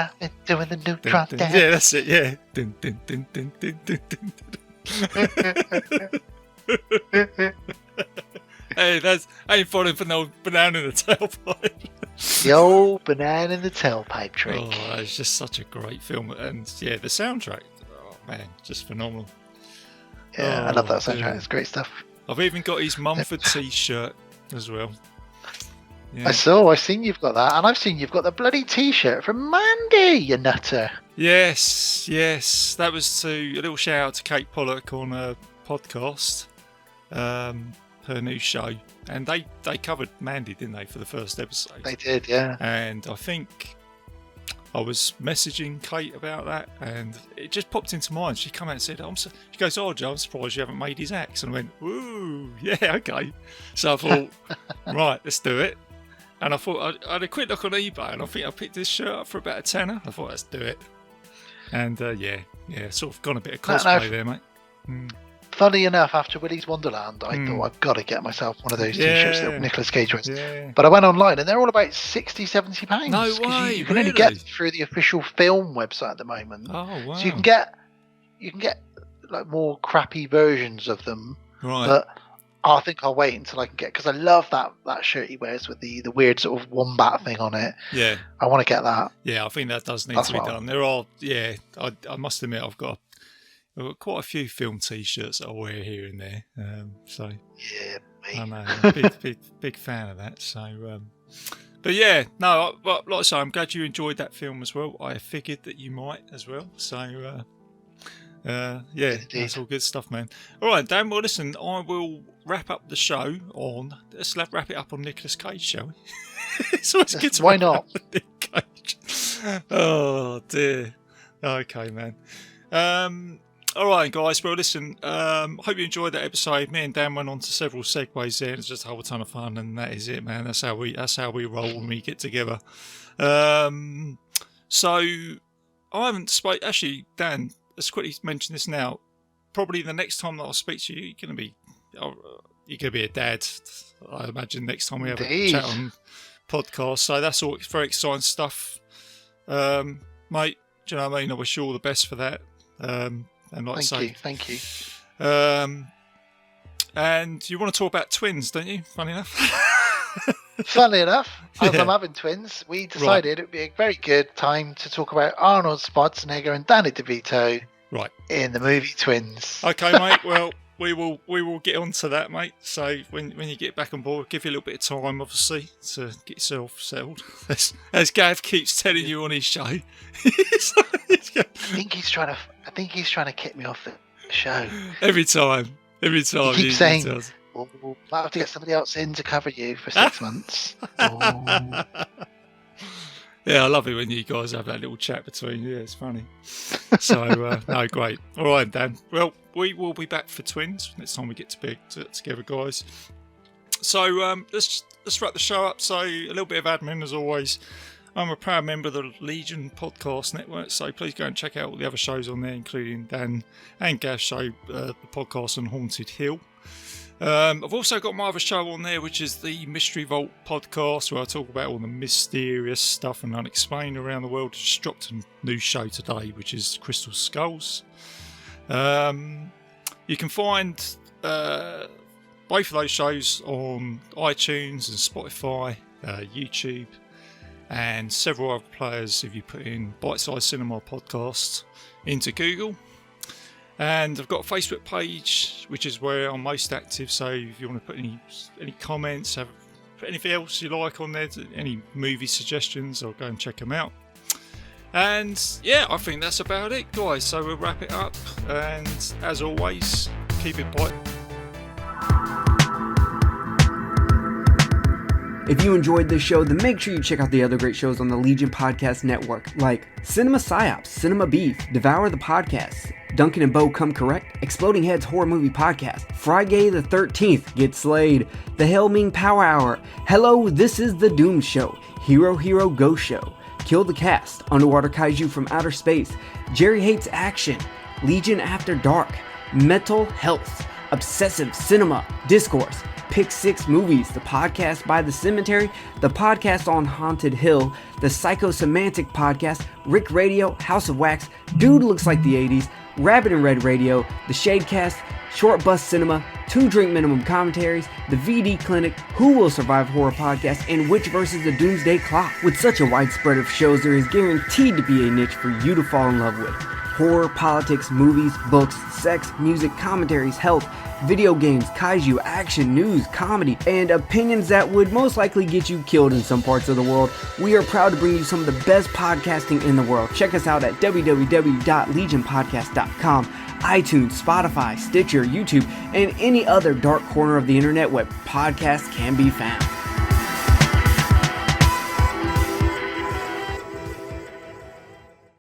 doing the neutron dance. Yeah, that's it. Yeah. Dun, dun, dun, dun, dun, dun, dun. Hey, that's ain't falling for no banana in the tailpipe. The old banana in the tailpipe trick. Oh, it's just such a great film, and yeah, the soundtrack. Oh man, just phenomenal. Yeah, I love that soundtrack. It's great stuff. I've even got his Mumford T-shirt as well. Yeah. I've seen you've got that, and I've seen you've got the bloody T-shirt from Mandy, you nutter. Yes, that was a little shout out to Kate Pollock on a podcast. Her new show, and they covered Mandy, didn't they, for the first episode? They did, yeah. And I think I was messaging Kate about that, and it just popped into mind. She came out and said, she goes, "Oh, Joe, I'm surprised you haven't made his axe." And I went, "Ooh, yeah, okay." So I thought, right, let's do it. And I thought I had a quick look on eBay, and I think I picked this shirt up for about $10. I thought, let's do it. And yeah, sort of gone a bit of cosplay there, mate. Funny enough, after Willy's Wonderland, I thought I've got to get myself one of those T-shirts that Nicolas Cage wears. Yeah. But I went online and they're all about £60, £70. No way! You can only get them through the official film website at the moment. Oh wow! So you can get like more crappy versions of them. Right. But I think I'll wait until I can get, because I love that shirt he wears with the weird sort of wombat thing on it. Yeah. I want to get that. Yeah, I think that does need to be done. There are, I must admit, I've got quite a few film T-shirts that I wear here and there. So yeah, me. I'm a big fan of that. So, but yeah, no. But like I say, I'm glad you enjoyed that film as well. I figured that you might as well. So, yeah, that's all good stuff, man. All right, Dan. Well, listen, I will wrap up the show on. Let's wrap it up on Nicolas Cage, shall we? So it's good. Why not? Nick Cage. Oh dear. Okay, man. All right, guys. Well, listen. Hope you enjoyed that episode. Me and Dan went on to several segues there. It's just a whole ton of fun, and that is it, man. That's how we roll when we get together. So I haven't spoke. Actually, Dan, let's quickly mention this now. Probably the next time that I'll speak to you, you're gonna be a dad. I imagine next time we have a chat on podcast. So that's all very exciting stuff, mate. Do you know what I mean? I wish you all the best for that. And like thank you. And you want to talk about twins, don't you? Funny enough. Funnily enough, as I'm having twins, we decided it would be a very good time to talk about Arnold Schwarzenegger and Danny DeVito. Right. In the movie Twins. Okay, mate. Well, we will get on to that, mate. So when you get back on board, give you a little bit of time, obviously, to get yourself settled. As Gav keeps telling you on his show. I think he's trying to kick me off the show. Every time. He keeps saying, we'll have to get somebody else in to cover you for 6 months. Oh. Yeah, I love it when you guys have that little chat between you. Yeah, it's funny. So, no, great. All right, Dan. Well, we will be back for Twins next time we get together, guys. So, let's wrap the show up. So, a little bit of admin, as always. I'm a proud member of the Legion Podcast Network, so please go and check out all the other shows on there, including Dan and Gav's show, the podcast on Haunted Hill. I've also got my other show on there, which is the Mystery Vault podcast, where I talk about all the mysterious stuff and unexplained around the world. Just dropped a new show today, which is Crystal Skulls. You can find both of those shows on iTunes and Spotify, YouTube, and several other players if you put in Bitesize Cinema Podcast into Google. And I've got a Facebook page, which is where I'm most active, so if you want to put any comments, put anything else you like on there, any movie suggestions, I'll go and check them out. And yeah, I think that's about it, guys, so we'll wrap it up, and as always, keep it bright. If you enjoyed this show, then make sure you check out the other great shows on the Legion Podcast Network, like Cinema Psyops, Cinema Beef, Devour the Podcast, Duncan and Bo Come Correct, Exploding Heads Horror Movie Podcast, Friday the 13th, Get Slayed, The Hellming Power Hour, Hello, This is the Doom Show, Hero Hero Go Show, Kill the Cast, Underwater Kaiju from Outer Space, Jerry Hates Action, Legion After Dark, Mental Health, Obsessive Cinema, Discourse, Pick 6 Movies, the podcast by The Cemetery, the podcast on Haunted Hill, the Psychosemantic Podcast, Rick Radio, House of Wax, Dude Looks Like the 80s, Rabbit and Red Radio, the Shadecast, Short Bus Cinema, 2 Drink Minimum Commentaries, the VD Clinic, Who Will Survive Horror Podcast, and Witch vs. the Doomsday Clock. With such a wide spread of shows, there is guaranteed to be a niche for you to fall in love with. Horror, politics, movies, books, sex, music, commentaries, health, video games, kaiju, action, news, comedy, and opinions that would most likely get you killed in some parts of the world. We are proud to bring you some of the best podcasting in the world. Check us out at www.legionpodcast.com, iTunes, Spotify, Stitcher, YouTube, and any other dark corner of the internet where podcasts can be found.